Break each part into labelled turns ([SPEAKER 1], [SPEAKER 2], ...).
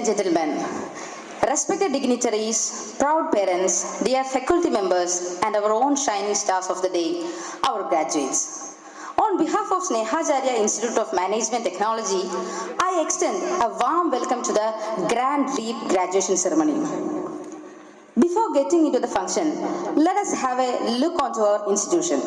[SPEAKER 1] and gentlemen, respected dignitaries, proud parents, dear faculty members, and our own shining stars of the day, our graduates. On behalf of Snehajarya Institute of Management Technology, I extend a warm welcome to the Grand Leap graduation ceremony. Before getting into the function, let us have a look onto our institution.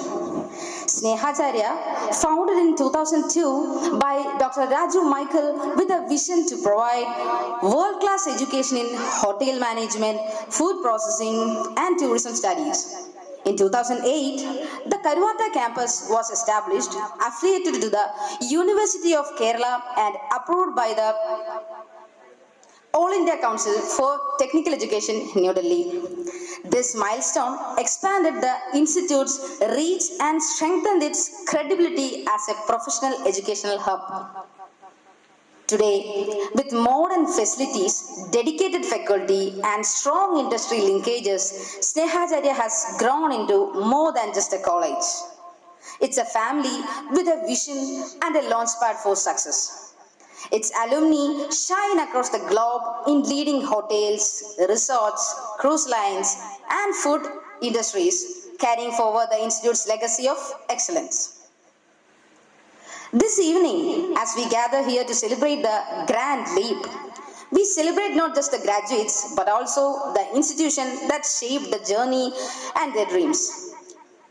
[SPEAKER 1] Snehajarya, founded in 2002 by Dr. Raju Michael with a vision to provide world-class education in hotel management, food processing, and tourism studies. In 2008, the Karuvata campus was established, affiliated to the University of Kerala and approved by the All India Council for Technical Education, New Delhi. This milestone expanded the institute's reach and strengthened its credibility as a professional educational hub. Today, with modern facilities, dedicated faculty, and strong industry linkages, Snehajarya has grown into more than just a college. It's a family with a vision and a launchpad for success. Its alumni shine across the globe in leading hotels, resorts, cruise lines, and food industries, carrying forward the institute's legacy of excellence. This evening, as we gather here to celebrate the Grand Leap, we celebrate not just the graduates, but also the institution that shaped the journey and their dreams.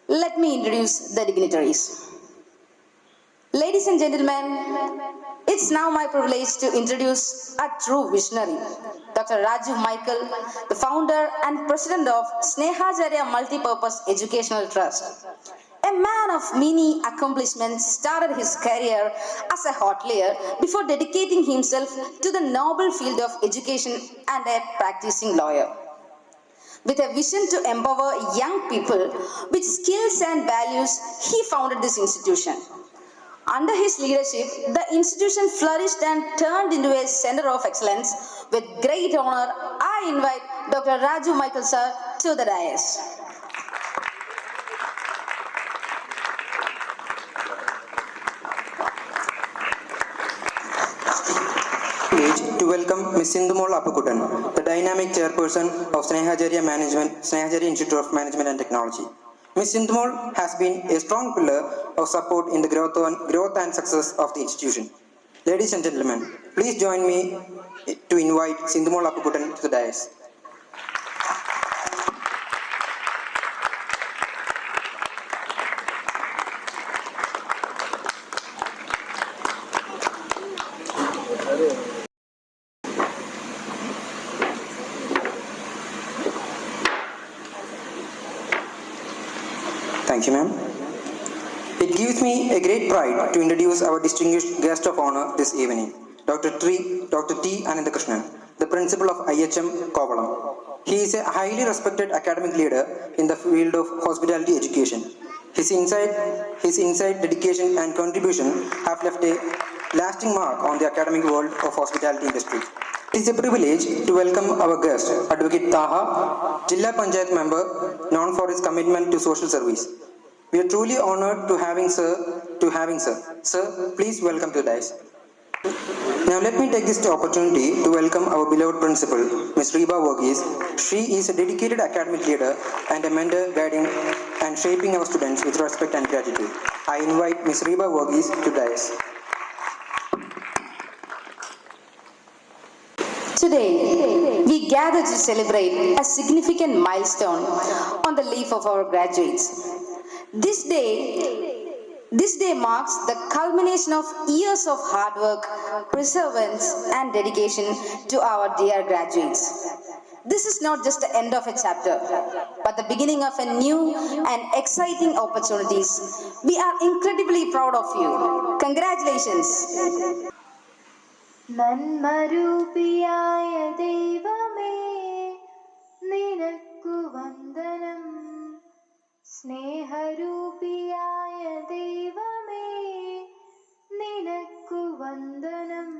[SPEAKER 1] Let me introduce the dignitaries. Ladies and gentlemen, it's now my privilege to introduce a true visionary, Dr. Raju Michael, the founder and president of Snehajarya Multipurpose Educational Trust. A man of many accomplishments, started his career as a hotelier before dedicating himself to the noble field of education and a practicing lawyer. With a vision to empower young people with skills and values, he founded this institution. Under his leadership, the institution flourished and turned into a center of excellence. With great honor, I invite Dr. Raju Michael sir to the dais.
[SPEAKER 2] To welcome Ms. Sindhumol Appukutan, the dynamic chairperson of Snehajarya Institute of Management and Technology. Ms. Sindhumol has been a strong pillar of support in the growth and success of the institution. Ladies and gentlemen, please join me to invite Sindhumol Appukutan to the dais. Thank you, ma'am. It gives me a great pride to introduce our distinguished guest of honor this evening, Dr. T. Anandakrishnan, the principal of IHM Kovalam. He is a highly respected academic leader in the field of hospitality education. His insight, dedication, and contribution have left a lasting mark on the academic world of hospitality industry. It is a privilege to welcome our guest, Advocate Taha, Jilla Panchayat member, known for his commitment to social service. We are truly honored to having sir. Sir, please welcome to the dais. Now let me take this opportunity to welcome our beloved principal, Ms. Reba Verghese. She is a dedicated academic leader and a mentor guiding and shaping our students with respect and gratitude. I invite Ms. Reba Verghese to the dais.
[SPEAKER 1] Today, we gather to celebrate a significant milestone on the leaf of our graduates. This day marks the culmination of years of hard work, perseverance, and dedication to our dear graduates. This is not just the end of a chapter, but the beginning of a new and exciting opportunities. We are incredibly proud of you. Congratulations.
[SPEAKER 3] നന്മരൂപിയായ ദൈവമേ നിനക്കു വന്ദനം സ്നേഹരൂപിയായ ദൈവമേ നിനക്കു വന്ദനം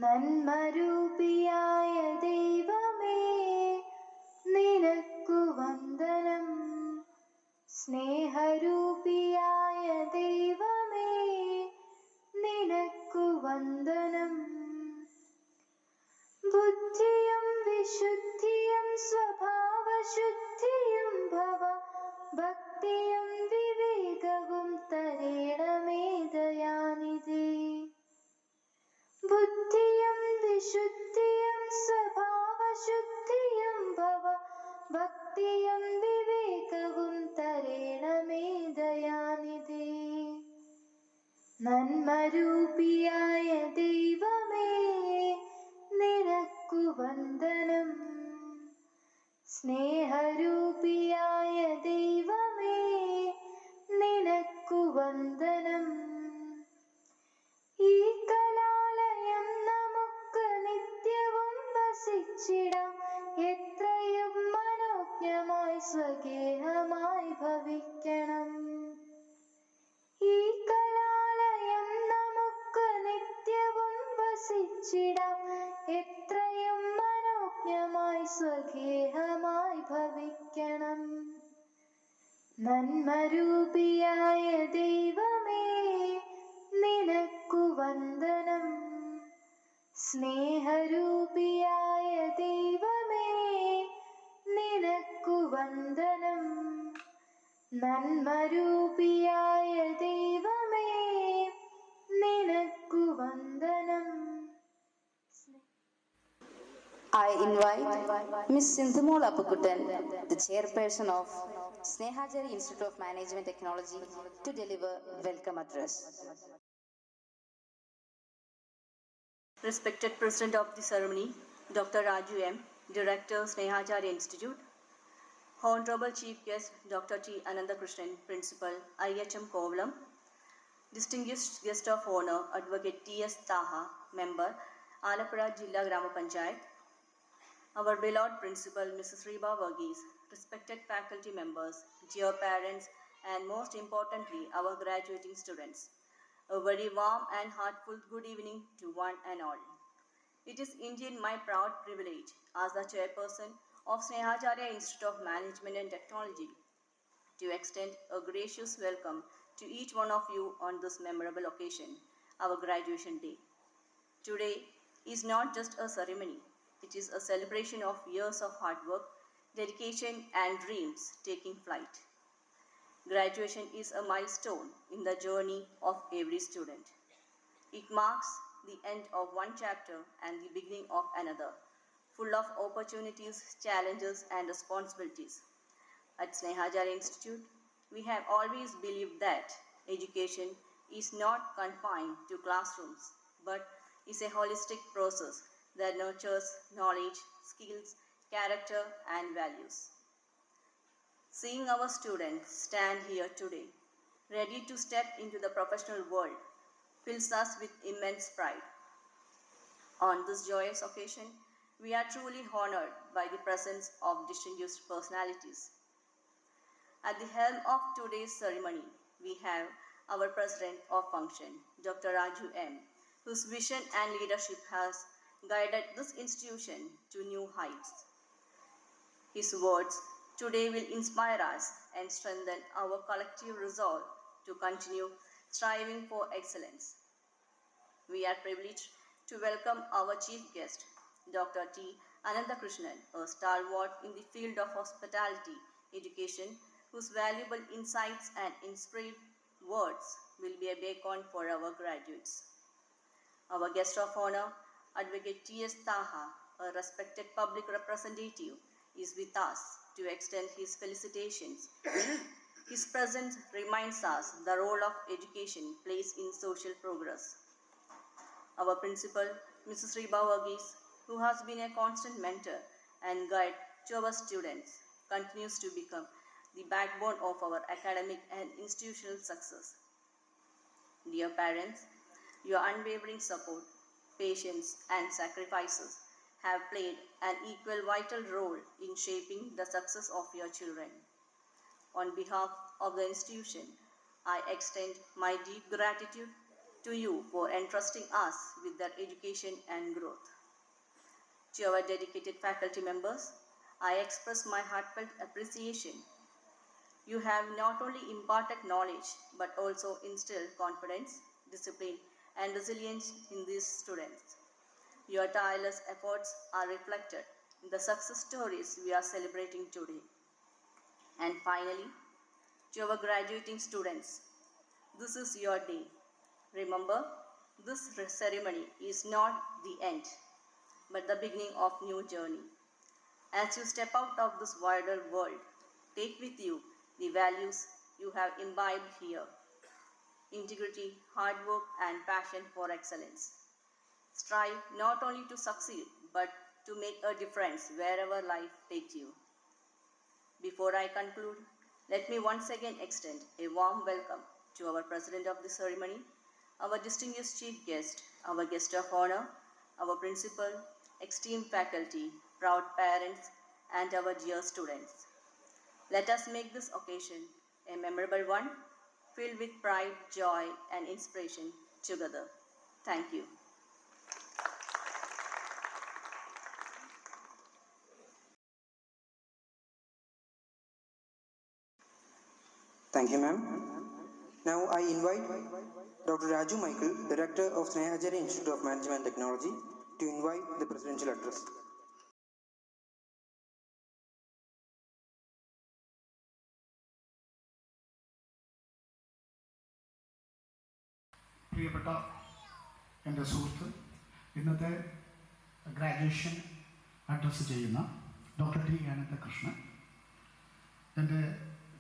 [SPEAKER 3] നന്മരൂപിയായ ദൈവമേ നിനക്കു വന്ദനം സ്നേഹരൂപിയായ ദൈവമേ നിനക്കു വന്ദനം നന്മരൂപിയായ ദൈവമേ നിനക്കു വന്ദനം. സ്നേഹരൂപിയായ ദൈവമേ നിനക്കു വന്ദനം. ഈ കലാലയം നമുക്ക് നിത്യവും വസിച്ചിടാം. എത്രയും മനോജ്ഞമായി സ്വഗേഹമായി ഭവിക്കണം. ഈ കലാലയം നമുക്ക് നിത്യവും വസിച്ചിടാം. എത്രയും മനോജ്ഞമായി സ്വഗേഹമായി ഭവിക്കണം. നന്മരൂപിയായ ദൈവമേ നിനക്കു വന്ദനം. സ്നേഹരൂപിയായ ദൈവമേ നിനക്കു വന്ദനം. നന്മരൂപിയായ ദൈവമേ നിനക്കു വന്ദനം.
[SPEAKER 1] I invite Ms. Sindhumol Appukutan, the chairperson of Snehajari Institute of Management Technology, to deliver welcome address.
[SPEAKER 4] Respected President of the ceremony, Dr. Raju M., Director, Snehajari Institute, Honorable Chief Guest, Dr. T. Anandakrishnan, Principal, IHM Kovalam, Distinguished Guest of Honor, Advocate T.S. Taha, Member, Alappuzha Jilla Grama Panchayat, our beloved Principal, Mrs. Reba Varghese, respected faculty members, dear parents, and most importantly, our graduating students. A very warm and heartfelt good evening to one and all. It is indeed my proud privilege as the chairperson of Snehacharya Institute of Management and Technology to extend a gracious welcome to each one of you on this memorable occasion, our graduation day. Today is not just a ceremony, it is a celebration of years of hard work, dedication, and dreams taking flight. Graduation is a milestone in the journey of every student. It marks the end of one chapter and the beginning of another, full of opportunities, challenges, and responsibilities. At Snehajari Institute, we have always believed that education is not confined to classrooms, but is a holistic process that nurtures knowledge, skills, character, and values. Seeing our students stand here today, ready to step into the professional world, fills us with immense pride. On this joyous occasion, we are truly honored by the presence of distinguished personalities. At the helm of today's ceremony, we have our President of Function, Dr. Raju M., whose vision and leadership has guided this institution to new heights. His words today will inspire us and strengthen our collective resolve to continue striving for excellence. We are privileged to welcome our chief guest, Dr. T. Anandakrishnan, a stalwart in the field of hospitality education, whose valuable insights and inspired words will be a beacon for our graduates. Our guest of honor, Advocate T.S. Taha, a respected public representative, is with us to extend his felicitations. His presence reminds us the role of education plays in social progress. Our principal, Mrs. Reba Varghese, who has been a constant mentor and guide to our students, continues to become the backbone of our academic and institutional success. Dear parents, your unwavering support, patience, and sacrifices have played an equal vital role in shaping the success of your children. On behalf of the institution, I extend my deep gratitude to you for entrusting us with their education and growth. To our dedicated faculty members, I express my heartfelt appreciation. You have not only imparted knowledge but also instilled confidence, discipline, and resilience in these students. Your tireless efforts are reflected in the success stories we are celebrating today. And finally, to our graduating students, this is your day. Remember, this ceremony is not the end, but the beginning of new journey. As you step out of this wider world, take with you the values you have imbibed here. integrity, hard work, and passion for excellence. Strive not only to succeed, but to make a difference wherever life takes you. Before I conclude, let me once again extend a warm welcome to our President of the ceremony, our distinguished Chief Guest, our Guest of Honor, our Principal, esteemed faculty, proud parents, and our dear students. Let us make this occasion a memorable one, filled with pride, joy, and inspiration together. Thank you.
[SPEAKER 2] Thank you, ma'am. Now I invite Dr. Raju Michael, Director of Snehacharya Institute of Management and Technology, to invite the presidential address.
[SPEAKER 5] പ്രിയപ്പെട്ട എൻ്റെ സുഹൃത്ത്, ഇന്നത്തെ graduation address ചെയ്യുന്ന doctor T Ananthakrishnan,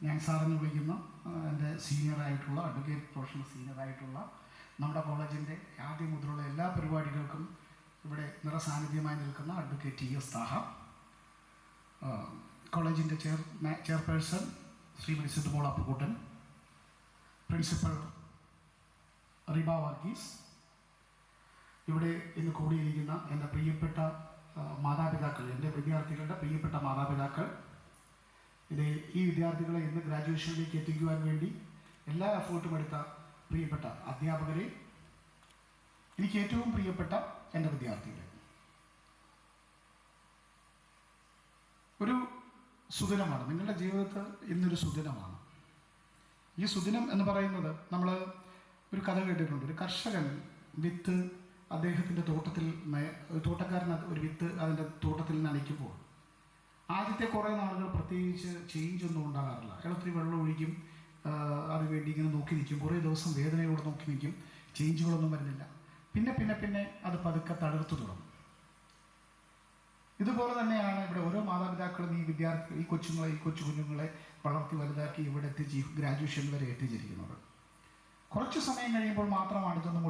[SPEAKER 5] ഞാൻ സാറിന് വിളിക്കുന്ന എൻ്റെ സീനിയറായിട്ടുള്ള advocate professional സീനിയറായിട്ടുള്ള നമ്മുടെ കോളേജിൻ്റെ ആദ്യം മുതലുള്ള എല്ലാ പരിപാടികൾക്കും ഇവിടെ നിറസാന്നിധ്യമായി നിൽക്കുന്ന അഡ്വക്കേറ്റ് ടി എസ് താഹ, കോളേജിൻ്റെ ചെയർപേഴ്സൺ ശ്രീമതി സിദ്ധുമോൾ അപ്പുകൂട്ടൻ, പ്രിൻസിപ്പൽ റിബ വർഗീസ്, ഇവിടെ ഇന്ന് കൂടിയിരിക്കുന്ന എൻ്റെ പ്രിയപ്പെട്ട മാതാപിതാക്കൾ, എൻ്റെ വിദ്യാർത്ഥികളുടെ പ്രിയപ്പെട്ട മാതാപിതാക്കൾ, ഈ വിദ്യാർത്ഥികളെ ഇന്ന് ഗ്രാജുവേഷനിലേക്ക് എത്തിക്കുവാൻ വേണ്ടി എല്ലാ എഫേർട്ടും എടുത്ത പ്രിയപ്പെട്ട അധ്യാപകരെ, എനിക്ക് ഏറ്റവും പ്രിയപ്പെട്ട എൻ്റെ വിദ്യാർത്ഥികളെ, ഒരു സുദിനമാണ് നിങ്ങളുടെ ജീവിതത്തിൽ, ഇന്നൊരു സുദിനമാണ്. ഈ സുദിനം എന്ന് പറയുന്നത്, നമ്മൾ ഒരു കഥ കേട്ടിട്ടുണ്ട്. ഒരു കർഷകൻ വിത്ത് അദ്ദേഹത്തിൻ്റെ തോട്ടത്തിൽ, തോട്ടക്കാരൻ ഒരു വിത്ത് അതിൻ്റെ തോട്ടത്തിൽ നനയ്ക്കുമ്പോൾ ആദ്യത്തെ കുറേ നാളുകൾ പ്രത്യേകിച്ച് ചേഞ്ച് ഒന്നും ഉണ്ടാകാറില്ല. അയാൾ ഒത്തിരി വെള്ളം ഒഴിക്കും, അത് വേണ്ടി ഇങ്ങനെ നോക്കി നിൽക്കും, കുറേ ദിവസം വേദനയോടെ നോക്കി നിൽക്കും, ചേഞ്ചുകളൊന്നും വരുന്നില്ല. പിന്നെ അത് പതുക്കെ തളിർത്തു തുടങ്ങും. ഇതുപോലെ തന്നെയാണ് ഇവിടെ ഓരോ മാതാപിതാക്കളും ഈ കൊച്ചു കുഞ്ഞുങ്ങളെ വളർത്തി വലുതാക്കി ഇവിടെ എത്തിച്ച് ഗ്രാജുവേഷൻ വരെ എത്തിച്ചിരിക്കുന്നത്. കുറച്ച് സമയം കഴിയുമ്പോൾ മാത്രമാണ് ഇതൊന്ന്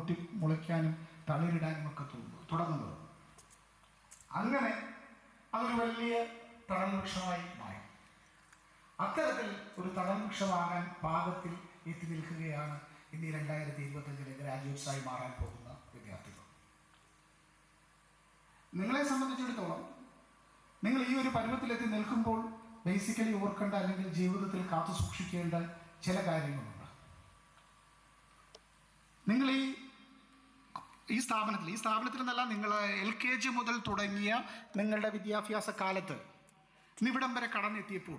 [SPEAKER 5] മുളയ്ക്കാനും തളിരിടാനും ഒക്കെ തുടങ്ങുന്നത്. അങ്ങനെ അതൊരു വലിയ തണൽ വൃക്ഷമായി മാറി. അത്തരത്തിൽ ഒരു തണൽ വൃക്ഷമാകാൻ പാകത്തിൽ എത്തി നിൽക്കുകയാണ് ഇന്ന് 2025 ഗ്രാജുവേറ്റ്സായി മാറാൻ പോകുന്ന വിദ്യാർത്ഥികൾ. നിങ്ങളെ സംബന്ധിച്ചിടത്തോളം നിങ്ങൾ ഈ ഒരു പരുവത്തിലെത്തി നിൽക്കുമ്പോൾ ബേസിക്കലി ഓർക്കേണ്ട, അല്ലെങ്കിൽ ജീവിതത്തിൽ കാത്തു സൂക്ഷിക്കേണ്ട ചില കാര്യങ്ങളുണ്ട്. നിങ്ങൾ ഈ സ്ഥാപനത്തിൽ നിന്നല്ല, നിങ്ങൾ LKG മുതൽ തുടങ്ങിയ നിങ്ങളുടെ വിദ്യാഭ്യാസ കാലത്ത് ഇന്നിവിടം വരെ കടന്നെത്തിയപ്പോൾ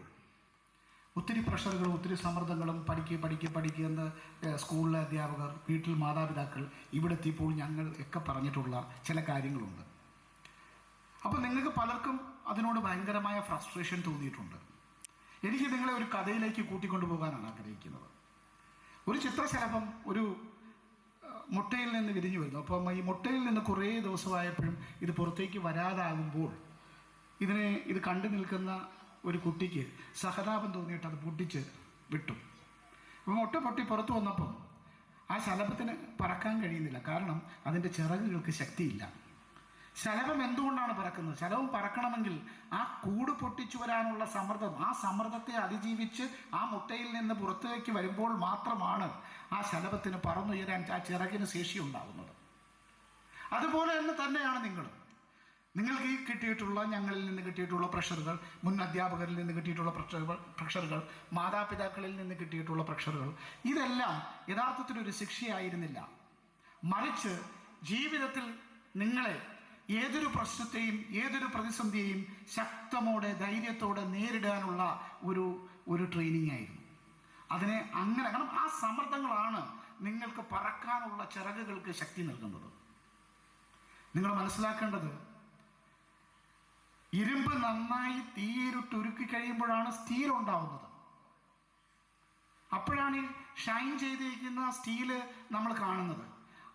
[SPEAKER 5] ഒത്തിരി പ്രഷറുകളും ഒത്തിരി സമ്മർദ്ദങ്ങളും, പഠിക്കുന്ന സ്കൂളിലെ അധ്യാപകർ, വീട്ടിൽ മാതാപിതാക്കൾ, ഇവിടെ എത്തിയപ്പോൾ ഞങ്ങൾ ഒക്കെ പറഞ്ഞിട്ടുള്ള ചില കാര്യങ്ങളുണ്ട്. അപ്പോൾ നിങ്ങൾക്ക് പലർക്കും അതിനോട് ഭയങ്കരമായ ഫ്രസ്ട്രേഷൻ തോന്നിയിട്ടുണ്ട്. എനിക്ക് നിങ്ങളെ ഒരു കഥയിലേക്ക് കൂട്ടിക്കൊണ്ടു പോകാനാണ് ആഗ്രഹിക്കുന്നത്. ഒരു ചിത്രശലഭം ഒരു മുട്ടയിൽ നിന്ന് വിരിഞ്ഞു വരുന്നു. അപ്പം ഈ മുട്ടയിൽ നിന്ന് കുറേ ദിവസമായപ്പോഴും ഇത് പുറത്തേക്ക് വരാതാകുമ്പോൾ ഇത് കണ്ടു നിൽക്കുന്ന ഒരു കുട്ടിക്ക് സഹതാപം തോന്നിയിട്ട് അത് പൊട്ടിച്ച് വിട്ടു. അപ്പം മുട്ട പൊട്ടി പുറത്തു വന്നപ്പം ആ ശലഭത്തിന് പറക്കാൻ കഴിയുന്നില്ല. കാരണം അതിൻ്റെ ചിറകുകൾക്ക് ശക്തിയില്ല. ശലഭം എന്തുകൊണ്ടാണ് പറക്കുന്നത്? ശലഭം പറക്കണമെങ്കിൽ ആ കൂട് പൊട്ടിച്ചു വരാനുള്ള സമ്മർദ്ദം, ആ സമ്മർദ്ദത്തെ അതിജീവിച്ച് ആ മുട്ടയിൽ നിന്ന് പുറത്തേക്ക് വരുമ്പോൾ മാത്രമാണ് ആ ശലഭത്തിന് പറന്നുയരാൻ, ആ ചിറകിന് ശേഷി ഉണ്ടാകുന്നത്. അതുപോലെ തന്നെയാണ് നിങ്ങൾക്ക് ഈ കിട്ടിയിട്ടുള്ള, ഞങ്ങളിൽ നിന്ന് കിട്ടിയിട്ടുള്ള പ്രഷറുകൾ, മുൻ അധ്യാപകരിൽ നിന്ന് കിട്ടിയിട്ടുള്ള പ്രഷറുകൾ, മാതാപിതാക്കളിൽ നിന്ന് കിട്ടിയിട്ടുള്ള പ്രഷറുകൾ, ഇതെല്ലാം യഥാർത്ഥത്തിലൊരു ശിക്ഷയായിരുന്നില്ല. മറിച്ച് ജീവിതത്തിൽ നിങ്ങളെ ഏതൊരു പ്രശ്നത്തെയും ഏതൊരു പ്രതിസന്ധിയെയും ശക്തമോടെ ധൈര്യത്തോടെ നേരിടാനുള്ള ഒരു ട്രെയിനിങ് ആയിരുന്നു. അതിനെ അങ്ങനെ, കാരണം ആ സമ്മർദ്ദങ്ങളാണ് നിങ്ങൾക്ക് പറക്കാനുള്ള ചിറകുകൾക്ക് ശക്തി നൽകുന്നത്. നിങ്ങൾ മനസ്സിലാക്കേണ്ടത്, ഇരുമ്പ് നന്നായി തീയിരുട്ടുരുക്കി കഴിയുമ്പോഴാണ് സ്റ്റീൽ ഉണ്ടാവുന്നത്. അപ്പോഴാണ് ഈ ഷൈൻ ചെയ്തിരിക്കുന്ന സ്റ്റീല് നമ്മൾ കാണുന്നത്.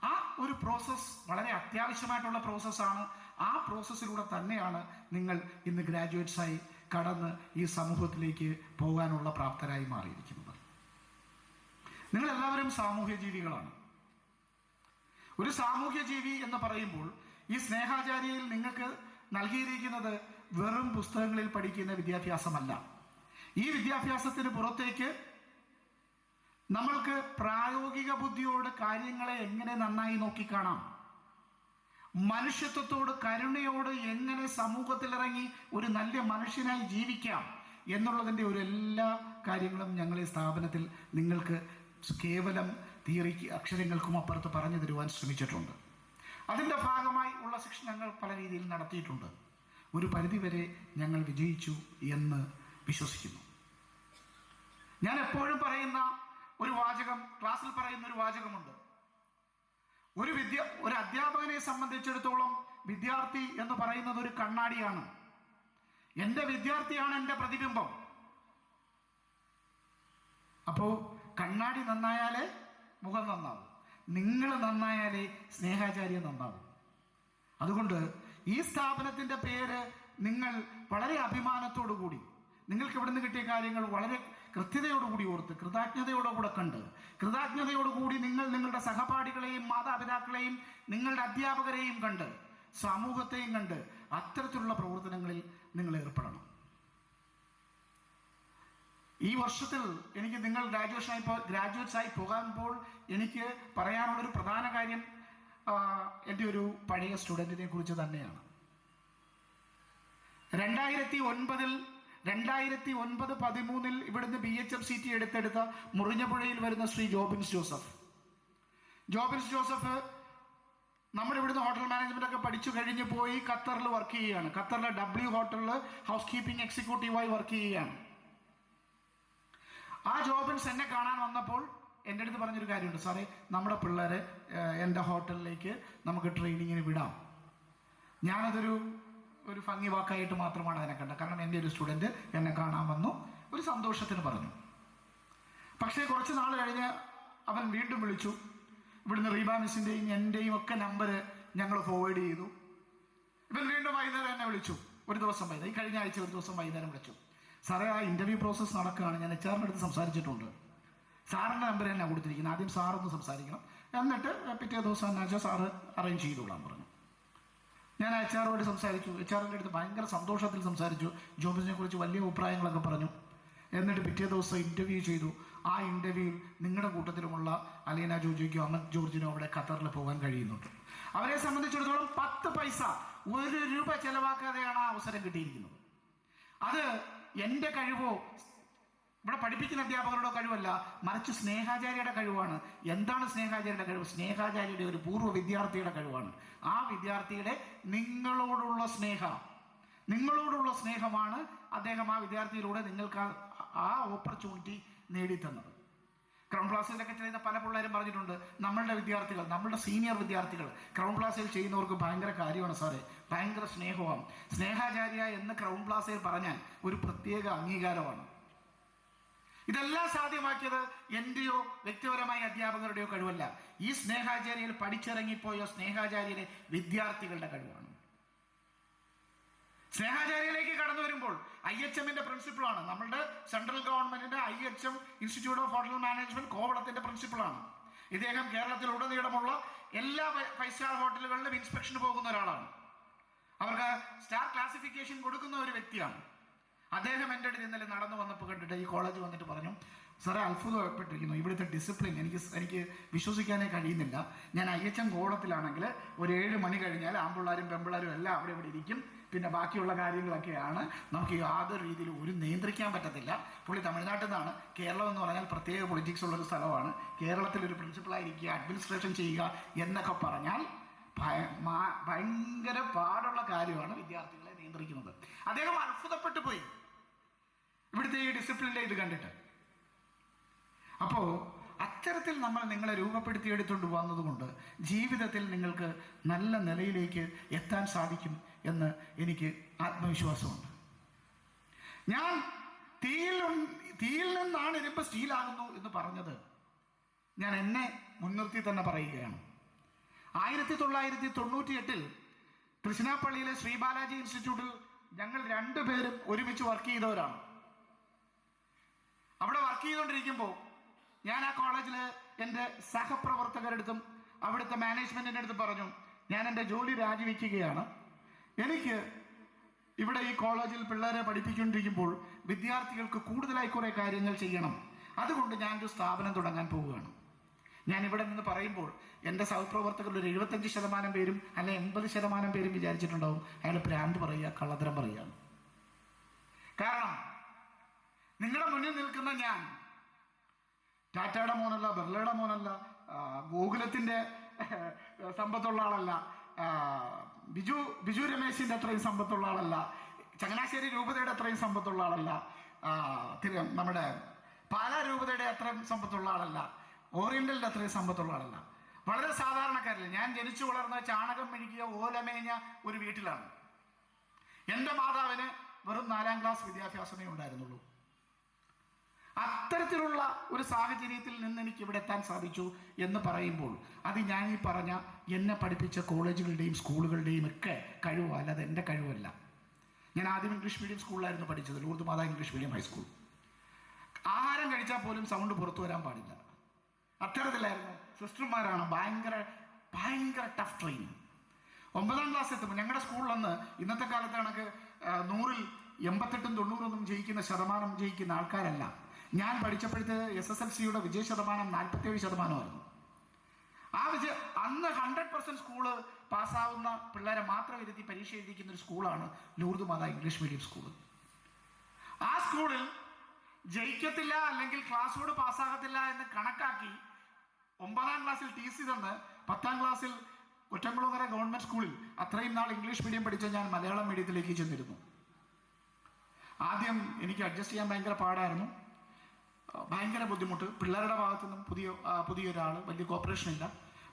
[SPEAKER 5] ആ ഒരു പ്രോസസ്സ് വളരെ അത്യാവശ്യമായിട്ടുള്ള പ്രോസസ്സാണ്. ആ പ്രോസസ്സിലൂടെ തന്നെയാണ് നിങ്ങൾ ഇന്ന് ഗ്രാജുവേറ്റ്സായി കടന്ന് ഈ സമൂഹത്തിലേക്ക് പോകാനുള്ള പ്രാപ്തരായി മാറിയിരിക്കുന്നത്. നിങ്ങളെല്ലാവരും സാമൂഹ്യ ജീവികളാണ്. ഒരു സാമൂഹ്യ ജീവി എന്ന് പറയുമ്പോൾ ഈ സ്നേഹാചാര്യയിൽ നിങ്ങൾക്ക് നൽകിയിരിക്കുന്നത് വെറും പുസ്തകങ്ങളിൽ പഠിക്കുന്ന വിദ്യാഭ്യാസമല്ല. ഈ വിദ്യാഭ്യാസത്തിന് പുറത്തേക്ക് നമ്മൾക്ക് പ്രായോഗിക ബുദ്ധിയോട് കാര്യങ്ങളെ എങ്ങനെ നന്നായി നോക്കിക്കാണാം, മനുഷ്യത്വത്തോട് കരുണയോട് എങ്ങനെ സമൂഹത്തിലിറങ്ങി ഒരു നല്ല മനുഷ്യനായി ജീവിക്കാം എന്നുള്ളതിൻ്റെ ഒരു എല്ലാ കാര്യങ്ങളും ഞങ്ങൾ ഈ സ്ഥാപനത്തിൽ നിങ്ങൾക്ക് കേവലം തിയറിക്ക് അക്ഷരങ്ങൾക്കും അപ്പുറത്ത് പറഞ്ഞു തരുവാൻ ശ്രമിച്ചിട്ടുണ്ട്. അതിൻ്റെ ഭാഗമായി ഉള്ള ശിക്ഷണങ്ങൾ പല രീതിയിൽ നടത്തിയിട്ടുണ്ട്. ഒരു പരിധിവരെ ഞങ്ങൾ വിജയിച്ചു എന്ന് വിശ്വസിക്കുന്നു. ഞാൻ എപ്പോഴും പറയുന്ന ഒരു വാചകം, ക്ലാസ്സിൽ പറയുന്ന ഒരു വാചകമുണ്ട്. ഒരു അധ്യാപകനെ സംബന്ധിച്ചിടത്തോളം വിദ്യാർത്ഥി എന്ന് പറയുന്നത് ഒരു കണ്ണാടിയാണ്. എൻ്റെ വിദ്യാർത്ഥിയാണ് എൻ്റെ പ്രതിബിംബം. അപ്പോൾ കണ്ണാടി നന്നായാലേ മുഖം നന്നാവും, നിങ്ങൾ നന്നായാലേ സ്നേഹാചാര്യം നന്നാവും. അതുകൊണ്ട് ഈ സ്ഥാപനത്തിൻ്റെ പേര് നിങ്ങൾ വളരെ അഭിമാനത്തോടു കൂടി, നിങ്ങൾക്ക് ഇവിടുന്ന് കിട്ടിയ കാര്യങ്ങൾ വളരെ കൃത്യതയോടുകൂടി ഓർത്ത്, കൃതജ്ഞതയോടുകൂടെ കണ്ട്, കൃതജ്ഞതയോടുകൂടി നിങ്ങൾ നിങ്ങളുടെ സഹപാഠികളെയും മാതാപിതാക്കളെയും നിങ്ങളുടെ അധ്യാപകരെയും കണ്ട്, സമൂഹത്തെയും കണ്ട് അത്തരത്തിലുള്ള പ്രവർത്തനങ്ങളിൽ നിങ്ങൾ ഏർപ്പെടണം. ഈ വർഷത്തിൽ എനിക്ക് നിങ്ങൾ ഗ്രാജുവേറ്റ്സ് ആയി പോകുമ്പോൾ എനിക്ക് പറയാനുള്ളൊരു പ്രധാന കാര്യം എൻ്റെ ഒരു പഴയ സ്റ്റുഡൻറ്റിനെ കുറിച്ച് തന്നെയാണ്. 2009-13 ഇവിടുന്ന് BHMCT എടുത്തെടുത്ത മുറിഞ്ഞപുഴയിൽ വരുന്ന ശ്രീ ജോബിൻസ് ജോസഫ് നമ്മുടെ ഇവിടുന്ന് ഹോട്ടൽ മാനേജ്മെന്റ് ഒക്കെ പഠിച്ചു കഴിഞ്ഞ് പോയി ഖത്തറിൽ വർക്ക് ചെയ്യുകയാണ്. ഖത്തറിലെ W ഹോട്ടലിൽ ഹൗസ് കീപ്പിംഗ് എക്സിക്യൂട്ടീവായി വർക്ക് ചെയ്യുകയാണ്. ആ ജോബിൻസ് എന്നെ കാണാൻ വന്നപ്പോൾ എൻ്റെ അടുത്ത് പറഞ്ഞൊരു കാര്യമുണ്ട്, സാറേ നമ്മുടെ പിള്ളേരെ എൻ്റെ ഹോട്ടലിലേക്ക് നമുക്ക് ട്രെയിനിങ്ങിന് വിടാം. ഞാനതൊരു ഭംഗി വാക്കായിട്ട് മാത്രമാണ് അതിനെ കണ്ടത്. കാരണം എൻ്റെ ഒരു സ്റ്റുഡൻറ്റ് എന്നെ കാണാൻ വന്നു, ഒരു സന്തോഷത്തിന് പറഞ്ഞു. പക്ഷേ കുറച്ച് നാൾ കഴിഞ്ഞ് അവൻ വീണ്ടും വിളിച്ചു. ഇവിടുന്ന് റീബ മിസ്സിൻ്റെയും എൻ്റെയും ഒക്കെ നമ്പർ ഞങ്ങൾ ഫോർവേഡ് ചെയ്തു. ഇവൻ വീണ്ടും വൈകുന്നേരം എന്നെ വിളിച്ചു. ഒരു ദിവസം വൈകുന്നേരം, ഈ കഴിഞ്ഞ ആഴ്ച ഒരു ദിവസം വൈകുന്നേരം വിളിച്ചു. സാറേ ആ ഇൻ്റർവ്യൂ പ്രോസസ്സ് നടക്കുകയാണ്, ഞാൻ HR-ൻ്റെ അടുത്ത് സംസാരിച്ചിട്ടുണ്ട്, സാറിൻ്റെ നമ്പർ തന്നെ കൊടുത്തിരിക്കുന്നത്, ആദ്യം സാറൊന്ന് സംസാരിക്കണം, എന്നിട്ട് പിറ്റേ ദിവസം എന്നാ വെച്ചാൽ സാറ് അറേഞ്ച് ചെയ്തോളാൻ പറഞ്ഞു. ഞാൻ HR-ഓട് സംസാരിച്ചു. HR-ൻ്റെ അടുത്ത് ഭയങ്കര സന്തോഷത്തിൽ സംസാരിച്ചു, ജോബിനെ കുറിച്ച് വലിയ അഭിപ്രായങ്ങളൊക്കെ പറഞ്ഞു. എന്നിട്ട് പിറ്റേ ദിവസം ഇൻ്റർവ്യൂ ചെയ്തു. ആ ഇൻ്റർവ്യൂവിൽ നിങ്ങളുടെ കൂട്ടത്തിലുമുള്ള അലീന ജോജിക്കോ അമത് ജോർജിനോ അവിടെ ഖത്തറിൽ പോകാൻ കഴിയുന്നുണ്ട്. അവരെ സംബന്ധിച്ചിടത്തോളം 10 പൈസ, 1 രൂപ ചെലവാക്കാതെയാണ് ആ അവസരം കിട്ടിയിരിക്കുന്നത്. അത് എൻ്റെ കഴിവോ ഇവിടെ പഠിപ്പിക്കുന്ന അധ്യാപകരുടെ കഴിവല്ല, മറിച്ച് സ്നേഹാചാര്യയുടെ കഴിവാണ്. എന്താണ് സ്നേഹാചാര്യയുടെ കഴിവ്? സ്നേഹാചാര്യയുടെ ഒരു പൂർവ്വ വിദ്യാർത്ഥിയുടെ കഴിവാണ്. ആ വിദ്യാർത്ഥിയുടെ നിങ്ങളോടുള്ള സ്നേഹമാണ് അദ്ദേഹം ആ വിദ്യാർത്ഥിയിലൂടെ നിങ്ങൾക്ക് ആ ഓപ്പർച്യൂണിറ്റി നേടിത്തന്നത്. ക്രൗൺ പ്ലാസയിലൊക്കെ ചെയ്യുന്ന പല പിള്ളേരും പറഞ്ഞിട്ടുണ്ട്, നമ്മളുടെ വിദ്യാർത്ഥികൾ, നമ്മളുടെ സീനിയർ വിദ്യാർത്ഥികൾ ക്രൗൺ പ്ലാസയിൽ ചെയ്യുന്നവർക്ക് ഭയങ്കര കാര്യമാണ് സാറേ, ഭയങ്കര സ്നേഹമാണ്. സ്നേഹാചാര്യ എന്ന് ക്രൗൺ പ്ലാസയിൽ പറഞ്ഞാൽ ഒരു പ്രത്യേക അംഗീകാരമാണ്. ഇതെല്ലാം സാധ്യമാക്കിയത് എൻ്റെയോ വ്യക്തിപരമായ അധ്യാപകരുടെയോ കഴിവല്ല, ഈ സ്നേഹാചാര്യയിൽ പഠിച്ചിറങ്ങിപ്പോയ സ്നേഹാചാര്യയിലെ വിദ്യാർത്ഥികളുടെ കഴിവാണ്. സ്നേഹാചാര്യയിലേക്ക് കടന്നു വരുമ്പോൾ IHM-ന്റെ പ്രിൻസിപ്പിളാണ്, നമ്മളുടെ സെൻട്രൽ ഗവൺമെന്റിന്റെ IHM institute of hotel management കോവളത്തിന്റെ പ്രിൻസിപ്പിളാണ്. ഇദ്ദേഹം കേരളത്തിലുടനീളമുള്ള എല്ലാ 5 സ്റ്റാർ ഹോട്ടലുകളിലും ഇൻസ്പെക്ഷന് പോകുന്ന ഒരാളാണ്. അവർക്ക് സ്റ്റാർ ക്ലാസിഫിക്കേഷൻ കൊടുക്കുന്ന ഒരു വ്യക്തിയാണ്. അദ്ദേഹം എൻ്റെ അടുത്ത് ഇന്നലെ നടന്നു വന്നപ്പോൾ കണ്ടിട്ട് ഈ കോളേജ് വന്നിട്ട് പറഞ്ഞു, സാറേ അത്ഭുതപ്പെട്ടിരിക്കുന്നു, ഇവിടുത്തെ ഡിസിപ്ലിൻ എനിക്ക് വിശ്വസിക്കാനേ കഴിയുന്നില്ല. ഞാൻ IHM കോവളത്തിലാണെങ്കിൽ ഒരു 7 മണി കഴിഞ്ഞാൽ ആമ്പിള്ളാരും പെമ്പിള്ളാരും എല്ലാം അവിടെ ഇവിടെ ഇരിക്കും, പിന്നെ ബാക്കിയുള്ള കാര്യങ്ങളൊക്കെയാണ്, നമുക്ക് യാതൊരു രീതിയിലും ഒരു നിയന്ത്രിക്കാൻ പറ്റത്തില്ല. പുള്ളി തമിഴ്നാട്ടിൽ നിന്നാണ്. കേരളം എന്ന് പറഞ്ഞാൽ പ്രത്യേക പൊളിറ്റിക്സ് ഉള്ളൊരു സ്ഥലമാണ്. കേരളത്തിലൊരു പ്രിൻസിപ്പളായിരിക്കുക, അഡ്മിനിസ്ട്രേഷൻ ചെയ്യുക എന്നൊക്കെ പറഞ്ഞാൽ ഭയങ്കര പാടുള്ള കാര്യമാണ് വിദ്യാർത്ഥികളെ നിയന്ത്രിക്കുന്നത്. അദ്ദേഹം അത്ഭുതപ്പെട്ടു പോയി ഇവിടുത്തെ ഈ ഡിസിപ്ലിൻ്റെ ഇത് കണ്ടിട്ട്. അപ്പോൾ അത്തരത്തിൽ നിങ്ങളെ രൂപപ്പെടുത്തിയെടുത്തുകൊണ്ട് വന്നതുകൊണ്ട് ജീവിതത്തിൽ നിങ്ങൾക്ക് നല്ല നിലയിലേക്ക് എത്താൻ സാധിക്കും എന്ന് എനിക്ക് ആത്മവിശ്വാസമുണ്ട്. ഞാൻ തീയിൽ നിന്നാണ് ഇരുമ്പ് സ്റ്റീലാകുന്നു എന്ന് പറഞ്ഞത് ഞാൻ എന്നെ മുൻനിർത്തി തന്നെ പറയുകയാണ്. 1998 തൃശ്ശിനാപ്പള്ളിയിലെ ശ്രീബാലാജി ഇൻസ്റ്റിറ്റ്യൂട്ടിൽ ഞങ്ങൾ 2 പേരും ഒരുമിച്ച് വർക്ക് ചെയ്തവരാണ്. അവിടെ വർക്ക് ചെയ്തുകൊണ്ടിരിക്കുമ്പോൾ ഞാൻ ആ കോളേജിൽ എൻ്റെ സഹപ്രവർത്തകരെടുത്തും അവിടുത്തെ മാനേജ്മെൻറ്റിൻ്റെ അടുത്ത് പറഞ്ഞു, ഞാൻ എൻ്റെ ജോലി രാജിവെക്കുകയാണ്. എനിക്ക് ഇവിടെ ഈ കോളേജിൽ പിള്ളേരെ പഠിപ്പിച്ചുകൊണ്ടിരിക്കുമ്പോൾ വിദ്യാർത്ഥികൾക്ക് കൂടുതലായി കുറേ കാര്യങ്ങൾ ചെയ്യണം. അതുകൊണ്ട് ഞാനൊരു സ്ഥാപനം തുടങ്ങാൻ പോവുകയാണ്. ഞാൻ ഇവിടെ നിന്ന് പറയുമ്പോൾ എൻ്റെ സഹപ്രവർത്തകരിൽ ഒരു 75% പേരും അല്ലെ 80% പേരും വിചാരിച്ചിട്ടുണ്ടാവും അയാൾ ഭ്രാന്ത് പറയുക, കള്ളത്തരം പറയുക. കാരണം നിങ്ങളുടെ മുന്നിൽ നിൽക്കുന്ന ഞാൻ ടാറ്റയുടെ മോനല്ല, ബിർളയുടെ മോനല്ല, ഗോകുലത്തിൻ്റെ സമ്പത്തുള്ള ആളല്ല, ബിജു രമേശിൻ്റെ അത്രയും സമ്പത്തുള്ള ആളല്ല, ചങ്ങനാശ്ശേരി രൂപതയുടെ അത്രയും സമ്പത്തുള്ള ആളല്ല, നമ്മുടെ പാലാ രൂപതയുടെ അത്രയും സമ്പത്തുള്ള ആളല്ല, ഓറിയന്റലിൻ്റെ അത്രയും സമ്പത്തുള്ള ആളല്ല. വളരെ സാധാരണക്കാരില്ല. ഞാൻ ജനിച്ചു വളർന്ന ചാണകം മെഴുകിയ ഓലമേഞ്ഞ ഒരു വീട്ടിലാണ്. എൻ്റെ മാതാവിന് വെറും 4ാം ക്ലാസ് വിദ്യാഭ്യാസമേ ഉണ്ടായിരുന്നുള്ളൂ. അത്തരത്തിലുള്ള ഒരു സാഹചര്യത്തിൽ നിന്ന് എനിക്ക് ഇവിടെ എത്താൻ സാധിച്ചു എന്ന് പറയുമ്പോൾ അത് ഞാൻ ഈ പറഞ്ഞ എന്നെ പഠിപ്പിച്ച കോളേജുകളുടെയും സ്കൂളുകളുടെയും ഒക്കെ കഴിവോ, അല്ലാതെ എൻ്റെ കഴിവല്ല. ഞാൻ ആദ്യം ഇംഗ്ലീഷ് മീഡിയം സ്കൂളിലായിരുന്നു പഠിച്ചത്, ലൂർദ് മാതാ ഇംഗ്ലീഷ് മീഡിയം ഹൈസ്കൂൾ. ആഹാരം കഴിച്ചാൽ പോലും സൗണ്ട് പുറത്തു വരാൻ പാടില്ല, അത്തരത്തിലായിരുന്നു. സിസ്റ്റർമാരാണ് ഭയങ്കര ടഫ് ട്രെയിനിങ്. 9ാം ക്ലാസ് എത്തുമ്പോൾ ഞങ്ങളുടെ സ്കൂളിലന്ന് ഇന്നത്തെ കാലത്ത് കണക്ക് 100ൽ 88, 90 ജയിക്കുന്ന ആൾക്കാരല്ല. ഞാൻ പഠിച്ചപ്പോഴത്തെ SSLCയുടെ വിജയ ശതമാനം 47%. അന്ന് 100% സ്കൂള് പാസ്സാവുന്ന പിള്ളേരെ മാത്രം ഇരുത്തി പരീക്ഷ എഴുതിക്കുന്ന ഒരു സ്കൂളാണ് ലൂർദ് മാതാ ഇംഗ്ലീഷ് മീഡിയം സ്കൂൾ. ആ സ്കൂളിൽ ജയിക്കത്തില്ല അല്ലെങ്കിൽ ക്ലാസ്സോട് പാസ്സാകത്തില്ല എന്ന് കണക്കാക്കി 9ാം ക്ലാസ്സിൽ TC തന്ന് 10ാം ക്ലാസ്സിൽ കുറ്റംകുളങ്ങര ഗവൺമെന്റ് സ്കൂളിൽ അത്രയും നാൾ ഇംഗ്ലീഷ് മീഡിയം പഠിച്ച ഞാൻ മലയാളം മീഡിയത്തിലേക്ക് ചെന്നിരുന്നു. ആദ്യം എനിക്ക് അഡ്ജസ്റ്റ് ചെയ്യാൻ ഭയങ്കര പാടായിരുന്നു, ഭയങ്കര ബുദ്ധിമുട്ട്. പിള്ളേരുടെ ഭാഗത്തു നിന്നും പുതിയൊരാൾ, വലിയ കോപ്പറേഷൻ ഇല്ല.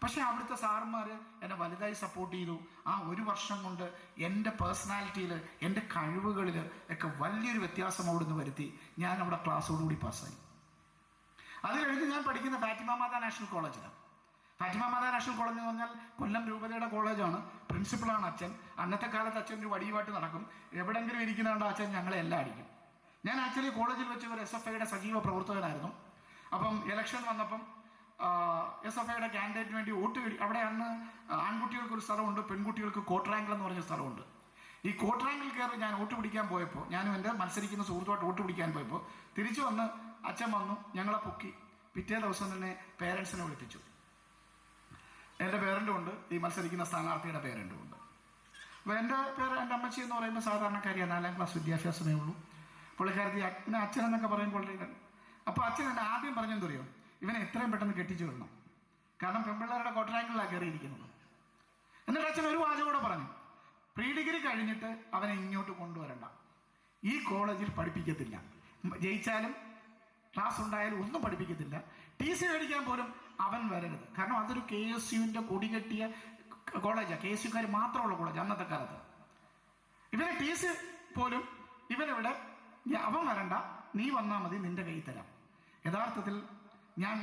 [SPEAKER 5] പക്ഷേ അവിടുത്തെ സാറന്മാർ എന്നെ വലുതായി സപ്പോർട്ട് ചെയ്തു. ആ ഒരു വർഷം കൊണ്ട് എൻ്റെ പേഴ്സണാലിറ്റിയിൽ, എൻ്റെ കഴിവുകളിൽ ഒക്കെ വലിയൊരു വ്യത്യാസം അവിടുന്ന് വരുത്തി. ഞാൻ അവിടെ ക്ലാസ്സോടുകൂടി പാസ്സായി. അത് കഴിഞ്ഞ് ഞാൻ പഠിക്കുന്ന ഫാറ്റിമ മാതാ നാഷണൽ കോളേജിലാണ്. ഫാറ്റിമ മാതാ നാഷണൽ കോളേജ് എന്ന് പറഞ്ഞാൽ കൊല്ലം രൂപതയുടെ കോളേജാണ്. പ്രിൻസിപ്പളാണ് അച്ഛൻ. അന്നത്തെ കാലത്ത് അച്ഛൻ ഒരു വടിയുമായിട്ട് നടക്കും. എവിടെങ്കിലും ഇരിക്കുന്നുണ്ടോ അച്ഛൻ ഞങ്ങളെ എല്ലാം അടിക്കും. ഞാൻ ആക്ച്വലി കോളേജിൽ വെച്ച് ഒരു SFIയുടെ സജീവ പ്രവർത്തകനായിരുന്നു. അപ്പം ഇലക്ഷൻ വന്നപ്പം SFIയുടെ കാൻഡിഡേറ്റിന് വേണ്ടി വോട്ട് അവിടെ അന്ന് ആൺകുട്ടികൾക്കൊരു സ്ഥലമുണ്ട്, പെൺകുട്ടികൾക്ക് കോട്രാങ്കിൾ എന്ന് പറഞ്ഞ സ്ഥലമുണ്ട്. ഈ കോട്രാങ്കിൾ കയറി ഞാൻ വോട്ട് പിടിക്കാൻ പോയപ്പോൾ, ഞാനും എൻ്റെ മത്സരിക്കുന്ന സുഹൃത്തുമായിട്ട് വോട്ട് പിടിക്കാൻ പോയപ്പോൾ തിരിച്ചു വന്ന് അച്ഛൻ വന്നു, ഞങ്ങളെ പൊക്കി. പിറ്റേ ദിവസം തന്നെ പേരൻസിനെ വിളിപ്പിച്ചു. എൻ്റെ പേരൻറ്റും ഉണ്ട്, ഈ മത്സരിക്കുന്ന സ്ഥാനാർത്ഥിയുടെ പേരൻറ്റും ഉണ്ട്. അപ്പോൾ എൻ്റെ അമ്മച്ചി എന്ന് പറയുമ്പോൾ സാധാരണക്കാരിയാണ്, 4ാം ക്ലാസ് വിദ്യാഭ്യാസമേ ഉള്ളൂ. പുള്ളിക്കാരത്തി അച്ഛനെന്നൊക്കെ പറയുമ്പോൾ അപ്പോൾ അച്ഛൻ എന്നെ ആദ്യം പറഞ്ഞെന്തറിയോ, ഇവനെ എത്രയും പെട്ടെന്ന് കെട്ടിച്ചു വിടണം, കാരണം പെൺപിള്ളേരുടെ കോട്രാങ്കിളിലാണ് കയറിയിരിക്കുന്നത്. എന്നിട്ട് അച്ഛൻ ഒരു വാചകം കൂടെ പറഞ്ഞു, പ്രീ ഡിഗ്രി കഴിഞ്ഞിട്ട് അവനെ ഇങ്ങോട്ട് കൊണ്ടുവരണ്ട, ഈ കോളേജിൽ പഠിപ്പിക്കത്തില്ല, ജയിച്ചാലും ക്ലാസ് ഉണ്ടായാലും ഒന്നും പഠിപ്പിക്കത്തില്ല, TC മേടിക്കാൻ പോലും അവൻ വരരുത്, കാരണം അതൊരു KSUവിൻ്റെ കൊടികെട്ടിയ കോളേജാണ്, KSUക്കാർ മാത്രമുള്ള കോളേജ് അന്നത്തെ കാലത്ത്. ഇവനെ TC പോലും ഇവനിവിടെ അവൻ വരണ്ട, നീ വന്നാൽ മതി, നിന്റെ കയ്യിൽ തരാം. യഥാർത്ഥത്തിൽ ഞാൻ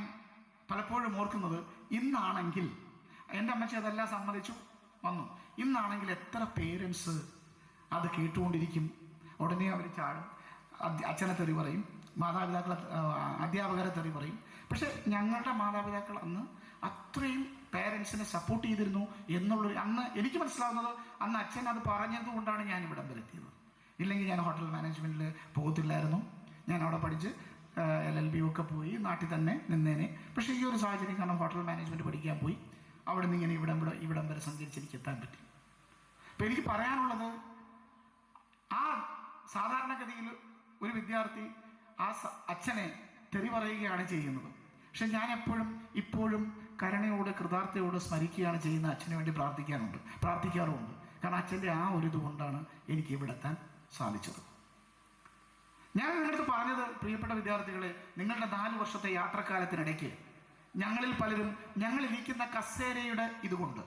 [SPEAKER 5] പലപ്പോഴും ഓർക്കുന്നത്, ഇന്നാണെങ്കിൽ എൻ്റെ അമ്മച്ചി അതെല്ലാം സമ്മതിച്ചു വന്നു. ഇന്നാണെങ്കിൽ എത്ര പേരൻസ് അത് കേട്ടുകൊണ്ടിരിക്കും, ഉടനെ അവർ ചാടും, അച്ഛനെ തെറി പറയും, മാതാപിതാക്കളെ അധ്യാപകരെ തെറി പറയും. പക്ഷെ ഞങ്ങളുടെ മാതാപിതാക്കൾ അന്ന് അത്രയും പേരൻസിനെ സപ്പോർട്ട് ചെയ്തിരുന്നു എന്നുള്ളൊരു, അന്ന് എനിക്ക് മനസ്സിലാവുന്നത് അന്ന് അച്ഛൻ അത് പറഞ്ഞത് കൊണ്ടാണ് ഞാൻ ഇവിടം വരെ എത്തിയത്. ഇല്ലെങ്കിൽ ഞാൻ ഹോട്ടൽ മാനേജ്മെൻറ്റിൽ പോകത്തില്ലായിരുന്നു. ഞാൻ അവിടെ പഠിച്ച് LLB ഒക്കെ പോയി നാട്ടിൽ തന്നെ നിന്നേനെ. പക്ഷേ ഈ ഒരു സാഹചര്യം കാരണം ഹോട്ടൽ മാനേജ്മെൻറ്റ് പഠിക്കാൻ പോയി. അവിടെ നിന്ന് ഇങ്ങനെ ഇവിടം വരെ സഞ്ചരിച്ച് എനിക്ക് എത്താൻ പറ്റി. അപ്പോൾ എനിക്ക് പറയാനുള്ളത്, ആ സാധാരണഗതിയിൽ ഒരു വിദ്യാർത്ഥി ആ അച്ഛനെ തെറി പറയുകയാണ് ചെയ്യുന്നത്. പക്ഷെ ഞാൻ ഇപ്പോഴും കരുണയോട് കൃതാർത്ഥയോട് സ്മരിക്കുകയാണ് ചെയ്യുന്ന അച്ഛന് വേണ്ടി പ്രാർത്ഥിക്കാറുമുണ്ട്. കാരണം അച്ഛൻ്റെ ആ ഒരു ഇതുകൊണ്ടാണ് എനിക്ക് ഇവിടെ എത്താൻ സാധിച്ചത്. ഞാൻ നിങ്ങളടുത്ത് പറഞ്ഞത്, പ്രിയപ്പെട്ട വിദ്യാർത്ഥികളെ, നിങ്ങളുടെ 4 വർഷത്തെ യാത്രക്കാലത്തിനിടയ്ക്ക് ഞങ്ങളിൽ പലരും ഞങ്ങളിരിക്കുന്ന കസേരയുടെ ഇതുകൊണ്ട്,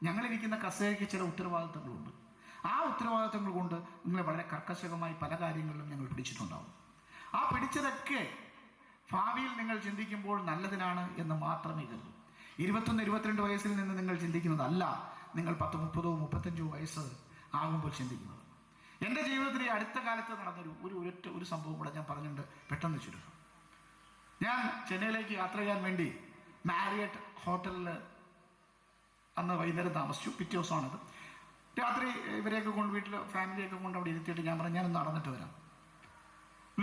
[SPEAKER 5] ഞങ്ങളിരിക്കുന്ന കസേരയ്ക്ക് ചില ഉത്തരവാദിത്തങ്ങളുണ്ട്. ആ ഉത്തരവാദിത്തങ്ങൾ കൊണ്ട് നിങ്ങളെ വളരെ കർക്കശമായി പല കാര്യങ്ങളിലും ഞങ്ങൾ പിടിച്ചിട്ടുണ്ടാവും. ആ പിടിച്ചതൊക്കെ ഭാവിയിൽ നിങ്ങൾ ചിന്തിക്കുമ്പോൾ നല്ലതിനാണ് എന്ന് മാത്രമേ കരുതൂ. 21, 22 വയസ്സിൽ നിന്ന് നിങ്ങൾ ചിന്തിക്കുന്നതല്ല നിങ്ങൾ 10, 30, 35 വയസ്സ് ആകുമ്പോൾ ചിന്തിക്കുന്നത്. എൻ്റെ ജീവിതത്തിൽ ഈ അടുത്ത കാലത്ത് നടന്നൊരു സംഭവം കൂടെ ഞാൻ പറഞ്ഞിട്ടുണ്ട്, പെട്ടെന്ന് ചുരുക്കം. ഞാൻ ചെന്നൈയിലേക്ക് യാത്ര ചെയ്യാൻ വേണ്ടി മാരിയറ്റ് ഹോട്ടലിൽ അന്ന് വൈകുന്നേരം താമസിച്ചു. പിറ്റേ ദിവസമാണത്. രാത്രി ഇവരെയൊക്കെ കൊണ്ട് വീട്ടിൽ ഫാമിലിയൊക്കെ കൊണ്ട് അവിടെ ഇരുത്തിയിട്ട് ഞാൻ പറഞ്ഞു ഞാനൊന്ന് നടന്നിട്ട് വരാം.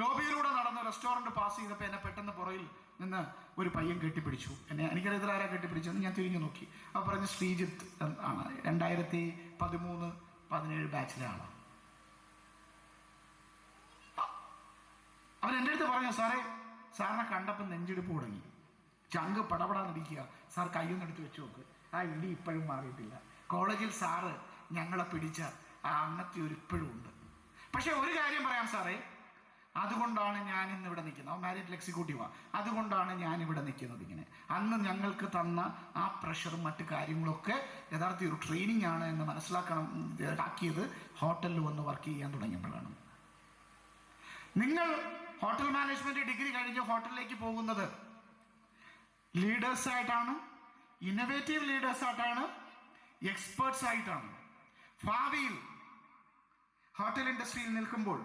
[SPEAKER 5] ലോബിയിലൂടെ നടന്ന് റെസ്റ്റോറൻറ്റ് പാസ് ചെയ്തപ്പോൾ എന്നെ പെട്ടെന്ന് പുറയിൽ നിന്ന് ഒരു പയ്യൻ കെട്ടിപ്പിടിച്ചു. എനിക്കറിയത്തില്ല ആരാ കെട്ടിപ്പിടിച്ചെന്ന്. ഞാൻ തിരിഞ്ഞു നോക്കി. അപ്പോൾ പറഞ്ഞ് ശ്രീജിത്ത് ആണ്, 2013-17 ബാച്ചിലെ ആളാണ്. അവൻ എൻ്റെ അടുത്ത് പറഞ്ഞു, സാറിനെ കണ്ടപ്പോൾ നെഞ്ചെടുപ്പ് തുടങ്ങി, ചങ്ക് പടപടാന്നിരിക്കുക. സാർ കയ്യൊന്നും എടുത്ത് വെച്ച് നോക്ക്, ആ ഇടി ഇപ്പോഴും മാറിയിട്ടില്ല. കോളേജിൽ സാറ് ഞങ്ങളെ പിടിച്ച ആ അന്നത്തെ ഒരു ഇപ്പോഴും ഉണ്ട്. പക്ഷെ ഒരു കാര്യം പറയാം സാറേ, അതുകൊണ്ടാണ് ഞാൻ ഇന്ന് ഇവിടെ നിൽക്കുന്നത്. അവൻ മാരിയറ്റിൽ എക്സിക്യൂട്ടീവാണ്. അതുകൊണ്ടാണ് ഞാൻ ഇവിടെ നിൽക്കുന്നത്. ഇങ്ങനെ അന്ന് ഞങ്ങൾക്ക് തന്ന ആ പ്രഷറും മറ്റു കാര്യങ്ങളൊക്കെ യഥാർത്ഥ ഒരു ട്രെയിനിങ് ആണ് എന്ന് ആക്കിയത് ഹോട്ടലിൽ വന്ന് വർക്ക് ചെയ്യാൻ തുടങ്ങിയപ്പോഴാണ്. നിങ്ങൾ ഹോട്ടൽ മാനേജ്മെന്റ് ഡിഗ്രി കഴിഞ്ഞ് ഹോട്ടലിലേക്ക് പോകുന്നത് ലീഡേഴ്സായിട്ടാണ്, ഇന്നോവേറ്റീവ് ലീഡേഴ്സായിട്ടാണ്, എക്സ്പേർട്സ് ആയിട്ടാണ്. ഭാവിയിൽ ഹോട്ടൽ ഇൻഡസ്ട്രിയിൽ നിൽക്കുമ്പോൾ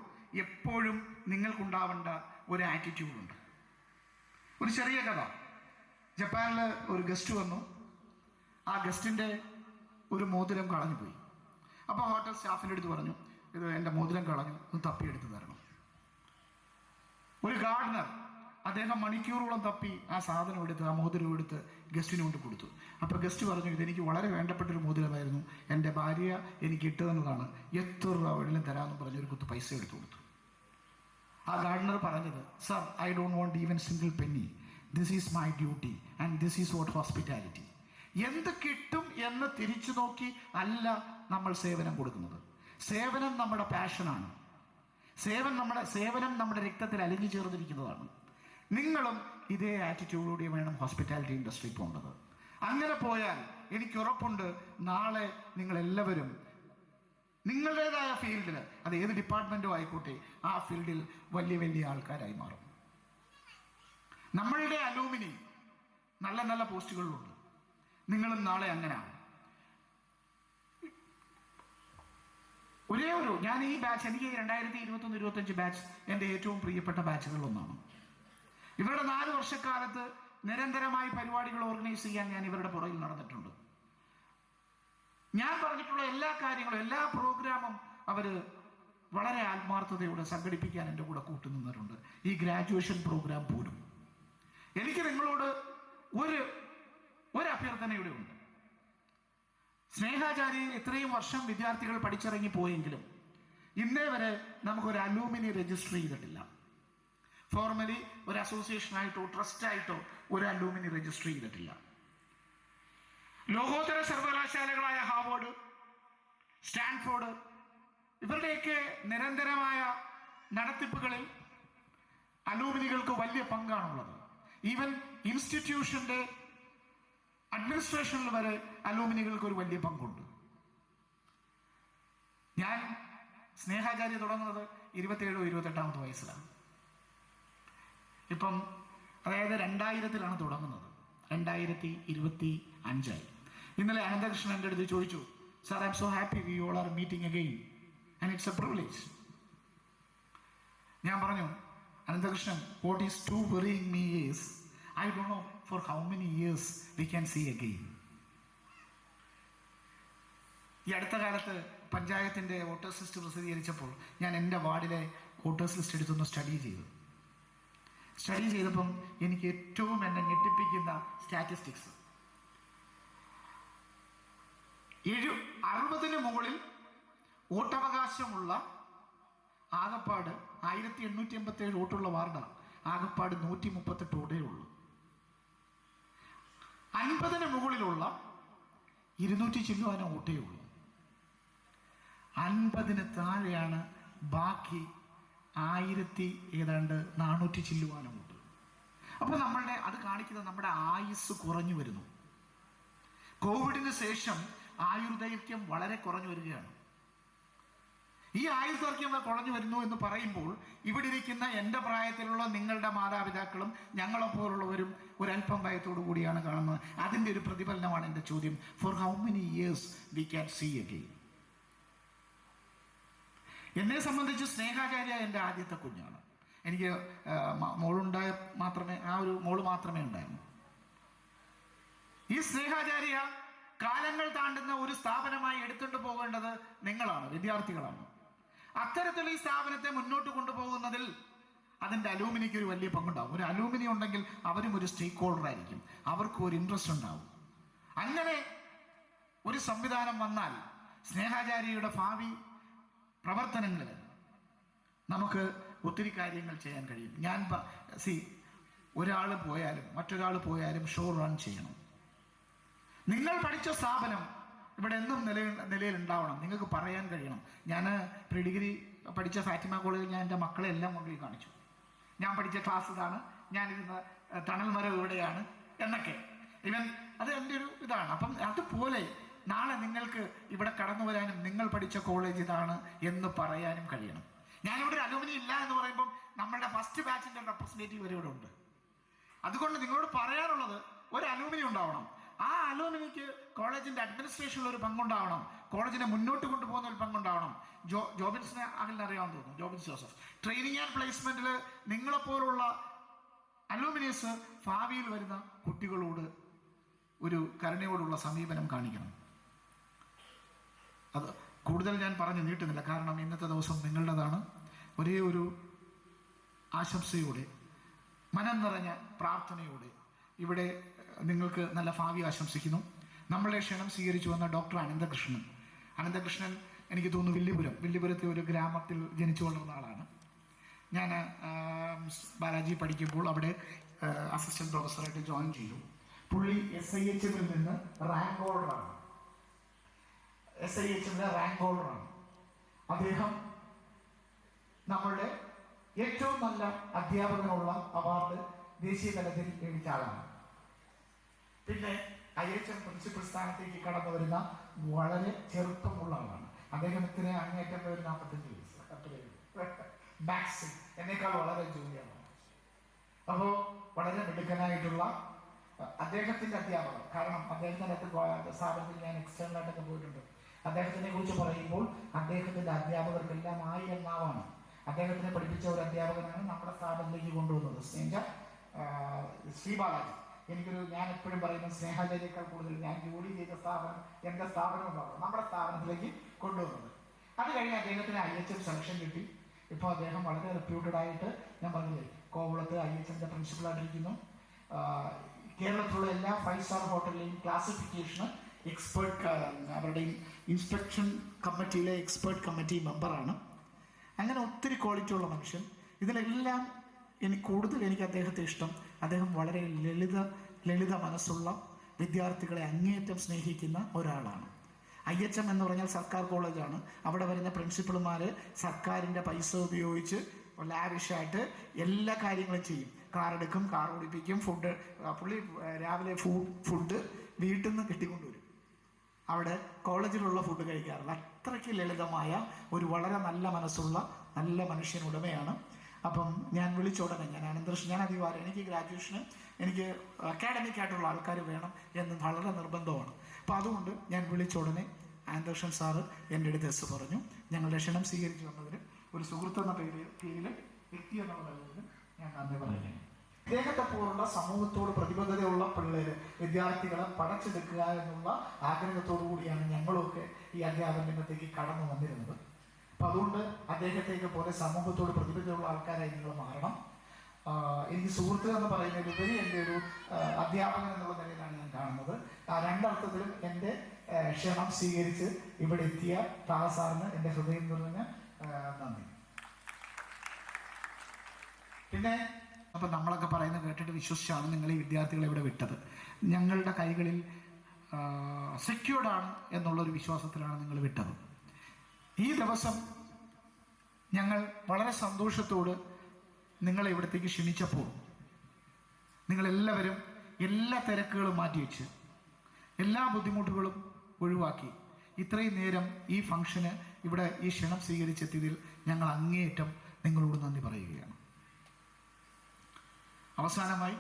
[SPEAKER 5] എപ്പോഴും നിങ്ങൾക്കുണ്ടാവേണ്ട ഒരു ആറ്റിറ്റ്യൂഡുണ്ട്. ഒരു ചെറിയ കഥ. ജപ്പാനിൽ ഒരു ഗസ്റ്റ് വന്നു. ആ ഗസ്റ്റിൻ്റെ ഒരു മോതിരം കളഞ്ഞുപോയി. അപ്പോൾ ഹോട്ടൽ സ്റ്റാഫിൻ്റെ അടുത്ത് പറഞ്ഞു, ഇത് എൻ്റെ മോതിരം കളഞ്ഞു, ഒന്ന് തപ്പിയെടുത്ത് തരണം. ഒരു ഗാർഡനർ അദ്ദേഹം മണിക്കൂറോളം തപ്പി ആ സാധനം എടുത്ത്, ആ മോതിരം എടുത്ത് ഗസ്റ്റിന് കൊണ്ട് കൊടുത്തു. അപ്പോൾ ഗസ്റ്റ് പറഞ്ഞു, ഇതെനിക്ക് വളരെ വേണ്ടപ്പെട്ടൊരു മോതിരമായിരുന്നു, എൻ്റെ ഭാര്യ എനിക്ക് ഇട്ട് തന്നതാണ്, എത്ര രൂപ വെള്ളം തരാമെന്ന് പറഞ്ഞ് ഒരു കുത്ത് പൈസ എടുത്തു കൊടുത്തു. ആ ഗാർഡനർ പറഞ്ഞത്, sir, I don't want even single Penny, this is my duty and this is what hospitality. എന്ത് കിട്ടും എന്ന് തിരിച്ചു നോക്കി അല്ല നമ്മൾ സേവനം കൊടുക്കുന്നത്. സേവനം നമ്മുടെ പാഷനാണ്. സേവനം നമ്മുടെ രക്തത്തിൽ അലിഞ്ഞു ചേർന്നിരിക്കുന്നതാണ്. നിങ്ങളും ഇതേ ആറ്റിറ്റ്യൂഡോടെ വേണം ഹോസ്പിറ്റാലിറ്റി ഇൻഡസ്ട്രി പോകേണ്ടത്. അങ്ങനെ പോയാൽ എനിക്ക് ഉറപ്പുണ്ട്, നാളെ നിങ്ങളെല്ലാവരും നിങ്ങളുടേതായ ഫീൽഡിൽ, അത് ഏത് ഡിപ്പാർട്ട്മെൻറ്റും ആയിക്കോട്ടെ, ആ ഫീൽഡിൽ വലിയ വലിയ ആൾക്കാരായി മാറും. നമ്മളുടെ അലൂമിനി നല്ല നല്ല പോസ്റ്റുകളിലുണ്ട്. നിങ്ങളും നാളെ അങ്ങനെയാണ്. ഞാൻ ഈ ബാച്ച്, എനിക്ക് 2021-25 ബാച്ച് എൻ്റെ ഏറ്റവും പ്രിയപ്പെട്ട ബാച്ചുകളിലൊന്നാണ്. ഇവരുടെ 4 വർഷക്കാലത്ത് നിരന്തരമായി പരിപാടികൾ ഓർഗനൈസ് ചെയ്യാൻ ഞാൻ ഇവരുടെ പുറകിൽ നടന്നിട്ടുണ്ട്. ഞാൻ പറഞ്ഞിട്ടുള്ള എല്ലാ കാര്യങ്ങളും, എല്ലാ പ്രോഗ്രാമും അവർ വളരെ ആത്മാർത്ഥതയോടെ സംഘടിപ്പിക്കാൻ എൻ്റെ കൂടെ കൂട്ടുനിന്നിട്ടുണ്ട്. ഈ ഗ്രാജുവേഷൻ പ്രോഗ്രാം പോലും. എനിക്ക് നിങ്ങളോട് ഒരു അഭ്യർത്ഥനയുടെ ഉണ്ട്. സ്നേഹാചാര്യയിൽ ഇത്രയും വർഷം വിദ്യാർത്ഥികൾ പഠിച്ചിറങ്ങി പോയെങ്കിലും ഇന്നേ വരെ നമുക്കൊരു അലൂമിനി രജിസ്റ്റർ ചെയ്തിട്ടില്ല. ഫോർമലി ഒരു അസോസിയേഷനായിട്ടോ ട്രസ്റ്റായിട്ടോ ഒരു അലൂമിനി രജിസ്റ്റർ ചെയ്തിട്ടില്ല. ലോകോത്തര സർവകലാശാലകളായ ഹാർവാർഡ്, സ്റ്റാൻഫോർഡ്, ഇവരുടെയൊക്കെ നിരന്തരമായ നടത്തിപ്പുകളിൽ അലൂമിനികൾക്ക് വലിയ പങ്കാണുള്ളത്. ഈവൻ ഇൻസ്റ്റിറ്റ്യൂഷന്റെ അഡ്മിനിസ്ട്രേഷനിൽ വരെ അലൂമിനികൾക്ക് ഒരു വലിയ പങ്കുണ്ട്. ഞാൻ സ്നേഹാചാര്യ തുടങ്ങുന്നത് 27-28 വയസ്സിലാണ്. ഇപ്പം അതായത് 2000-ലാണ് തുടങ്ങുന്നത്. 2025 ഇന്നലെ അനന്തകൃഷ്ണൻ എൻ്റെ അടുത്ത് ചോദിച്ചു, sir, I am so happy we all are meeting again and it's a privilege. ഞാൻ പറഞ്ഞു, Ananthakrishnan, what is to worrying me is I don't know for how many years we can see again. ഈ അടുത്ത കാലത്ത് പഞ്ചായത്തിൻ്റെ voters list പ്രസിദ്ധീകരിച്ചപ്പോൾ ഞാൻ എൻ്റെ വാർഡിലെ voters list എടുത്തൊന്ന് study ചെയ്തപ്പം എനിക്ക് ഏറ്റവും എന്നെ ഞെട്ടിപ്പിക്കുന്ന സ്റ്റാറ്റിസ്റ്റിക്സ്, 60-ന് മുകളിൽ വോട്ടവകാശമുള്ള ആകപ്പാട് 1887 വോട്ടുള്ള വാർഡാണ്. ആകപ്പാട് 138 വോട്ടേ ഉള്ളൂ. 50-ന് മുകളിലുള്ള 200 ചില്ലുവാനോ വോട്ടേ ഉള്ളൂ. 50-ന് താഴെയാണ് ബാക്കി 1400 ചില്ലുവാനോ വോട്ട്. അപ്പോൾ അത് കാണിക്കുന്നത് നമ്മുടെ ആയുസ് കുറഞ്ഞു വരുന്നു. കോവിഡിന് ശേഷം ആയുർദൈർഘ്യം വളരെ കുറഞ്ഞു വരികയാണ്. ഈ ആയുർദൈർഘ്യം കുറഞ്ഞു വരുന്നു എന്ന് പറയുമ്പോൾ ഇവിടെ ഇരിക്കുന്ന എൻ്റെ പ്രായത്തിലുള്ള നിങ്ങളുടെ മാതാപിതാക്കളും ഞങ്ങളെപ്പോലുള്ളവരും ഒരല്പം ഭയത്തോടു കൂടിയാണ് കാണുന്നത്. അതിൻ്റെ ഒരു പ്രതിഫലനമാണ് എൻ്റെ ചോദ്യം. For how many years we can see again? എന്നെ സംബന്ധിച്ച് സ്നേഹാചാര്യ എൻ്റെ ആദ്യത്തെ കുഞ്ഞാണ്. എനിക്ക് മോളുണ്ടായ മാത്രമേ ആ ഒരു മോള് മാത്രമേ ഉണ്ടായിരുന്നു. ഈ സ്നേഹാചാര്യ കാലങ്ങൾ താണ്ടുന്ന ഒരു സ്ഥാപനമായി എടുത്തുകൊണ്ട് പോകേണ്ടത് നിങ്ങളാണ്, വിദ്യാർത്ഥികളാണ്. അത്തരത്തിൽ ഈ സ്ഥാപനത്തെ മുന്നോട്ട് കൊണ്ടുപോകുന്നതിൽ അതിൻ്റെ അലൂമിനിക്ക് ഒരു വലിയ പങ്കുണ്ടാവും. ഒരു അലൂമിനി ഉണ്ടെങ്കിൽ അവരും ഒരു സ്റ്റേക്ക് ഹോൾഡർ ആയിരിക്കും, അവർക്കും ഒരു ഇൻട്രസ്റ്റ് ഉണ്ടാവും. അങ്ങനെ ഒരു സംവിധാനം വന്നാൽ സ്നേഹാചാര്യയുടെ ഭാവി പ്രവർത്തനങ്ങളിൽ നമുക്ക് ഒത്തിരി കാര്യങ്ങൾ ചെയ്യാൻ കഴിയും. ഞാൻ ഒരാൾ പോയാലും മറ്റൊരാൾ പോയാലും ഷോ റൺ ചെയ്യണം. നിങ്ങൾ പഠിച്ച സ്ഥാപനം ഇവിടെ എന്നും നിലയിൽ ഉണ്ടാവണം. നിങ്ങൾക്ക് പറയാൻ കഴിയണം. ഞാൻ പ്രീ ഡിഗ്രി പഠിച്ച ഫാറ്റിമ കോളേജിൽ ഞാൻ എൻ്റെ മക്കളെ എല്ലാം കൊണ്ടുപോയി കാണിച്ചു. ഞാൻ പഠിച്ച ക്ലാസ് ഇതാണ്, ഞാനിരുന്ന തണൽ മരം ഇവിടെയാണ് എന്നൊക്കെ. ഇവൻ അത് എൻ്റെ ഒരു ഇതാണ്. അപ്പം അതുപോലെ നാളെ നിങ്ങൾക്ക് ഇവിടെ കടന്നു വരാനും നിങ്ങൾ പഠിച്ച കോളേജ് ഇതാണ് എന്ന് പറയാനും കഴിയണം. ഞാനിവിടെ ഒരു അലൂമിനി ഇല്ല എന്ന് പറയുമ്പം നമ്മളുടെ ഫസ്റ്റ് ബാച്ചിൻ്റെ റെപ്രസെൻറ്റേറ്റീവ് വരെ ഇവിടെ ഉണ്ട്. അതുകൊണ്ട് നിങ്ങളോട് പറയാനുള്ളത് ഒരു അലൂമിനി ഉണ്ടാവണം. ആ അലൂമിനിക്ക് കോളേജിൻ്റെ അഡ്മിനിസ്ട്രേഷനിൽ ഒരു പങ്കുണ്ടാവണം, കോളേജിനെ മുന്നോട്ട് കൊണ്ടുപോകുന്ന ഒരു പങ്കുണ്ടാവണം. ജോബിൻസിനെ അകലിനെ അറിയാമെന്ന് തോന്നുന്നു, ജോബിൻസ് ജോസഫ്. ട്രെയിനിങ് ആൻഡ് പ്ലേസ്മെൻറ്റിൽ നിങ്ങളെപ്പോലുള്ള അലൂമിനിയസ് ഭാവിയിൽ വരുന്ന കുട്ടികളോട് ഒരു കരുണയോടുള്ള സമീപനം കാണിക്കണം. അത് കൂടുതൽ ഞാൻ പറഞ്ഞു നീട്ടുന്നില്ല, കാരണം ഇന്നത്തെ ദിവസം നിങ്ങളുടേതാണ്. ഒരേ ഒരു ആശംസയോടെ, മനം നിറഞ്ഞ പ്രാർത്ഥനയോടെ ഇവിടെ നിങ്ങൾക്ക് നല്ല ഭാവി ആശംസിക്കുന്നു. നമ്മളെ ക്ഷണം സ്വീകരിച്ചു വന്ന ഡോക്ടർ അനന്തകൃഷ്ണൻ എനിക്ക് തോന്നുന്നു വില്ലിപുരത്തെ ഒരു ഗ്രാമത്തിൽ ജനിച്ചു വളർന്ന ആളാണ്. ഞാൻ ബാലാജി പഠിക്കുമ്പോൾ അവിടെ അസിസ്റ്റന്റ് പ്രൊഫസറായിട്ട് ജോയിൻ ചെയ്തു. പുള്ളി SIHM നിന്ന് റാങ്ക് ഹോൾഡറാണ്. SIHM റാങ്ക് ഹോൾഡറാണ് അദ്ദേഹം. നമ്മളുടെ ഏറ്റവും നല്ല അധ്യാപകനുള്ള അവാർഡ് ദേശീയ തലത്തിൽ ലഭിച്ച ആളാണ്. പിന്നെ IHM പ്രിൻസിപ്പൽ സ്ഥാനത്തേക്ക് കടന്നു വരുന്ന വളരെ ചെറുപ്പമുള്ള ആളാണ്. അദ്ദേഹത്തിന് അങ്ങേറ്റം ഒരു 45 വയസ്സ്, മാക്സിം എന്നേക്കാൾ വളരെ ജൂനിയറാണ്. അപ്പോൾ വളരെ മിടുക്കനായിട്ടുള്ള അദ്ദേഹത്തിൻ്റെ അധ്യാപകർ, കാരണം അദ്ദേഹത്തിൻ്റെ സ്ഥാപനത്തിൽ ഞാൻ എക്സ്റ്റേണലായിട്ടൊക്കെ പോയിട്ടുണ്ട്. അദ്ദേഹത്തിനെ കുറിച്ച് പറയുമ്പോൾ അദ്ദേഹത്തിൻ്റെ അധ്യാപകർക്കെല്ലാം 1000 നാവാണ്. അദ്ദേഹത്തിനെ പഠിപ്പിച്ച ഒരു അധ്യാപകനാണ് നമ്മുടെ സ്ഥാപനത്തിലേക്ക് കൊണ്ടുവന്നത്, ശ്രീ ബാലാജി. ഞാൻ എപ്പോഴും പറയുന്ന സ്നേഹാചാര്യയേക്കാൾ കൂടുതൽ ഞാൻ ജോലി ചെയ്ത സ്ഥാപനം എൻ്റെ സ്ഥാപനം ഉണ്ടാവും, നമ്മുടെ സ്ഥാപനത്തിലേക്ക് കൊണ്ടുവന്നത്. അത് കഴിഞ്ഞ് അദ്ദേഹത്തിന് IHM സെലക്ഷൻ കിട്ടി. ഇപ്പോൾ അദ്ദേഹം വളരെ റെപ്യൂട്ടഡ് ആയിട്ട്, ഞാൻ പറഞ്ഞില്ലേ, കോവളത്ത് IHMൻ്റെ പ്രിൻസിപ്പളായിട്ടിരിക്കുന്നു. കേരളത്തിലുള്ള എല്ലാ 5 സ്റ്റാർ ഹോട്ടലിലെയും ക്ലാസിഫിക്കേഷന് അവരുടെയും ഇൻസ്പെക്ഷൻ കമ്മിറ്റിയിലെ എക്സ്പേർട്ട് കമ്മിറ്റി മെമ്പറാണ്. അങ്ങനെ ഒത്തിരി ക്വാളിറ്റി ഉള്ള മനുഷ്യൻ. ഇതിലെല്ലാം എനിക്ക് അദ്ദേഹത്തെ ഇഷ്ടം, അദ്ദേഹം വളരെ ലളിത മനസ്സുള്ള വിദ്യാർത്ഥികളെ അങ്ങേയറ്റം സ്നേഹിക്കുന്ന ഒരാളാണ്. IHM എന്ന് പറഞ്ഞാൽ സർക്കാർ കോളേജാണ്. അവിടെ വരുന്ന പ്രിൻസിപ്പൾമാർ സർക്കാരിൻ്റെ പൈസ ഉപയോഗിച്ച് ലാവിഷായിട്ട് എല്ലാ കാര്യങ്ങളും ചെയ്യും. കാർ എടുക്കും, കാർ ഓടിപ്പിക്കും, പുള്ളി രാവിലെ ഫുഡ് വീട്ടിൽ നിന്ന് കിട്ടിക്കൊണ്ടുവരും. അവിടെ കോളേജിലുള്ള ഫുഡ് കഴിക്കാറില്ല. അത്രയ്ക്ക് ലളിതമായ ഒരു വളരെ നല്ല മനസ്സുള്ള നല്ല മനുഷ്യനുടമയാണ്. അപ്പം ഞാൻ വിളിച്ച ഉടനെ ഞാൻ അധികാരം എനിക്ക് ഗ്രാജുവേഷന് എനിക്ക് അക്കാഡമിക് ആയിട്ടുള്ള ആൾക്കാർ വേണം എന്ന് വളരെ നിർബന്ധമാണ്. അപ്പോൾ അതുകൊണ്ട് ഞാൻ വിളിച്ച ഉടനെ അനന്തകൃഷ്ണൻ സാറ് എൻ്റെ അടുത്ത് പറഞ്ഞു. ഞങ്ങളുടെ ക്ഷണം സ്വീകരിച്ചു വന്നതിന് ഒരു സുഹൃത്ത് എന്ന പേരിൽ വ്യക്തി എന്ന പറയുന്നതിന് ഞാൻ നന്ദി പറയുന്നു. ഇദ്ദേഹത്തെ പോലുള്ള സമൂഹത്തോട് പ്രതിബദ്ധതയുള്ള വിദ്യാർത്ഥികളെ പടച്ചെടുക്കുക എന്നുള്ള ആഗ്രഹത്തോടു കൂടിയാണ് ഞങ്ങളൊക്കെ ഈ അധ്യാപന രംഗത്തേക്ക് കടന്നു വന്നിരുന്നത്. അപ്പം അതുകൊണ്ട് അദ്ദേഹത്തേക്ക് പോലെ സമൂഹത്തോട് പ്രതിബദ്ധതയുള്ള ആൾക്കാരായി നിങ്ങൾ മാറണം. എനിക്ക് സുഹൃത്ത് എന്ന് പറയുന്നതിലുപരി എൻ്റെ ഒരു അധ്യാപകൻ എന്നുള്ള നിലയിലാണ് ഞാൻ കാണുന്നത്. ആ രണ്ടർത്ഥത്തിലും എൻ്റെ ക്ഷണം സ്വീകരിച്ച് ഇവിടെ എത്തിയ താഹ സാറിന് എൻ്റെ ഹൃദയം നിറഞ്ഞ നന്ദി. പിന്നെ അപ്പം നമ്മളൊക്കെ പറയുന്നത് കേട്ടിട്ട് വിശ്വസിച്ചാണ് നിങ്ങൾ ഈ വിദ്യാർത്ഥികളെ ഇവിടെ വിട്ടത്. ഞങ്ങളുടെ കൈകളിൽ സെക്യൂർഡാണ് എന്നുള്ളൊരു വിശ്വാസത്തിലാണ് നിങ്ങൾ വിട്ടത്. ഈ ദിവസം ഞങ്ങൾ വളരെ സന്തോഷത്തോട് നിങ്ങളെ ഇവിടത്തേക്ക് ക്ഷണിച്ചപ്പോൾ നിങ്ങളെല്ലാവരും എല്ലാ തിരക്കുകളും മാറ്റിവെച്ച് എല്ലാ ബുദ്ധിമുട്ടുകളും ഒഴിവാക്കി ഇത്രയും നേരം ഈ ഫംഗ്ഷന് ഇവിടെ ഈ ക്ഷണം സ്വീകരിച്ചെത്തിയതിൽ ഞങ്ങൾ അങ്ങേയറ്റം നിങ്ങളോട് നന്ദി പറയുകയാണ്. അവസാനമായി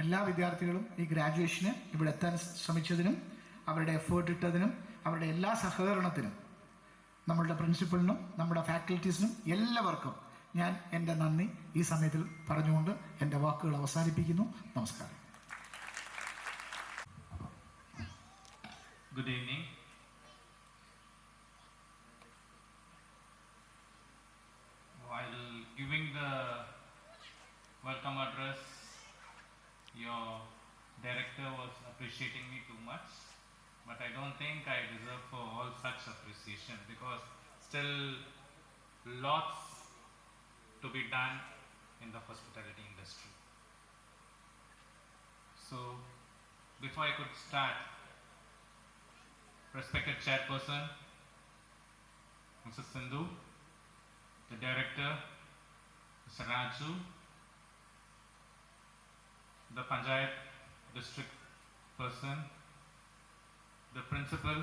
[SPEAKER 5] എല്ലാ വിദ്യാർത്ഥികളും ഈ ഗ്രാജുവേഷന് ഇവിടെ എത്താൻ ശ്രമിച്ചതിനും അവരുടെ എഫേർട്ട് ഇട്ടതിനും അവരുടെ എല്ലാ സഹകരണത്തിനും നമ്മളുടെ പ്രിൻസിപ്പലിനും നമ്മുടെ ഫാക്കൽറ്റീസിനും എല്ലാവർക്കും ഞാൻ എൻ്റെ നന്ദി ഈ സമയത്തിൽ പറഞ്ഞുകൊണ്ട് എൻ്റെ വാക്കുകൾ അവസാനിപ്പിക്കുന്നു. നമസ്കാരം.
[SPEAKER 6] Good evening. While giving the welcome address, your director was appreciating me too much, but I don't think I deserve for all such appreciation, because still lots to be done in the hospitality industry. So before I could start, respected chairperson Mrs. Sindhu, the director Mr. Raju, the Panchayat district person, the principal,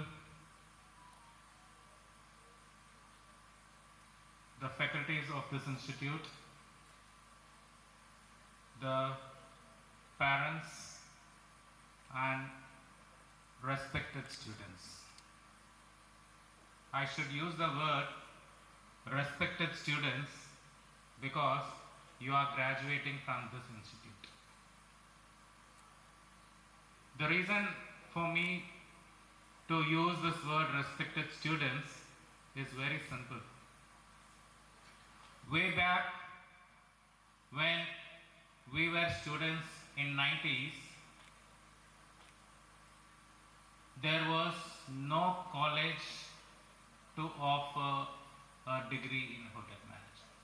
[SPEAKER 6] the faculties of this institute, the parents and respected students. I should use the word respected students because you are graduating from this institute. The reason for me to use this word respected students is very simple. Way back when we were students in 90s, there was no college to offer a degree in hotel management.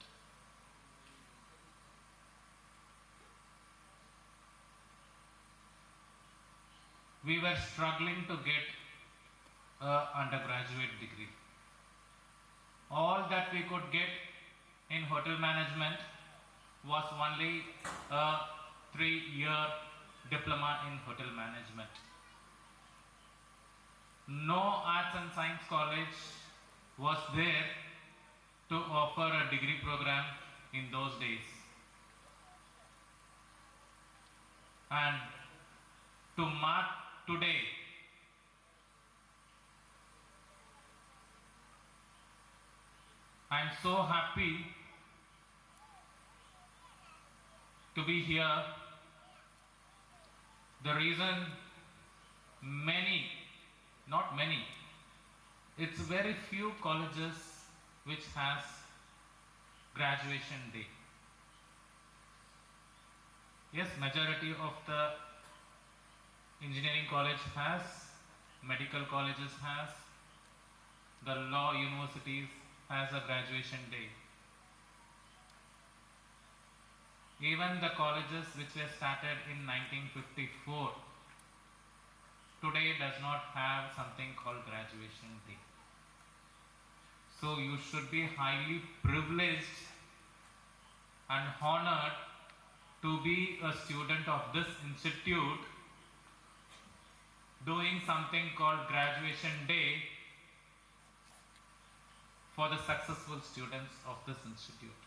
[SPEAKER 6] We were struggling to get an undergraduate degree. All that we could get in hotel management was only a 3-year diploma in hotel management. No arts and science college was there to offer a degree program in those days. And to mark today, I'm so happy to be here. The reason not many, it's very few colleges which has graduation day. Yes, majority of the engineering college has, medical colleges has, the law universities has a graduation day. Even the colleges which were started in 1954 today does not have something called graduation day. So you should be highly privileged and honored to be a student of this institute doing something called graduation day for the successful students of this institute.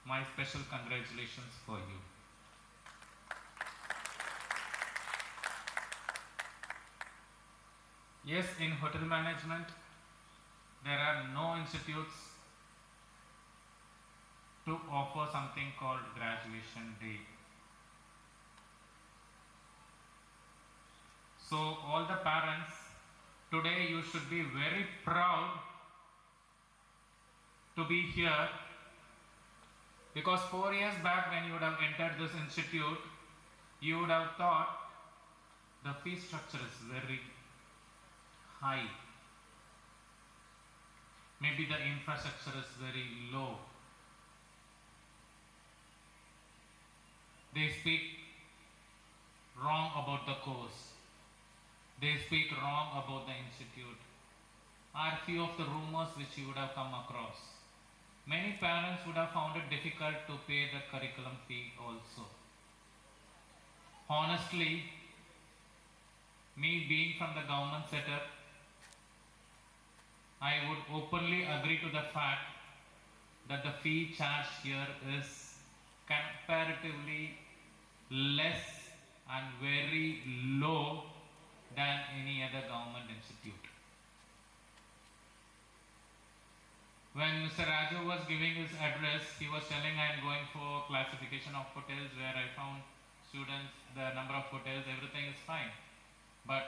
[SPEAKER 6] My special congratulations for you. Yes, in hotel management, there are no institutes to offer something called graduation day. So all the parents, today you should be very proud to be here, because 4 years back when you would have entered this institute, you would have thought the fee structure is very high. Maybe the infrastructure is very low. They speak wrong about the course. They speak wrong about the institute. Are few of the rumors which you would have come across. Many parents would have found it difficult to pay the curriculum fee also. Honestly, me being from the government setup, I would openly agree to the fact that the fee charged here is comparatively less and very low than any other government institute. When Mr. Raju was giving his address, he was telling I am going for classification of hotels where I found students, the number of hotels, everything is fine. But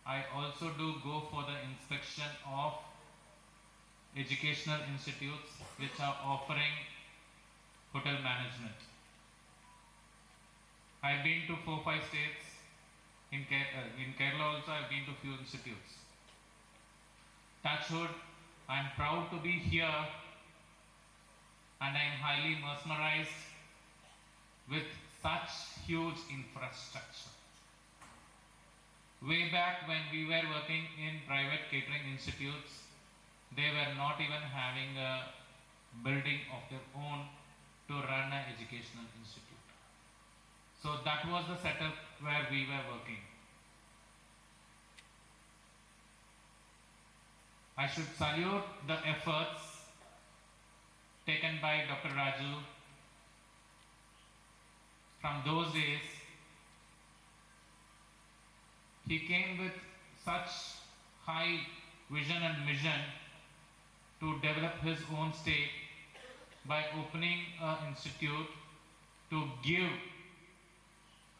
[SPEAKER 6] I also do go for the inspection of educational institutes which are offering hotel management. I've been to 4-5 states. In Kerala also I've been to few institutes. Touchwood, I'm proud to be here and I'm highly mesmerized with such huge infrastructure. Way back when we were working in private catering institutes, they were not even having a building of their own to run an educational institute. So that was the setup where we were working. I should salute the efforts taken by Dr. Raju. From those days, he came with such high vision and mission to develop his own state by opening an institute to give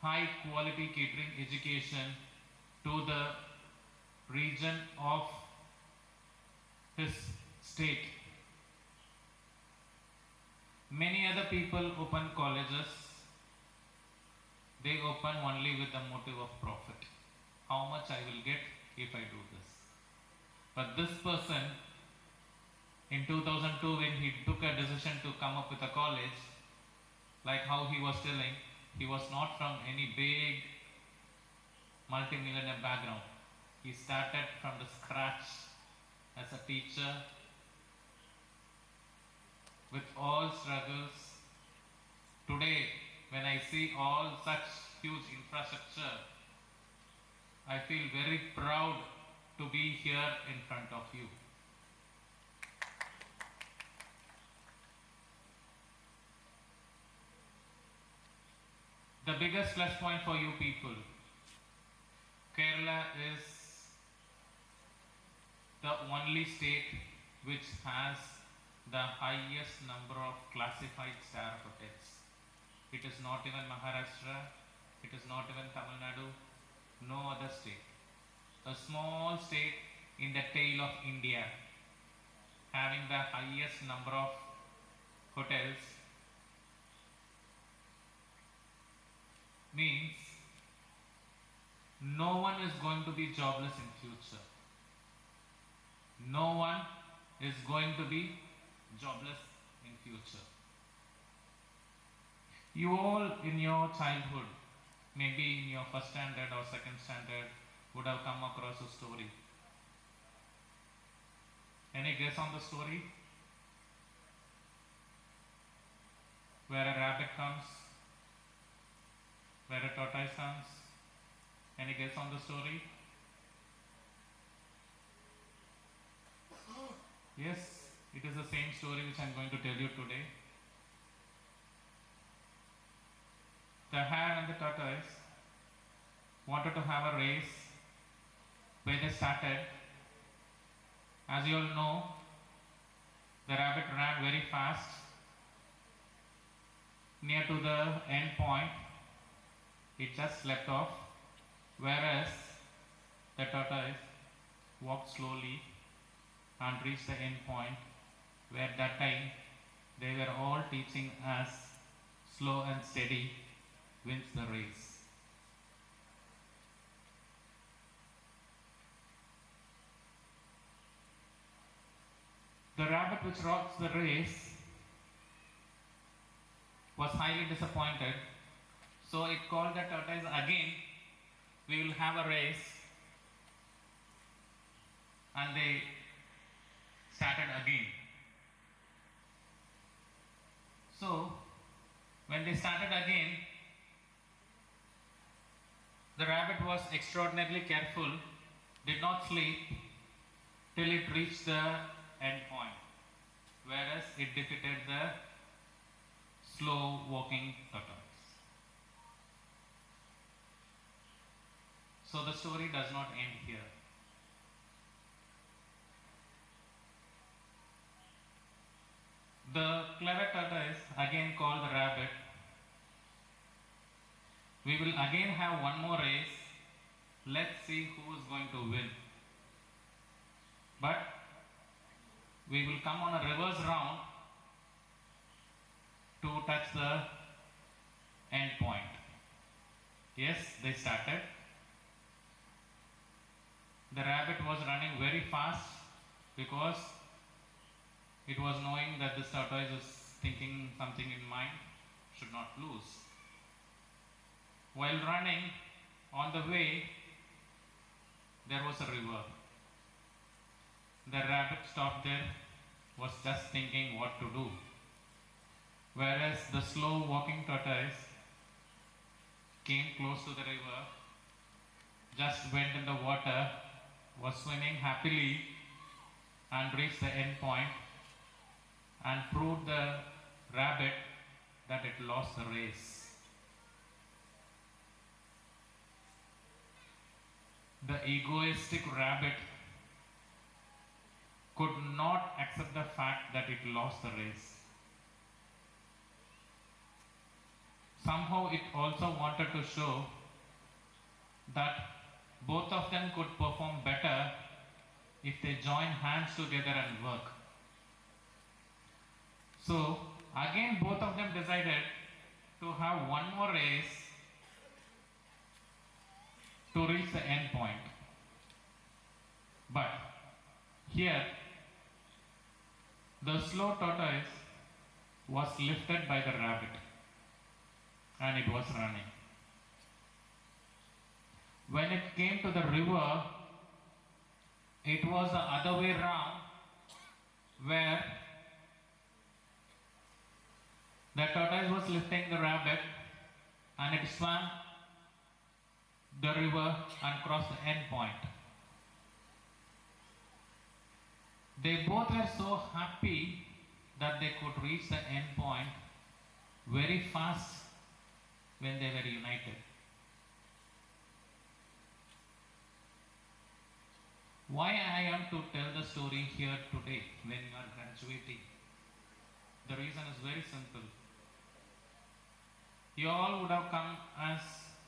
[SPEAKER 6] high quality catering education to the region of his state. Many other people open colleges. They open only with the motive of profit. How much I will get if I do this. But this person, in 2002, when he took a decision to come up with a college, like how he was telling, he was not from any big multi-millionaire background. He started from the scratch as a teacher with all struggles. Today, when I see all such huge infrastructure, I feel very proud to be here in front of you. The biggest plus point for you people, Kerala is the only state which has the highest number of classified star hotels. It is not even Maharashtra, it is not even Tamil Nadu, no other state. A small state in the tail of India having the highest number of hotels means no one is going to be jobless in future. No one is going to be jobless in future. You all in your childhood, maybe in your first standard or second standard, would have come across a story. Any guess on the story? Where a rabbit comes, where a tortoise comes. Any guess on the story? Yes, it is the same story which I am going to tell you today. The hare and the tortoise wanted to have a race where they started. As you all know, the rabbit ran very fast. Near to the end point, it just slept off, whereas the tortoise walked slowly and reached the end point, where that time they were all teaching us slow and steady wins the race. The rabbit which rocks the race was highly disappointed, so it called the tortoise again. We will have a race, and they started again. So when they started again, the rabbit was extraordinarily careful, did not sleep till it reached the end point, whereas it defeated the slow walking tortoise. So the story does not end here. The clever tortoise, again called the rabbit, we will again have one more race. Let's see who is going to win. But we will come on a reverse round to touch the end point. Yes, they started. The rabbit was running very fast because it was knowing that this tortoise was thinking something in mind, should not lose. While running, on the way, there was a river. The rabbit stopped there, was just thinking what to do. Whereas the slow walking tortoise came close to the river, just went in the water, was swimming happily and reached the end point and proved the rabbit that it lost the race. The egoistic rabbit could not accept the fact that it lost the race. Somehow it also wanted to show that both of them could perform better if they join hands together and work. So again both of them decided to have one more race to reach the end point. But here the slow tortoise was lifted by the rabbit and it was running. When it came to the river, it was the other way round, where the tortoise was lifting the rabbit and it swam the river and crossed the end point. They both were so happy that they could reach the end point very fast when they were united. Why I am to tell the story here today when you are graduating? The reason is very simple. You all would have come as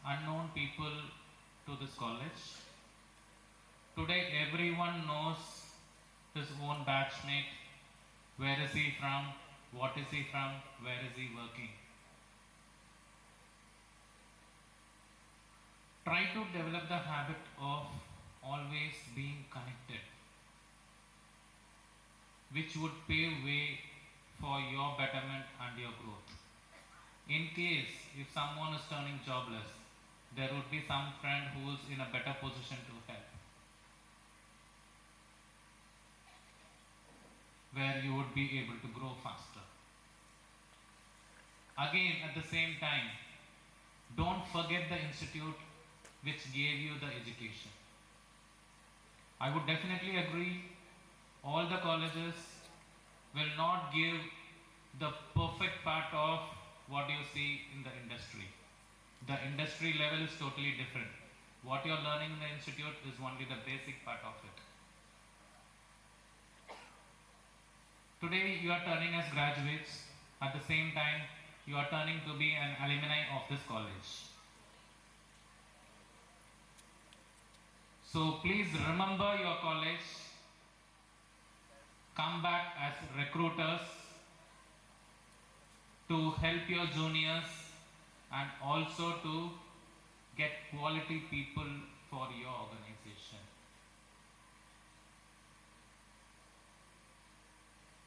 [SPEAKER 6] unknown people to this college. Today everyone knows his own batchmate. Where is he from? What is he from? Where is he working? Try to develop the habit of always being connected, which would pave way for your betterment and your growth. In case if someone is turning jobless, there would be some friend who is in a better position to help, where you would be able to grow faster. Again, at the same time, don't forget the institute which gave you the education. I would definitely agree, all the colleges will not give the perfect part of what you see in the industry. The industry level is totally different. What you are learning in the institute is only the basic part of it. Today you are turning as graduates. At the same time, you are turning to be an alumni of this college. So please remember your college. Come back as recruiters to help your juniors and also to get quality people for your organization.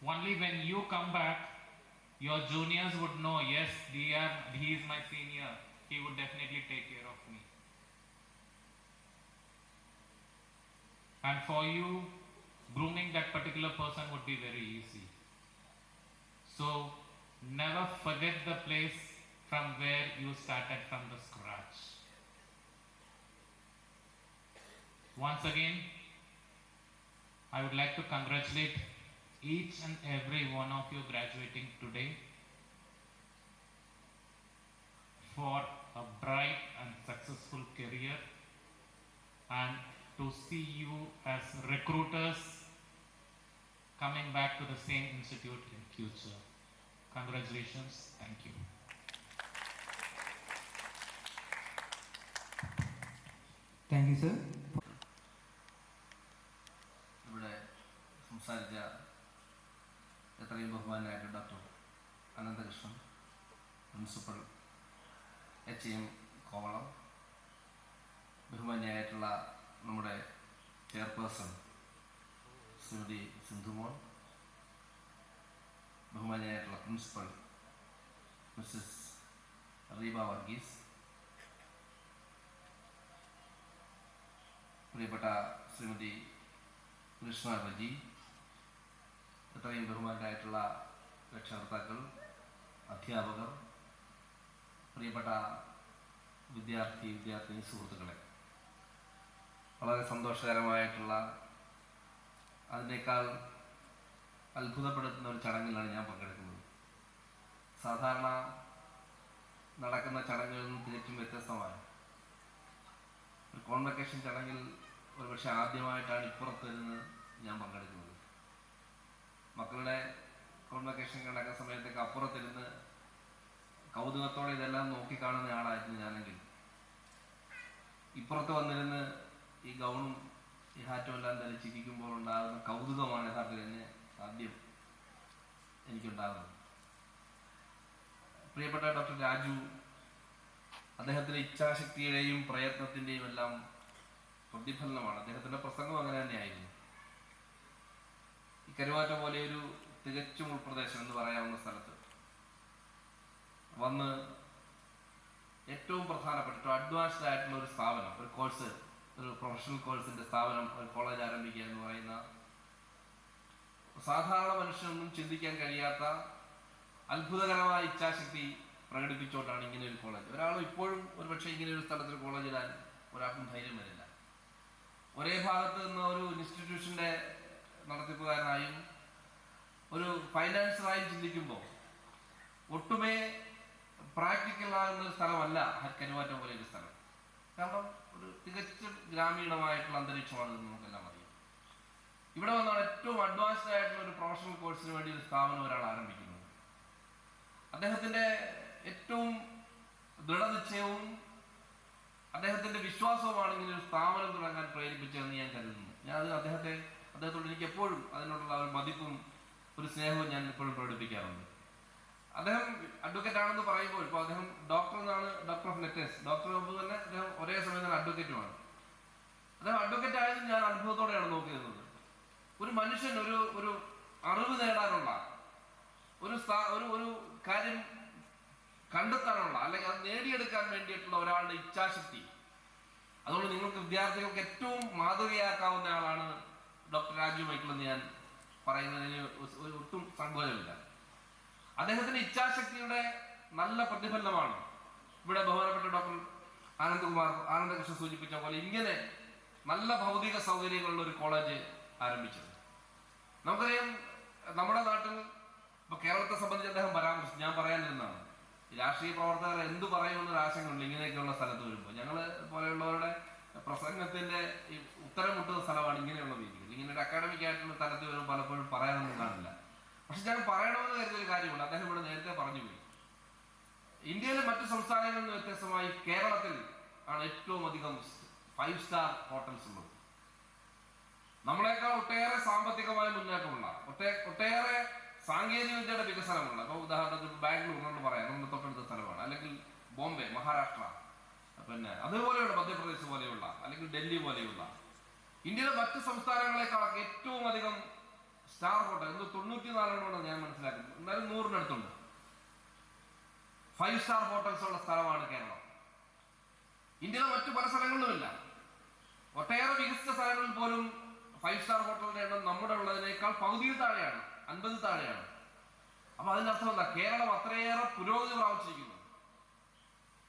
[SPEAKER 6] Only when you come back, your juniors would know, yes, he is my senior, he would definitely take care of me. And for you, grooming that particular person would be very easy. So never forget the place from where you started from the scratch. Once again, I would like to congratulate each and every one of you graduating today for a bright and successful career, and to see you as recruiters coming back to the same institute in future. Congratulations. Thank you.
[SPEAKER 2] Thank you, sir.
[SPEAKER 7] ഇവിടെ സംസാരിച്ച എത്രയും ബഹുമാനായിട്ട് doctor Ananthakrishnan, principal HM Kovalam, ബഹുമാന്യായിട്ടുള്ള നമ്മുടെ chairperson Shrimati Sindhumol, ബഹുമാന്യായിട്ടുള്ള principal Mrs Reeba Varghese, പ്രിയപ്പെട്ട ശ്രീമതി കൃഷ്ണ റജി, എത്രയും ബഹുമാനായിട്ടുള്ള രക്ഷകർത്താക്കൾ, അധ്യാപകർ, പ്രിയപ്പെട്ട വിദ്യാർത്ഥിനി സുഹൃത്തുക്കളെ, വളരെ സന്തോഷകരമായിട്ടുള്ള, അതിനേക്കാൾ അത്ഭുതപ്പെടുത്തുന്ന ഒരു ചടങ്ങിലാണ് ഞാൻ പങ്കെടുക്കുന്നത്. സാധാരണ നടക്കുന്ന ചടങ്ങുകളിൽ നിന്ന് തികച്ചും വ്യത്യസ്തമാണ്. ഒരു കോൺവെക്കേഷൻ ചടങ്ങിൽ ഒരുപക്ഷെ ആദ്യമായിട്ടാണ് ഇപ്പുറത്ത് നിന്ന് ഞാൻ പങ്കെടുക്കുന്നത്. മക്കളുടെ കോൺവെക്കേഷൻ നടക്കുന്ന സമയത്തേക്ക് അപ്പുറത്തിരുന്ന് കൗതുകത്തോടെ ഇതെല്ലാം നോക്കിക്കാണുന്ന ആളായിരുന്നു ഞാനെങ്കിൽ, ഇപ്പുറത്ത് വന്നിരുന്ന് ഈ ഗൗണും ഈ ഹാറ്റും എല്ലാം ധരിച്ചിരിക്കുമ്പോൾ ഉണ്ടാകുന്ന കൗതുകമാണ് യഥാർത്ഥത്തിൽ എന്നെ ആദ്യം എനിക്കുണ്ടാകുന്നത്. പ്രിയപ്പെട്ട ഡോക്ടർ രാജു, അദ്ദേഹത്തിൻ്റെ ഇച്ഛാശക്തിയുടെയും പ്രയത്നത്തിൻ്റെയും എല്ലാം പ്രതിഫലനമാണ്. അദ്ദേഹത്തിൻ്റെ പ്രസംഗം അങ്ങനെ തന്നെയായിരുന്നു. ഈ കരുവാറ്റ പോലെ ഒരു തികച്ചും ഉൾപ്രദേശം എന്ന് പറയാവുന്ന സ്ഥലത്ത് വന്ന് ഏറ്റവും പ്രധാനപ്പെട്ട അഡ്വാൻസ്ഡ് ആയിട്ടുള്ള ഒരു സ്ഥാപനം, ഒരു കോഴ്സ്, ഒരു പ്രൊഫഷണൽ കോഴ്സിൻ്റെ സ്ഥാപനം, ഒരു കോളേജ് ആരംഭിക്കുക എന്ന് പറയുന്ന സാധാരണ മനുഷ്യനൊന്നും ചിന്തിക്കാൻ കഴിയാത്ത അത്ഭുതകരമായ ഇച്ഛാശക്തി പ്രകടിപ്പിച്ചുകൊണ്ടാണ് ഇങ്ങനെ ഒരു കോളേജ്. ഒരാൾ ഇപ്പോഴും ഒരുപക്ഷെ ഇങ്ങനെ ഒരു സ്ഥലത്തൊരു കോളേജ് ഇടാൻ ഒരാൾക്കും ധൈര്യം വരില്ല. ഒരേ ഭാഗത്ത് നിന്ന് ഒരു ഇൻസ്റ്റിറ്റ്യൂഷൻ്റെ നടത്തിപ്പുകാരനായും ഒരു ഫൈനാൻസറായും ചിന്തിക്കുമ്പോൾ ഒട്ടുമേ പ്രാക്ടിക്കലാകുന്ന ഒരു സ്ഥലമല്ല കരുവാറ്റം പോലെ ഒരു സ്ഥലം. കാരണം ഒരു തികച്ചും ഗ്രാമീണമായിട്ടുള്ള അന്തരീക്ഷമാണെന്ന് നമുക്കെല്ലാം അറിയാം. ഇവിടെ വന്നാണ് ഏറ്റവും അഡ്വാൻസ്ഡ് ആയിട്ടുള്ള ഒരു പ്രൊഫഷണൽ കോഴ്സിന് വേണ്ടി ഒരു സ്ഥാപനം ഒരാൾ ആരംഭിക്കുന്നത്. അദ്ദേഹത്തിൻ്റെ ഏറ്റവും ദൃഢനിശ്ചയവും അദ്ദേഹത്തിൻ്റെ വിശ്വാസവുമാണ് ഇങ്ങനെ ഒരു സ്ഥാപനം തുടങ്ങാൻ പ്രേരിപ്പിച്ചതെന്ന് ഞാൻ കരുതുന്നു. അദ്ദേഹത്തോട് എനിക്ക് എപ്പോഴും അതിനോടുള്ള ഒരു മതിപ്പും ഒരു സ്നേഹവും ഞാൻ എപ്പോഴും പ്രകടിപ്പിക്കാറുണ്ട്. അദ്ദേഹം അഡ്വക്കേറ്റ് ആണെന്ന് പറയുമ്പോൾ ഇപ്പോൾ അദ്ദേഹം ഡോക്ടർ എന്നാണ്, ഡോക്ടർ ഓഫ് ലെറ്റേഴ്സ്, ഡോക്ടർ ആകുമ്പോൾ തന്നെ അദ്ദേഹം ഒരേ സമയം തന്നെ അഡ്വക്കേറ്റുമാണ്. അദ്ദേഹം അഡ്വക്കേറ്റ് ആയതും ഞാൻ അത്ഭുതത്തോടെയാണ് നോക്കി നിന്നത്. ഒരു മനുഷ്യൻ ഒരു അറിവ് നേടാനുള്ള ഒരു കാര്യം കണ്ടെത്താനുള്ള, അല്ലെങ്കിൽ അത് നേടിയെടുക്കാൻ വേണ്ടിയിട്ടുള്ള ഒരാളുടെ ഇച്ഛാശക്തി, അതുകൊണ്ട് നിങ്ങൾക്ക് വിദ്യാർത്ഥികൾക്ക് ഏറ്റവും മാതൃകയാക്കാവുന്ന ആളാണ് ഡോക്ടർ രാജു മൈക്കിൾ എന്ന് ഞാൻ പറയുന്നതിന് ഒട്ടും സങ്കോചമില്ല. അദ്ദേഹത്തിന്റെ ഇച്ഛാശക്തിയുടെ നല്ല പ്രതിഫലനമാണ് ഇവിടെ ബഹുമാനപ്പെട്ട ഡോക്ടർ ആനന്ദകൃഷ്ണൻ സൂചിപ്പിച്ച പോലെ ഇങ്ങനെ നല്ല ഭൗതിക സൗകര്യങ്ങളുള്ള ഒരു കോളേജ് ആരംഭിച്ചത്. നമുക്കറിയാം, നമ്മുടെ നാട്ടിൽ ഇപ്പൊ കേരളത്തെ സംബന്ധിച്ച് അദ്ദേഹം പരാമർശിച്ചു, ഞാൻ പറയാനിരുന്നതാണ്, രാഷ്ട്രീയ പ്രവർത്തകർ എന്തു പറയുമെന്നൊരു ആശങ്കയുണ്ട് ഇങ്ങനെയൊക്കെയുള്ള സ്ഥലത്ത് വരുമ്പോൾ. ഞങ്ങള് പോലെയുള്ളവരുടെ പ്രസംഗത്തിന്റെ ഈ ഉത്തരം മുട്ടുന്ന സ്ഥലമാണ് ഇങ്ങനെയുള്ള വേദികൾ. ഇങ്ങനെ ഒരു അക്കാഡമിക് ആയിട്ടുള്ള സ്ഥലത്ത് വരുമ്പോൾ പലപ്പോഴും പറയാനൊന്നും കാണില്ല. പക്ഷെ ഞാൻ പറയണമെന്ന് കരുതിയൊരു കാര്യമുണ്ട്. അദ്ദേഹം ഇവിടെ നേരത്തെ പറഞ്ഞുപോയി, ഇന്ത്യയിലെ മറ്റു സംസ്ഥാനങ്ങളിൽ നിന്ന് വ്യത്യസ്തമായി കേരളത്തിൽ ആണ് ഏറ്റവും അധികം 5 സ്റ്റാർ ഹോട്ടൽസ് ഉള്ളത്. നമ്മളെക്കാൾ ഒട്ടേറെ സാമ്പത്തികമായ മുന്നേറ്റമുള്ള, ഒട്ടേറെ സാങ്കേതിക വിദ്യയുടെ വികസനമുള്ള, ഇപ്പോൾ ഉദാഹരണത്തിന് ബാംഗ്ലൂർ എന്ന് പറയാം, നമ്മുടെ തൊട്ടടുത്ത സ്ഥലമാണ്, അല്ലെങ്കിൽ ബോംബെ, മഹാരാഷ്ട്ര, പിന്നെ അതുപോലെയുള്ള മധ്യപ്രദേശ് പോലെയുള്ള, അല്ലെങ്കിൽ ഡൽഹി പോലെയുള്ള ഇന്ത്യയിലെ മറ്റ് സംസ്ഥാനങ്ങളെക്കാളൊക്കെ ഏറ്റവും അധികം സ്റ്റാർ ഹോട്ടൽ 94 ഞാൻ മനസ്സിലാക്കുന്നത്, എന്നാലും 100-നടുത്തുണ്ട് 5 സ്റ്റാർ ഹോട്ടൽസ് ഉള്ള സ്ഥലമാണ് കേരളം. ഇന്ത്യയിലെ മറ്റു പല സ്ഥലങ്ങളിലുമില്ല. ഒട്ടേറെ വികസിത സ്ഥലങ്ങളിൽ പോലും 5 സ്റ്റാർ ഹോട്ടലിന്റെ എണ്ണം നമ്മുടെ ഉള്ളതിനേക്കാൾ പകുതിയിൽ താഴെയാണ്, 50 താഴെയാണ്. അപ്പൊ അതിന്റെ അർത്ഥം എന്താ? കേരളം അത്രയേറെ പുരോഗതി പ്രാപിച്ചിരിക്കുന്നു.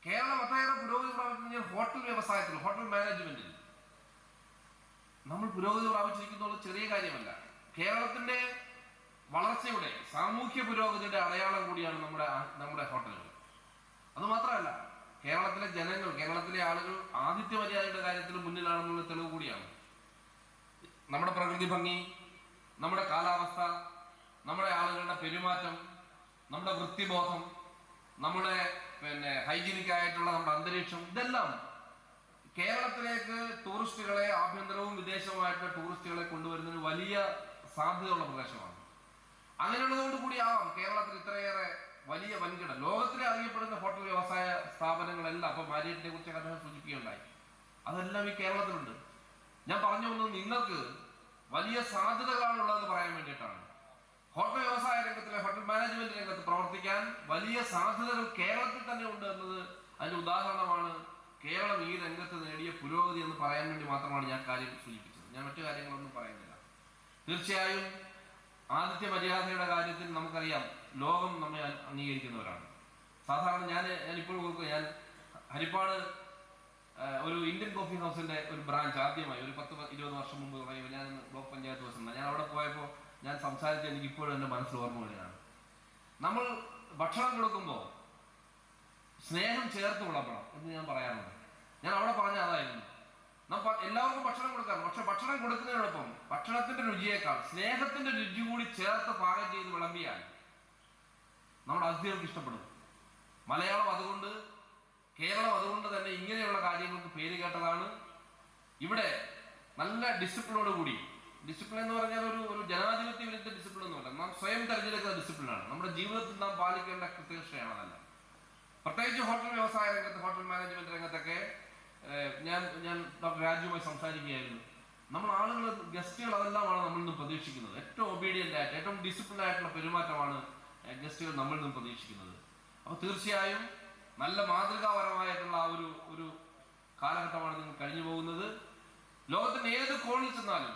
[SPEAKER 7] കേരളം അത്രയേറെ പുരോഗതി പ്രാപിച്ചിരിക്കുന്ന ഹോട്ടൽ വ്യവസായത്തിൽ, ഹോട്ടൽ മാനേജ്മെന്റിൽ നമ്മൾ പുരോഗതി പ്രാപിച്ചിരിക്കുന്നത് ചെറിയ കാര്യമല്ല. കേരളത്തിന്റെ വളർച്ചയുടെ, സാമൂഹ്യ പുരോഗതിയുടെ അടയാളം കൂടിയാണ് നമ്മുടെ ഹോട്ടലുകൾ. അതുമാത്രമല്ല, കേരളത്തിലെ ജനങ്ങൾ, കേരളത്തിലെ ആളുകൾ ആതിഥ്യ മര്യാദയുടെ കാര്യത്തിൽ മുന്നിലാണെന്നുള്ള തെളിവ് കൂടിയാണ്. നമ്മുടെ പ്രകൃതി ഭംഗി, നമ്മുടെ കാലാവസ്ഥ, നമ്മുടെ ആളുകളുടെ പെരുമാറ്റം, നമ്മുടെ വൃത്തിബോധം, നമ്മുടെ ഹൈജീനിക് ആയിട്ടുള്ള നമ്മുടെ അന്തരീക്ഷം, ഇതെല്ലാം കേരളത്തിലേക്ക് ടൂറിസ്റ്റുകളെ, ആഭ്യന്തരവും വിദേശവുമായിട്ടുള്ള ടൂറിസ്റ്റുകളെ കൊണ്ടുവരുന്നതിന് വലിയ സാധ്യതയുള്ള പ്രദേശമാണ്. അങ്ങനെയുള്ളതുകൊണ്ട് കൂടിയാവാം കേരളത്തിൽ ഇത്രയേറെ വലിയ വൻകിട ലോകത്തിലെ അറിയപ്പെടുന്ന ഹോട്ടൽ വ്യവസായ സ്ഥാപനങ്ങളെല്ലാം, അപ്പൊ മാരിയറ്റിനെ കുറിച്ച് അദ്ദേഹം സൂചിപ്പിക്കുകയുണ്ടായി, അതെല്ലാം ഈ കേരളത്തിലുണ്ട്. ഞാൻ പറഞ്ഞു വന്നത് നിങ്ങൾക്ക് വലിയ സാധ്യതകളാണുള്ളതെന്ന് പറയാൻ വേണ്ടിയിട്ടാണ്. ഹോട്ടൽ വ്യവസായ രംഗത്തിലെ, ഹോട്ടൽ മാനേജ്മെന്റ് രംഗത്ത് പ്രവർത്തിക്കാൻ വലിയ സാധ്യതകൾ കേരളത്തിൽ തന്നെ ഉണ്ട് എന്നത് അതിന്റെ ഉദാഹരണമാണ്. കേരളം ഈ രംഗത്ത് നേടിയ പുരോഗതി എന്ന് പറയാൻ വേണ്ടി മാത്രമാണ് ഞാൻ കാര്യം സൂചിപ്പിച്ചത്. ഞാൻ മറ്റു കാര്യങ്ങളൊന്നും പറയുന്നില്ല. തീർച്ചയായും ആതിഥ്യ മര്യാദയുടെ കാര്യത്തിൽ നമുക്കറിയാം, ലോകം നമ്മെ അംഗീകരിക്കുന്നവരാണ്. സാധാരണ ഞാനിപ്പോൾ ഓർക്കുക, ഞാൻ ഹരിപ്പാട് ഒരു ഇന്ത്യൻ കോഫി ഹൗസിന്റെ ഒരു ബ്രാഞ്ച് ആദ്യമായി ഒരു 10-20 വർഷം മുമ്പ് തുടങ്ങിയപ്പോൾ, ഞാൻ ബ്ലോക്ക് പഞ്ചായത്ത് പ്രസിഡന്റ്, ഞാൻ അവിടെ പോയപ്പോൾ ഞാൻ സംസാരിച്ച് എനിക്ക് ഇപ്പോഴും എൻ്റെ മനസ്സിൽ ഓർമ്മ വരികയാണ്. നമ്മൾ ഭക്ഷണം കൊടുക്കുമ്പോൾ സ്നേഹം ചേർത്ത് വിളമ്പണം എന്ന് ഞാൻ പറയാറുണ്ട്. ഞാൻ അവിടെ പറഞ്ഞ അതായിരുന്നു. എല്ലാവർക്കും ഭക്ഷണം കൊടുക്കാറുണ്ട്, പക്ഷെ ഭക്ഷണം കൊടുക്കുന്നതിനോടൊപ്പം ഭക്ഷണത്തിന്റെ രുചിയേക്കാൾ സ്നേഹത്തിന്റെ രുചി കൂടി ചേർത്ത് പാകം ചെയ്ത് വിളമ്പിയാൽ നമ്മുടെ അതിഥികൾക്ക് ഇഷ്ടപ്പെടും. മലയാളം അതുകൊണ്ട്, കേരളം അതുകൊണ്ട് തന്നെ ഇങ്ങനെയുള്ള കാര്യങ്ങൾക്ക് പേര് കേട്ടതാണ്. ഇവിടെ നല്ല ഡിസിപ്ലിനോടുകൂടി, ഡിസിപ്ലിൻ എന്ന് പറഞ്ഞാൽ ഒരു ജനാധിപത്യ വിരുദ്ധ ഡിസിപ്ലിൻ ഒന്നുമല്ല, നാം സ്വയം തെരഞ്ഞെടുക്കുന്ന ഡിസിപ്ലിനാണ്. നമ്മുടെ ജീവിതത്തിൽ നാം പാലിക്കേണ്ട കൃത്യനിഷ്ഠയാണ് അതല്ല. പ്രത്യേകിച്ച് ഹോട്ടൽ വ്യവസായ രംഗത്ത്, ഹോട്ടൽ മാനേജ്മെന്റ് രംഗത്തൊക്കെ ഞാൻ ഡോക്ടർ രാജുവുമായി സംസാരിക്കുകയായിരുന്നു. നമ്മൾ ആളുകൾ, ഗസ്റ്റുകൾ അതെല്ലാമാണ് നമ്മളിൽ നിന്നും പ്രതീക്ഷിക്കുന്നത്. ഏറ്റവും ഒബീഡിയന്റ് ആയിട്ട്, ഏറ്റവും ഡിസിപ്ലിൻ ആയിട്ടുള്ള പെരുമാറ്റമാണ് ഗസ്റ്റുകൾ നമ്മളിൽ നിന്നും പ്രതീക്ഷിക്കുന്നത്. അപ്പോൾ തീർച്ചയായും നല്ല മാതൃകാപരമായിട്ടുള്ള ഒരു കാലഘട്ടമാണ് നിങ്ങൾ കഴിഞ്ഞു പോകുന്നത്. ലോകത്തിന്റെ ഏത് കോണിൽ ചെന്നാലും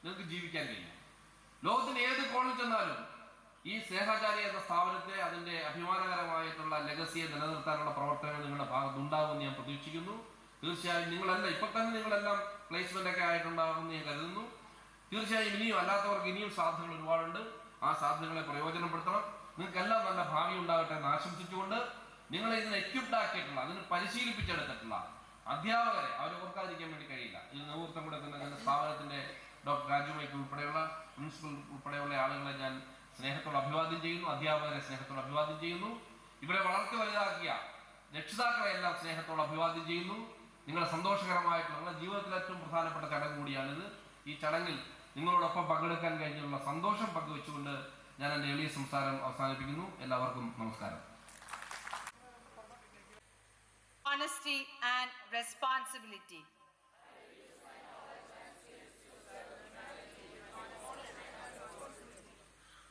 [SPEAKER 7] നിങ്ങൾക്ക് ജീവിക്കാൻ കഴിയും. ലോകത്തിന്റെ ഏത് കോണിൽ ചെന്നാലും ഈ സ്നേഹാചാര്യ എന്ന സ്ഥാപനത്തെ, അതിന്റെ അഭിമാനകരമായിട്ടുള്ള ലെഗസിയെ നിലനിർത്താനുള്ള പ്രവർത്തനങ്ങൾ നിങ്ങളുടെ ഭാഗത്തുണ്ടാകുമെന്ന് ഞാൻ പ്രതീക്ഷിക്കുന്നു. തീർച്ചയായും നിങ്ങളെല്ലാം ഇപ്പൊ തന്നെ നിങ്ങളെല്ലാം പ്ലേസ്മെന്റ് ഒക്കെ ആയിട്ടുണ്ടാകുമെന്ന് ഞാൻ കരുതുന്നു. തീർച്ചയായും ഇനിയും അല്ലാത്തവർക്ക് ഇനിയും സാധ്യതകൾ ഒരുപാടുണ്ട്. ആ സാധ്യതകളെ പ്രയോജനപ്പെടുത്തണം. നിങ്ങൾക്കെല്ലാം നല്ല ഭാവി ഉണ്ടാകട്ടെ എന്ന് ആശംസിച്ചുകൊണ്ട്, നിങ്ങളെ ഇതിന് എക്യുപ്ഡ് ആക്കിയിട്ടുള്ള, അതിന് പരിശീലിപ്പിച്ചെടുത്തിട്ടുള്ള അധ്യാപകരെ അവരെ ഓർക്കാതിരിക്കാൻ വേണ്ടി കഴിയില്ല. ഇതിന് നേതൃത്വം കൊടുക്കുന്ന സ്ഥാപനത്തിന്റെ ഡോക്ടർ രാജു മൈക്കിൾ ഉൾപ്പെടെയുള്ള പ്രിൻസിപ്പൽ ഉൾപ്പെടെയുള്ള ആളുകളെ ഞാൻ സ്നേഹത്തോട് അഭിവാദ്യം ചെയ്യുന്നു. അധ്യാപകരെ സ്നേഹത്തോട് അഭിവാദ്യം ചെയ്യുന്നു. ഇവിടെ വളർത്തി വലുതാക്കിയ രക്ഷിതാക്കളെ എല്ലാം സ്നേഹത്തോട് അഭിവാദ്യം ചെയ്യുന്നു. നിങ്ങളുടെ സന്തോഷകരമായിട്ടുള്ള, നിങ്ങളുടെ ജീവിതത്തിലെ ഏറ്റവും പ്രധാനപ്പെട്ട ചടങ്ങ് കൂടിയാണിത്. ഈ ചടങ്ങിൽ നിങ്ങളോടൊപ്പം പങ്കെടുക്കാൻ കഴിഞ്ഞുള്ള സന്തോഷം പങ്കുവെച്ചുകൊണ്ട് ഞാൻ എൻ്റെ എളിയ സംസാരം അവസാനിപ്പിക്കുന്നു. എല്ലാവർക്കും നമസ്കാരം.
[SPEAKER 8] Honesty and responsibility.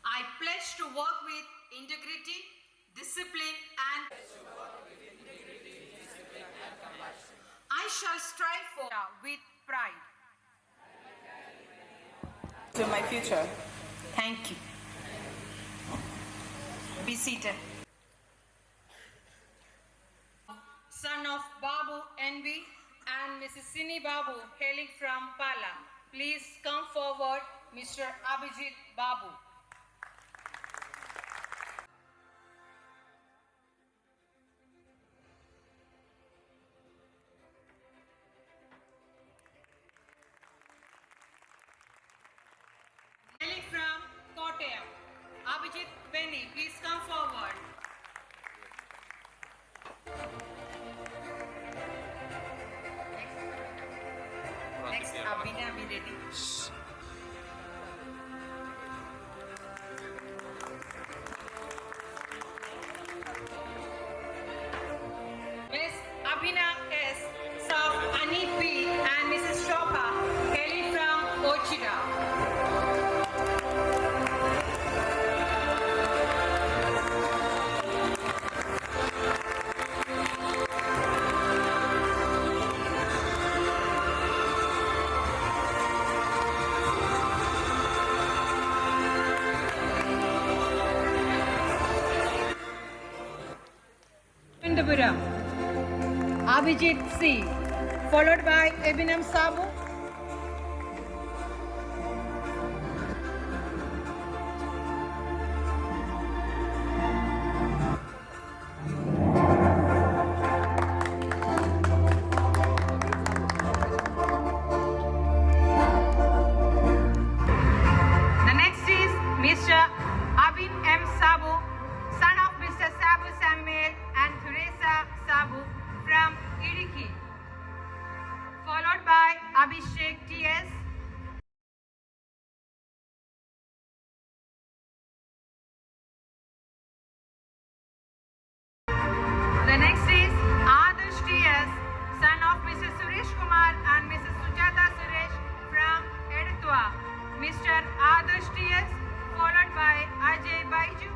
[SPEAKER 8] I pledge to work with integrity, discipline and I shall strive for with pride to my future. Thank you. Be seated. Son of Babu NB and Mrs. Sini Babu hailing from Pala. Please come forward, Mr. Abhijit Babu. Hailing from Kottayam, Abhijit Benny, please come forward. Next, Abhina, be ready. Miss Abhina S. South Ani P. and Mrs. Shobha hailing from Ochida. Tindapuram, Abhijit C. followed by Ebinam Sabu. The next is Mr. Abin M. Sabu, Baiju.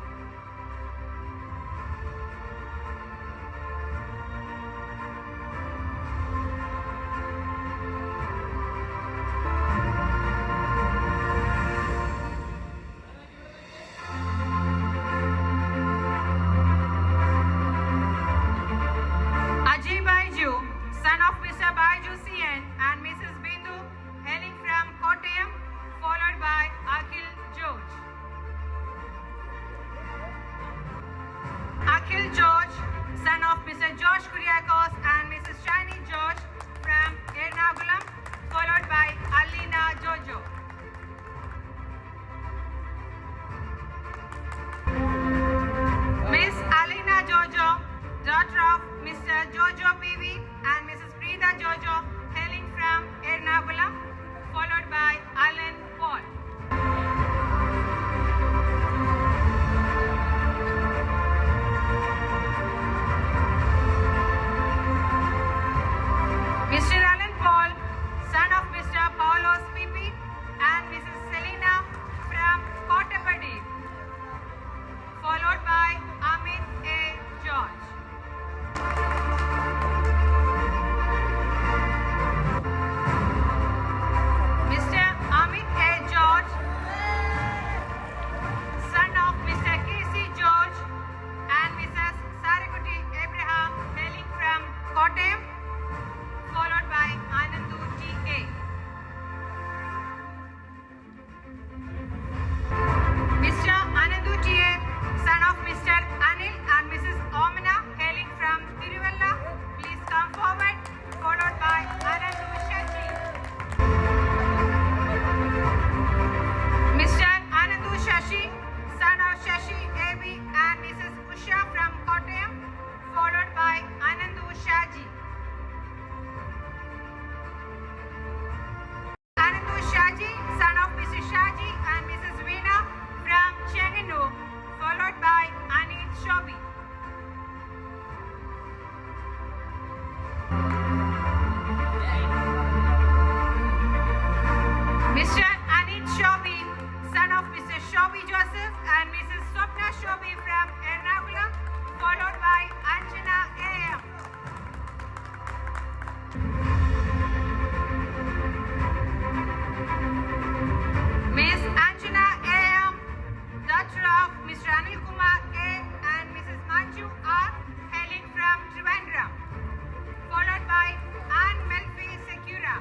[SPEAKER 8] Ajay Baiju, son of Mr. Baiju CN and Mrs. Bindu, hailing from Kottayam, followed by Akhil George. Akhil George, son of Mr. George Kuriakos and Mrs. Shani George from Ernakulam, followed by Alina Jojo. Miss Alina Jojo, daughter of Mr. Jojo PV and Mrs. Preeta Jojo, hailing from Ernakulam, followed by Alan Paul. Mr. Alan Paul, son of Mr. Paulos PP and Mrs. Selina from Kottapadi, followed by Amit A. George. Mr. Amit A. George, son of Mr. K.C. George and Mrs. Sarikuti Abraham, hailing from Kottayam, followed by Anandu T.A. Mr. Anandu T.A., son of Mr. Anil and Mrs. Omana, hailing from Tiruvalla, please come forward, followed by Anandu Shashi. Mr. Anandu Shashi, son of Shashi A.B. and Mrs. Usha from Kottayam, followed by Anandu Shaji. Anandu Shaji, son of Mrs. Shaji and Mrs. Veena from Chenganu, followed by Anit Shobi. Mr. Anit Shobi, son of Mr. Shobi Joseph and Mrs. Swapna Shobi from Ernakulam, followed by Anjana A.M. Miss Anjana A.M., daughter of Mr. Anil Kumar A. and Mrs. Manju R., hailing from Trivandrum, followed by Anne Melfi Secura.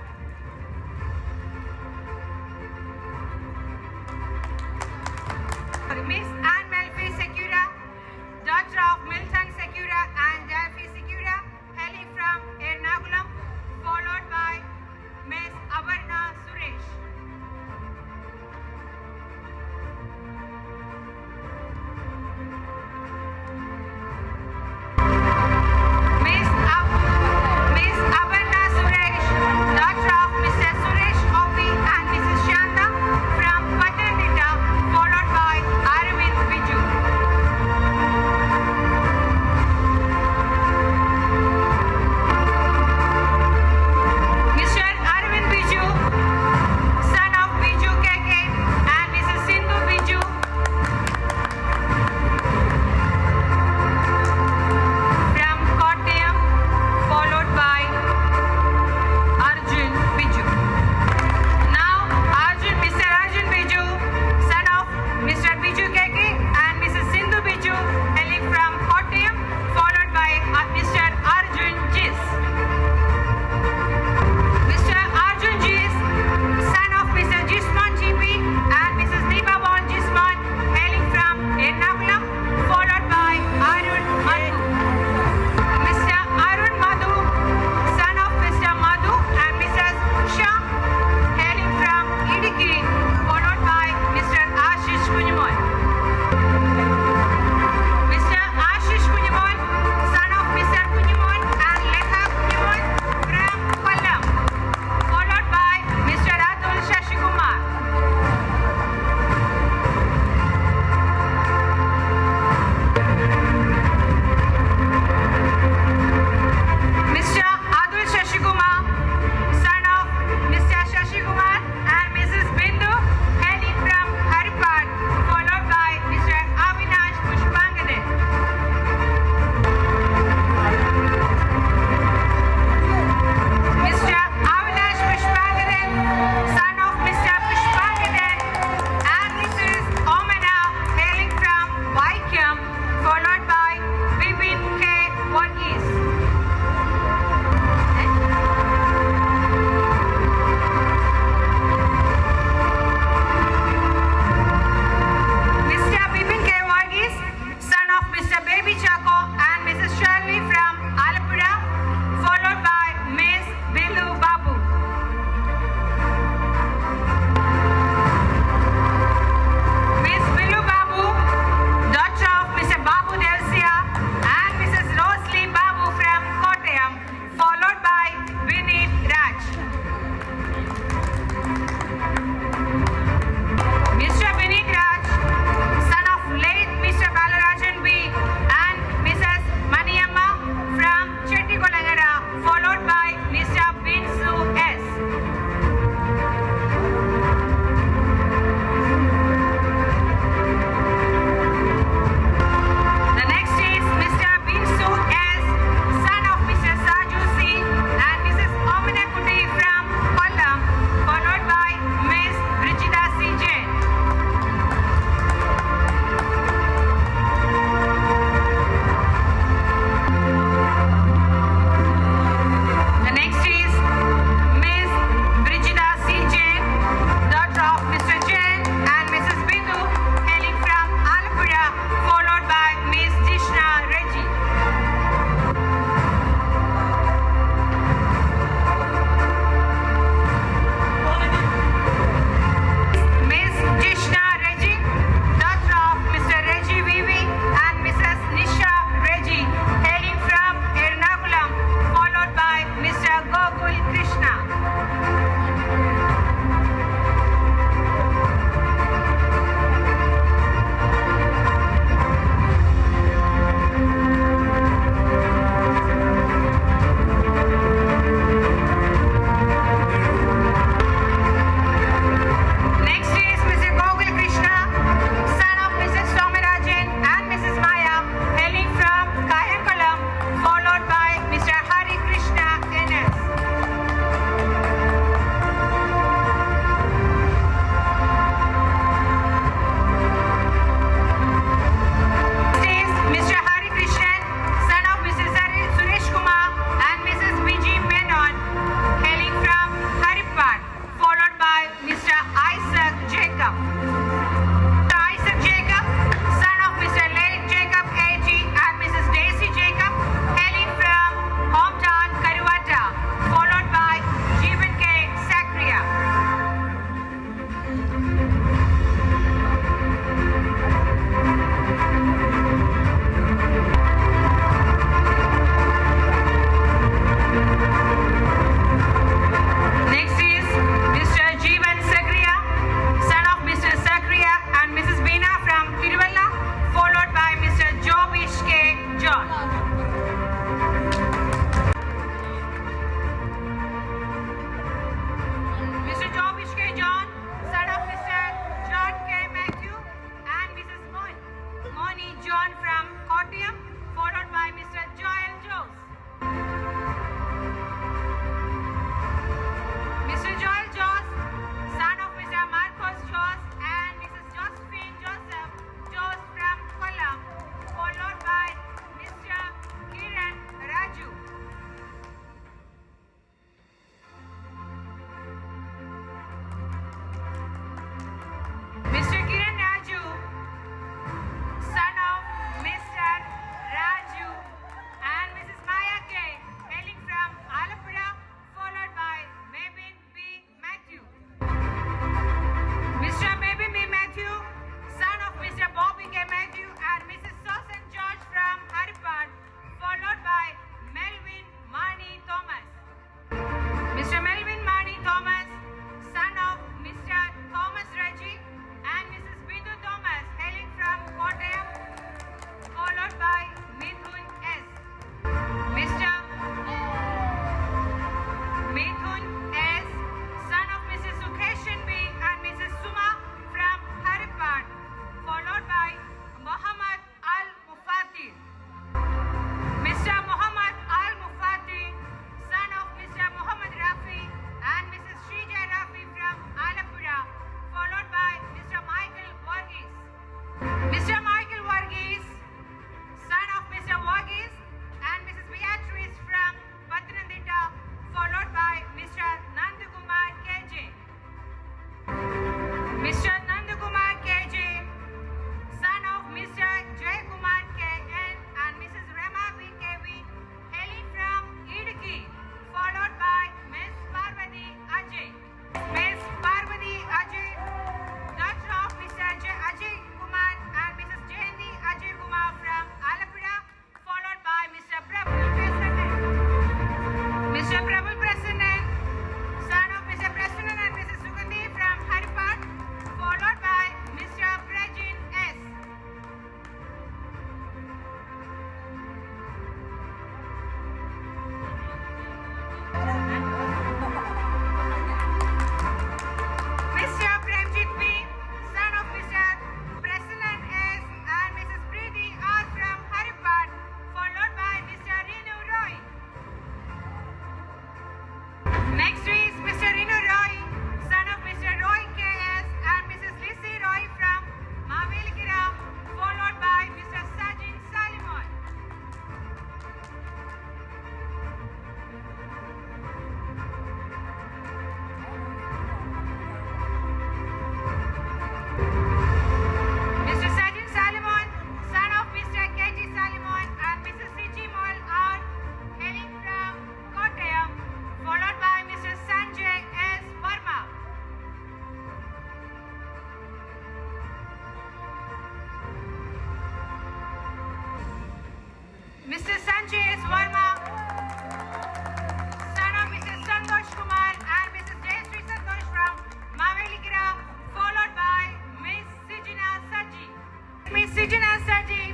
[SPEAKER 8] Sijana Saji,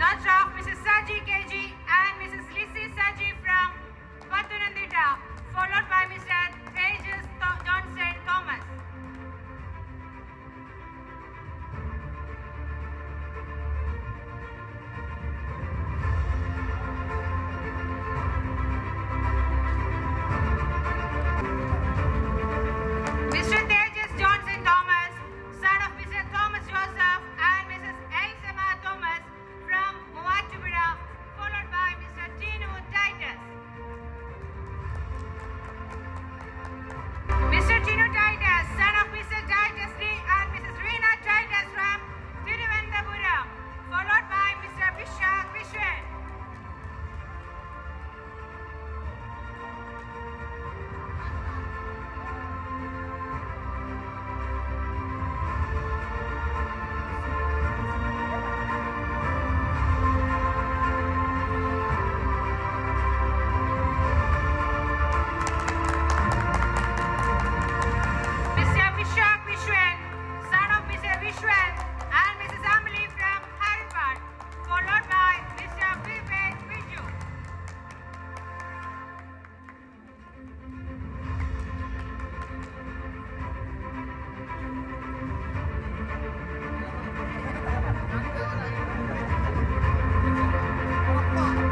[SPEAKER 8] daughter of Mrs. Saji KG and Mrs. Lissy Saji from Pathanamthitta, followed by Mr. Tejas Johnson Thomas. Mr. Tejas Johnson Thomas, son of Mr. Thomas Joseph and Mrs. Elsema Thomas from Muvatupuzha, followed by Mr. Tinu Titus. Mr. Tinu Titus, son of Mr. Titus D and Mrs. Reena Titus from Thiruvananthapuram, followed by Mr. Vishak Vishwan. Mr. Vishak Vishwan, son of Mr. Vishwan and Mrs. Amali from Haripad, followed by Mr. Vivek Viju.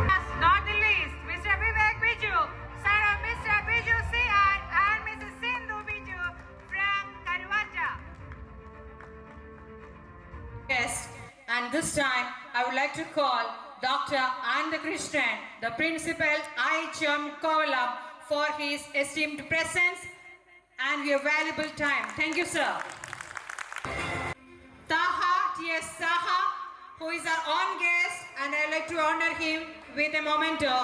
[SPEAKER 8] Last not the least, Mr. Vivek Viju, son of Mr. Biju Sihan and Mrs. Sindhu Biju from Karwata.
[SPEAKER 9] Yes, and this time I would like to call Dr. Ananda Krishnan, the principal IHM Kovalam, for his esteemed presence and your valuable time. Thank you, sir. Taha T.S. Saha, who is our own guest, and I'd like to honor him with a memento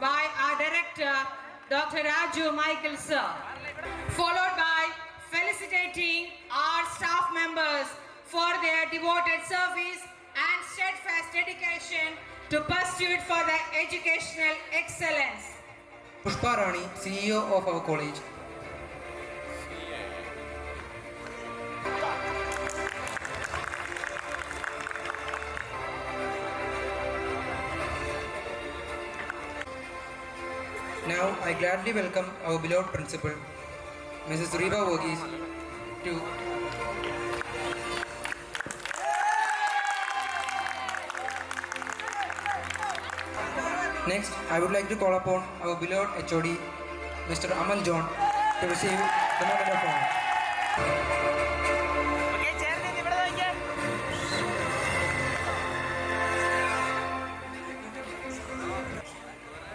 [SPEAKER 9] by our director, Dr. Raju Michael, sir. Followed by felicitating our staff members for their devoted service and steadfast dedication to pursuit for the educational excellence.
[SPEAKER 2] Pushpa Rani, CEO of our college. Now I gladly welcome our beloved principal, Mrs. Reva Verghese, to Next, I would like to call upon our beloved HOD, Mr. Amal John, to receive the medal of honor.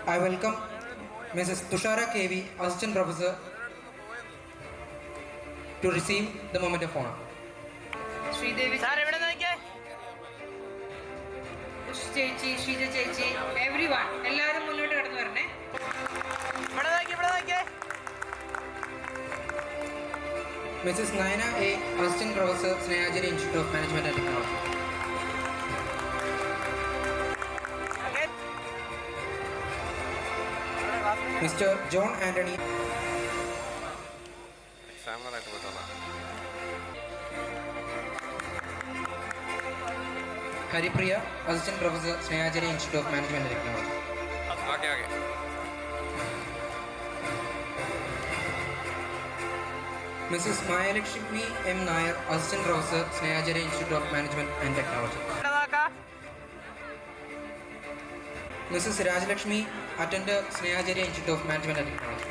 [SPEAKER 2] I welcome Mrs. Tushara KV, Assistant Professor, to receive the moment of honor.
[SPEAKER 9] Sridevi ചേച്ചി, ഷീജ ചേച്ചി, everyone, എല്ലാവരും മുന്നോട്ട് കടന്നു വരണേ.
[SPEAKER 2] Mrs. Naina A, Assistant Professor, Snehajari Institute of Management and Technology. Mr. John Anthony, Haripriya, Assistant Professor, Snehajari Institute of Management and Technology. Mrs. Mayalakshmi M. Nair, Assistant Professor, Snehajari Institute of Management and Technology. Mrs. Rajalakshmi, Attendant, Snehajari Institute of Management and Technology.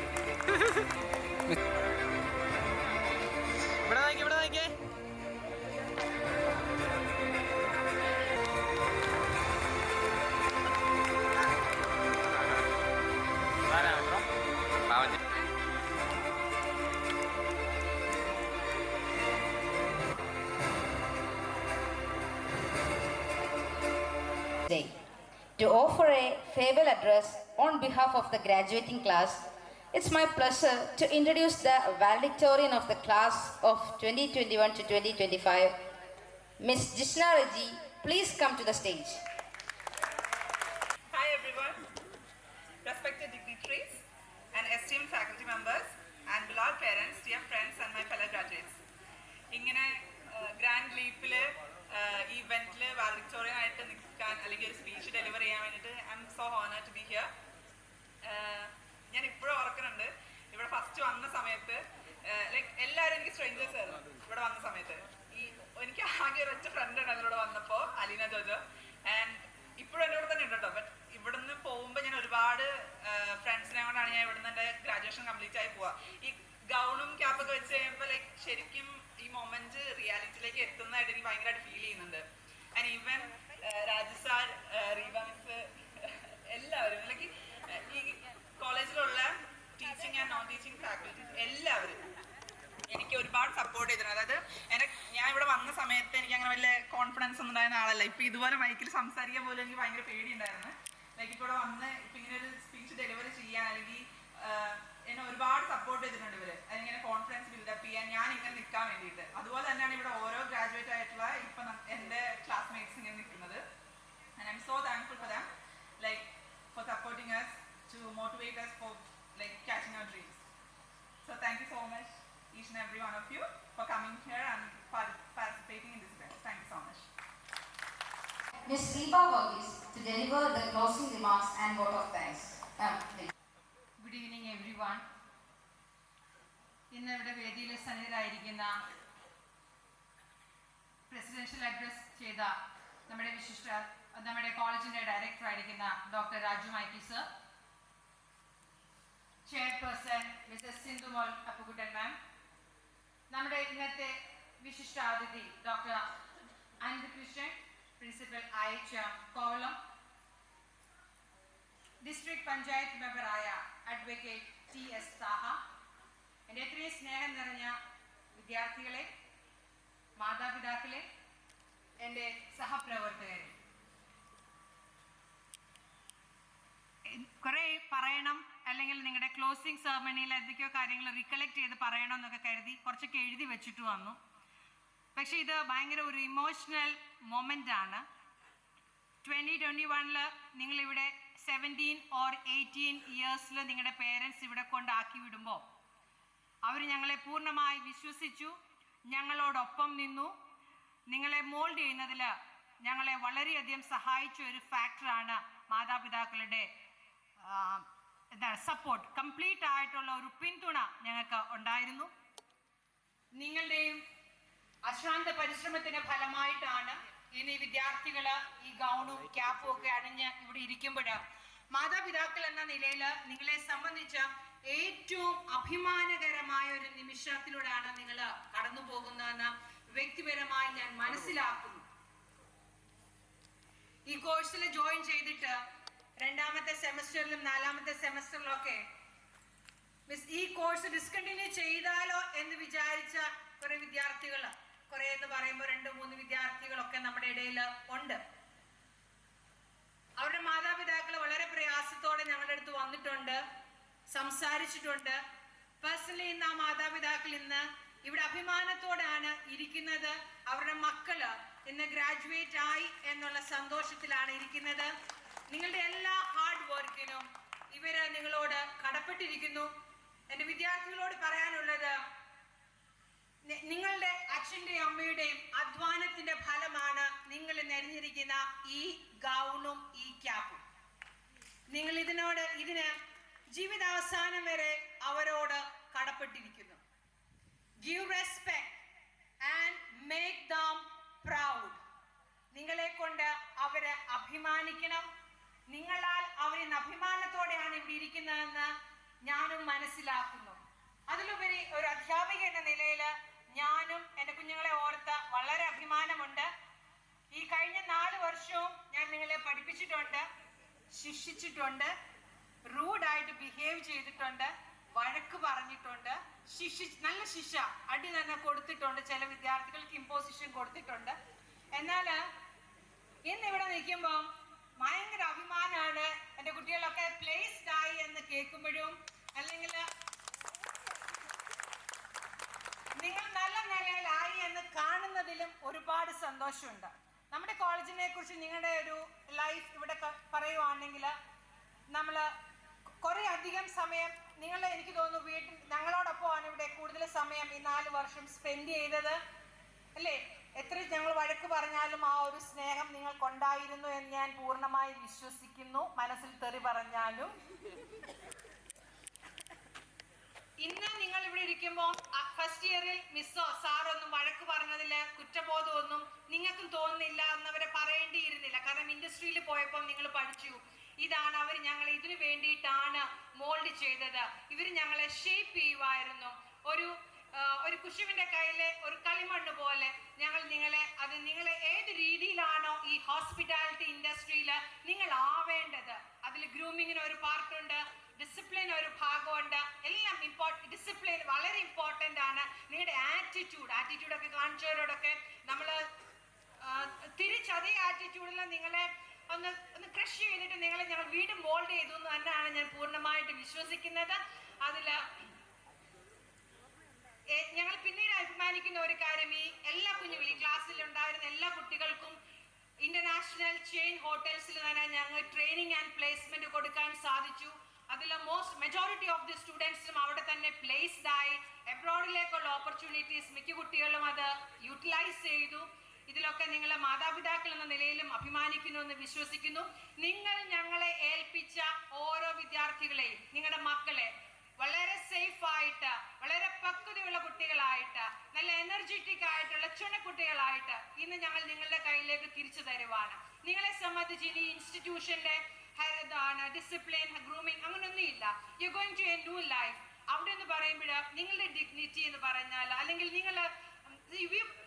[SPEAKER 1] To offer a farewell address on behalf of the graduating class, it's my pleasure to introduce the valedictorian of the class of 2021 to 2025, Ms. Jishna Raji. Please come to the stage.
[SPEAKER 10] Hi everyone, respected dignitaries and esteemed faculty members and beloved parents, dear friends and my fellow graduates. ഇങ്ങനെ grand ലീപ്പിൽ ഈ ഇവൻറ്റിൽ വാലഡിക്ടോറിയൻ so honored to be here. ഞാൻ ഇപ്പോഴും ഓർക്കുന്നുണ്ട് ഇവിടെ first വന്ന സമയത്ത് like എല്ലാവരും എനിക്ക് സ്ട്രേഞ്ചേഴ്സ് ആയിരുന്നു ഇവിടെ വന്ന സമയത്ത്. എനിക്ക് ആകെ ഒരൊറ്റ ഫ്രണ്ട് ഉണ്ടായിരുന്നു ഇവിടെ വന്നപ്പോൾ, അലീന ജോജോ. ആൻഡ് ഇപ്പോഴും എൻ്റെ കൂടെ തന്നെ ഉണ്ട് കേട്ടോ. ബട്ട് ഇവിടുന്ന് പോകുമ്പോൾ ഞാൻ ഒരുപാട് ഫ്രണ്ട്സിനെ കൊണ്ടാണ് ഞാൻ ഇവിടുന്ന് എൻ്റെ ഗ്രാജുവേഷൻ കംപ്ലീറ്റ് ആയി പോവുക. ഈ ഗൗണും ക്യാപ്പൊക്കെ വെച്ച് കഴിയുമ്പോൾ ലൈക്ക് ശരിക്കും ഈ മൊമെന്റ് റിയാലിറ്റിയിലേക്ക് എത്തുന്നതായിട്ട് എനിക്ക് ഭയങ്കരമായിട്ട് ഫീൽ ചെയ്യുന്നുണ്ട്. And even Raju sir, Reeba miss, എല്ലാവരും ലൈക്ക് ഈ കോളേജിലുള്ള teaching and non teaching faculties എല്ലാവരും എനിക്ക് ഒരുപാട് സപ്പോർട്ട് ചെയ്തിട്ടുണ്ട്. അതായത് ഞാൻ ഇവിടെ വന്ന സമയത്ത് എനിക്ക് അങ്ങനെ വലിയ കോൺഫിഡൻസ് ഒന്നും ഉണ്ടായിരുന്ന ആളല്ല. ഇപ്പം ഇതുപോലെ മൈക്കിൽ സംസാരിക്കാൻ പോലും എനിക്ക് ഭയങ്കര പേടിയുണ്ടായിരുന്നു. ലൈക്ക് ഇപ്പോൾ ഇവിടെ വന്ന് ഇപ്പം ഇങ്ങനെ ഒരു സ്പീച്ച് ഡെലിവറി ചെയ്യാൻ അല്ലെങ്കിൽ എന്നെ ഒരുപാട് സപ്പോർട്ട് ചെയ്തിട്ടുണ്ട് ഇവർ. അതിങ്ങനെ കോൺഫിഡൻസ് ബിൽഡപ്പ് ചെയ്യാൻ, ഞാൻ ഇങ്ങനെ നിൽക്കാൻ വേണ്ടിയിട്ട്. അതുപോലെ തന്നെയാണ് ഇവിടെ ഓരോ ഗ്രാജുവേറ്റ് ആയിട്ടുള്ള ഇപ്പം എൻ്റെ ക്ലാസ്മേറ്റ്സ് ഇങ്ങനെ നിൽക്കുന്നത്. And I am so thankful for them, like for supporting us to motivate us for like catching our dreams. So thank you so much each and every one of you for coming here and participating in this event. Thank you so much.
[SPEAKER 1] Ms. Reeba Varghese to deliver the closing remarks and vote of thanks.
[SPEAKER 9] Good evening everyone. ഇന്ന് ഇവിടെ വേദിയിൽ സന്നിഹിതരായിരിക്കുന്ന presidential address ചെയ്ത നമ്മുടെ കോളേജിന്റെ director ആയിരിക്കുന്ന doctor Raju Michael sir, chairperson Mrs Sindhumol Appukuttan ma'am, നമ്മുടെ ഇന്നത്തെ വിശിഷ്ടാതിഥി doctor Ananthakrishnan, principal IHM Kovalam, district panchayat മെമ്പറായ അഡ്വക്കേറ്റ് TS സാഹ, എൻ്റെ എത്രയും സ്നേഹം നിറഞ്ഞ വിദ്യാർത്ഥികളെ, മാതാപിതാക്കളെ, എൻ്റെ സഹപ്രവർത്തകരെ, കുറേ പറയണം അല്ലെങ്കിൽ നിങ്ങളുടെ ക്ലോസിംഗ് സെറമണിയിൽ എന്തൊക്കെയോ കാര്യങ്ങൾ റീകളക്ട് ചെയ്ത് പറയണം എന്നൊക്കെ കരുതി കുറച്ചൊക്കെ എഴുതി വെച്ചിട്ട് വന്നു. പക്ഷേ ഇത് ഭയങ്കര ഒരു ഇമോഷണൽ മൊമെൻ്റ് ആണ്. 2021 നിങ്ങളിവിടെ 17 or 18 ഇയേഴ്സിൽ നിങ്ങളുടെ പേരൻസ് ഇവിടെ കൊണ്ടാക്കി വിടുമ്പോൾ അവർ ഞങ്ങളെ പൂർണ്ണമായി വിശ്വസിച്ചു, ഞങ്ങളോടൊപ്പം നിന്നു. നിങ്ങളെ മോൾഡ് ചെയ്യുന്നതിൽ ഞങ്ങളെ വളരെയധികം സഹായിച്ച ഒരു ഫാക്ടറാണ് മാതാപിതാക്കളുടെ സപ്പോർട്ട്. കംപ്ലീറ്റ് ആയിട്ടുള്ള ഒരു പിന്തുണ ഞങ്ങൾക്ക് ഉണ്ടായിരുന്നു. നിങ്ങളുടെയും അശ്രാന്ത പരിശ്രമത്തിന്റെ ഫലമായിട്ടാണ് ഇനി വിദ്യാർത്ഥികൾ ഈ ഗൗണും ക്യാപ്പും ഒക്കെ അണിഞ്ഞ് ഇവിടെ ഇരിക്കുമ്പോൾ മാതാപിതാക്കൾ എന്ന നിലയിൽ നിങ്ങളെ സംബന്ധിച്ച ഏറ്റവും അഭിമാനകരമായ ഒരു നിമിഷത്തിലൂടെയാണ് നിങ്ങൾ കടന്നു പോകുന്നതെന്ന് വ്യക്തിപരമായി ഞാൻ മനസ്സിലാക്കുന്നു. ഈ കോഴ്സിൽ ജോയിൻ ചെയ്തിട്ട് 2ാമത്തെ സെമസ്റ്ററിലും 4ാമത്തെ സെമസ്റ്ററിലൊക്കെ ഈ കോഴ്സ് ഡിസ്കണ്ടിന്യൂ ചെയ്താലോ എന്ന് വിചാരിച്ച കുറെ വിദ്യാർത്ഥികൾ, കുറെ എന്ന് പറയുമ്പോൾ 2-3 വിദ്യാർത്ഥികളൊക്കെ നമ്മുടെ ഇടയിൽ ഉണ്ട്. അവരുടെ മാതാപിതാക്കൾ വളരെ പ്രയാസത്തോടെ ഞങ്ങളുടെ അടുത്ത് വന്നിട്ടുണ്ട്, സംസാരിച്ചിട്ടുണ്ട്. പേഴ്സണലി ഇന്ന് ആ മാതാപിതാക്കൾ ഇന്ന് ഇവിടെ അഭിമാനത്തോടെയാണ് ഇരിക്കുന്നത്. അവരുടെ മക്കള് ഇന്ന് ഗ്രാജുവേറ്റ് ആയി എന്നുള്ള സന്തോഷത്തിലാണ് ഇരിക്കുന്നത്. നിങ്ങളുടെ എല്ലാ ഹാർഡ് വർക്കിനും ഇവര് നിങ്ങളോട് കടപ്പെട്ടിരിക്കുന്നു. എൻ്റെ വിദ്യാർത്ഥികളോട് പറയാനുള്ളത്, നിങ്ങളുടെ അച്ഛൻ്റെയും അമ്മയുടെയും അധ്വാനത്തിന്റെ ഫലമാണ് നിങ്ങൾ നെരിഞ്ഞിരിക്കുന്ന ഈ ഗൗണും ഈ ക്യാപ്പും. നിങ്ങൾ ഇതിന് ജീവിതാവസാനം വരെ അവരോട് കടപ്പെട്ടിരിക്കുന്നു. Give respect and make them proud. നിങ്ങളെ കൊണ്ട് അവര് അഭിമാനിക്കണം. നിങ്ങളാൽ അവരിന്ന് അഭിമാനത്തോടെയാണ് ഇവിടെ ഇരിക്കുന്നതെന്ന് ഞാനും മനസ്സിലാക്കുന്നു. അതിലുപരി ഒരു അധ്യാപിക എന്ന നിലയിൽ ഞാനും എൻ്റെ കുഞ്ഞുങ്ങളെ ഓർത്ത് വളരെ അഭിമാനമുണ്ട്. ഈ കഴിഞ്ഞ 4 വർഷവും ഞാൻ നിങ്ങളെ പഠിപ്പിച്ചിട്ടുണ്ട്, ശിക്ഷിച്ചിട്ടുണ്ട്, റൂഡായിട്ട് ബിഹേവ് ചെയ്തിട്ടുണ്ട്, വഴക്ക് പറഞ്ഞിട്ടുണ്ട്, നല്ല ശിക്ഷ അടി തന്നെ കൊടുത്തിട്ടുണ്ട്, ചില വിദ്യാർത്ഥികൾക്ക് ഇമ്പോസിഷൻ കൊടുത്തിട്ടുണ്ട്. എന്നാൽ ഇന്നിവിടെ നിൽക്കുമ്പോൾ ഭയങ്കര അഭിമാനമാണ്. എൻ്റെ കുട്ടികളൊക്കെ പ്ലേസ്ഡ് ആയി എന്ന് കേൾക്കുമ്പോഴും അല്ലെങ്കിൽ നിങ്ങൾ നല്ല നിലയിലായി എന്ന് കാണുന്നതിലും ഒരുപാട് സന്തോഷമുണ്ട്. നമ്മുടെ കോളേജിനെ കുറിച്ച് നിങ്ങളുടെ ഒരു ലൈഫ് ഇവിടെ പറയുവാണെങ്കിൽ നമ്മൾ കുറേ അധികം സമയം എനിക്ക് തോന്നുന്നു ഞങ്ങളോടൊപ്പമാണ് ഇവിടെ കൂടുതൽ സമയം ഈ 4 വർഷം സ്പെൻഡ് ചെയ്തത്.
[SPEAKER 8] അല്ലേ? എത്ര ഞങ്ങൾ വഴക്ക് പറഞ്ഞാലും ആ ഒരു സ്നേഹം നിങ്ങൾക്കുണ്ടായിരുന്നു എന്ന് ഞാൻ പൂർണ്ണമായി വിശ്വസിക്കുന്നു. മനസ്സിൽ തെറി പറഞ്ഞാലും. ഇന്ന് നിങ്ങൾ ഇവിടെ ഇരിക്കുമ്പോൾ ഫസ്റ്റ് ഇയറിൽ മിസ്സോ സാറൊന്നും വഴക്ക് പറഞ്ഞതിൽ കുറ്റബോധമൊന്നും നിങ്ങൾക്കും തോന്നുന്നില്ല എന്നവരെ പറയേണ്ടിയിരുന്നില്ല. കാരണം ഇൻഡസ്ട്രിയിൽ പോയപ്പോൾ നിങ്ങൾ പഠിച്ചു, ഇതാണ് അവർ ഞങ്ങളെ ഇതിനു വേണ്ടിയിട്ടാണ് മോൾഡ് ചെയ്തത്, ഇവർ ഞങ്ങളെ ഷേപ്പ് ചെയ്യുമായിരുന്നു. ഒരു കുശുവിന്റെ കയ്യിലെ ഒരു കളിമണ്ണ് പോലെ ഞങ്ങൾ നിങ്ങളെ ഏത് രീതിയിലാണോ ഈ ഹോസ്പിറ്റാലിറ്റി ഇൻഡസ്ട്രിയിൽ നിങ്ങൾ ആവേണ്ടത്, അതിൽ ഗ്രൂമിങ്ങിന് ഒരു പാർട്ടുണ്ട്, ഡിസിപ്ലിൻ ഒരു ഭാഗമുണ്ട്, എല്ലാം ഡിസിപ്ലിൻ വളരെ ഇമ്പോർട്ടൻ്റ് ആണ്. നിങ്ങളുടെ ആറ്റിറ്റ്യൂഡൊക്കെ കാണിച്ചവരോടൊക്കെ നമ്മൾ തിരിച്ചതേ ആറ്റിറ്റ്യൂഡിൽ നിങ്ങളെ ഒന്ന് ക്രഷ് ചെയ്തിട്ട് നിങ്ങളെ ഞങ്ങൾ വീണ്ടും മോൾഡ് ചെയ്തു എന്ന് തന്നെയാണ് ഞാൻ പൂർണ്ണമായിട്ട് വിശ്വസിക്കുന്നത്. അതിൽ ഞങ്ങൾ പിന്നീട് അഭിമാനിക്കുന്ന ഒരു കാര്യം, ഈ എല്ലാ കുഞ്ഞുങ്ങളും ഈ ക്ലാസ്സിൽ ഉണ്ടായിരുന്ന എല്ലാ കുട്ടികൾക്കും ഇന്റർനാഷണൽ ചെയിൻ ഹോട്ടൽസിൽ തന്നെ ഞങ്ങൾ ട്രെയിനിങ് ആൻഡ് പ്ലേസ്മെന്റ് കൊടുക്കാൻ സാധിച്ചു. അതിൽ മെജോറിറ്റി ഓഫ് ദി സ്റ്റുഡൻസും അവിടെ തന്നെ പ്ലേസ്ഡ് ആയി. എബ്രോഡിലേക്കുള്ള ഓപ്പർച്യൂണിറ്റീസ് മിക്ക കുട്ടികളും അത് യൂട്ടിലൈസ് ചെയ്തു. ഇതിലൊക്കെ നിങ്ങളെ മാതാപിതാക്കൾ എന്ന നിലയിലും അഭിമാനിക്കുന്നു എന്ന് വിശ്വസിക്കുന്നു. നിങ്ങൾ ഞങ്ങളെ ഏൽപ്പിച്ച ഓരോ വിദ്യാർത്ഥികളെയും, നിങ്ങളുടെ മക്കളെ വളരെ സേഫ് ആയിട്ട്, വളരെ പക്വതയുള്ള കുട്ടികളായിട്ട്, നല്ല എനർജറ്റിക് ആയിട്ടുള്ള ചുണക്കുട്ടികളായിട്ട് ഇന്ന് ഞങ്ങൾ നിങ്ങളുടെ കയ്യിലേക്ക് തിരിച്ചു തരുവാണ്. നിങ്ങളെ സംബന്ധിച്ച് ഇനി ഇൻസ്റ്റിറ്റ്യൂഷന്റെ ഡിസിപ്ലിൻ, ഗ്രൂമിങ് അങ്ങനെയൊന്നും ഇല്ല. You going to a new life. അവിടെ എന്ന് പറയുമ്പോൾ നിങ്ങളുടെ ഡിഗ്നിറ്റി എന്ന് പറഞ്ഞാൽ, അല്ലെങ്കിൽ നിങ്ങൾ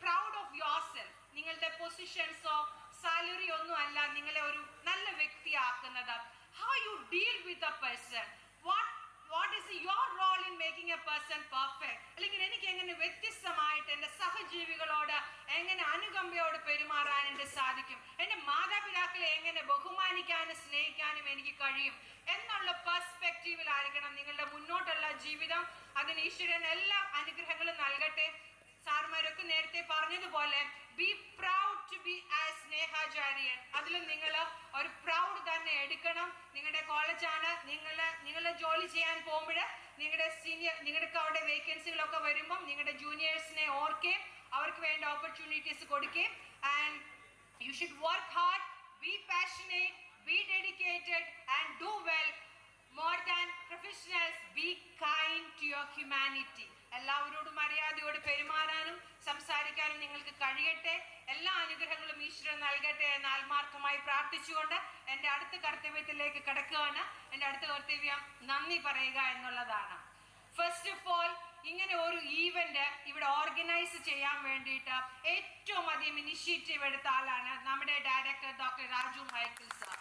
[SPEAKER 8] പ്രൗഡ് ഓഫ് യുവർ സെൽഫ്, നിങ്ങളുടെ പൊസിഷൻസോ സാലറി ഒന്നും അല്ല നിങ്ങളെ ഒരു നല്ല വ്യക്തിയാക്കുന്നത്. How you deal with a person, what is your role in making a person perfect? അല്ലെങ്കിൽ എനിക്ക് എങ്ങനെ വ്യത്യസ്തമായിട്ട് എൻ്റെ സഹജീവികളോട് എങ്ങനെ അനുകമ്പയോട് പെരുമാറാൻ എനിക്ക് സാധിക്കും, എൻ്റെ മാതാപിതാക്കളെ എങ്ങനെ ബഹുമാനിക്കാനും സ്നേഹിക്കാനും എനിക്ക് കഴിയും എന്നുള്ള പെർസ്പെക്റ്റീവിലായിരിക്കണം നിങ്ങളുടെ മുന്നോട്ടുള്ള ജീവിതം. അതിന് ഈശ്വരൻ എല്ലാ അനുഗ്രഹങ്ങളും നൽകട്ടെ. സാറുമാരൊക്കെ നേരത്തെ പറഞ്ഞതുപോലെ be proud to be as സ്നേഹാചാര്യൻ. അതിലും നിങ്ങൾ ഒരു പ്രൗഡ് തന്നെ എടുക്കണം. നിങ്ങളുടെ കോളേജാണ്, നിങ്ങൾ ജോലി ചെയ്യാൻ പോകുമ്പോൾ നിങ്ങൾക്ക് അവിടെ വേക്കൻസികളൊക്കെ വരുമ്പം നിങ്ങളുടെ ജൂനിയേഴ്സിനെ ഓർക്കുകയും അവർക്ക് വേണ്ട ഓപ്പർച്യൂണിറ്റീസ് കൊടുക്കുകയും, and you should work hard, B passionate, B dedicated and do well. More than professionals, be kind to your humanity. എല്ലാവരോടും മര്യാദയോട് പെരുമാറാനും സംസാരിക്കാനും നിങ്ങൾക്ക് കഴിയട്ടെ. എല്ലാ അനുഗ്രഹങ്ങളും ഈശ്വരൻ നൽകട്ടെ എന്ന് ആത്മാർത്ഥമായി പ്രാർത്ഥിച്ചുകൊണ്ട് എൻ്റെ അടുത്ത കർത്തവ്യത്തിലേക്ക് കടക്കുകയാണ്. എൻ്റെ അടുത്ത കർത്തവ്യം നന്ദി പറയുക എന്നുള്ളതാണ്. ഫസ്റ്റ് ഓഫ് ഓൾ, ഇങ്ങനെ ഒരു ഈവന്റ് ഇവിടെ ഓർഗനൈസ് ചെയ്യാൻ വേണ്ടിയിട്ട് ഏറ്റവും അധികം ഇനിഷ്യേറ്റീവ് എടുത്ത ആളാണ് നമ്മുടെ director doctor Raju Michael sir.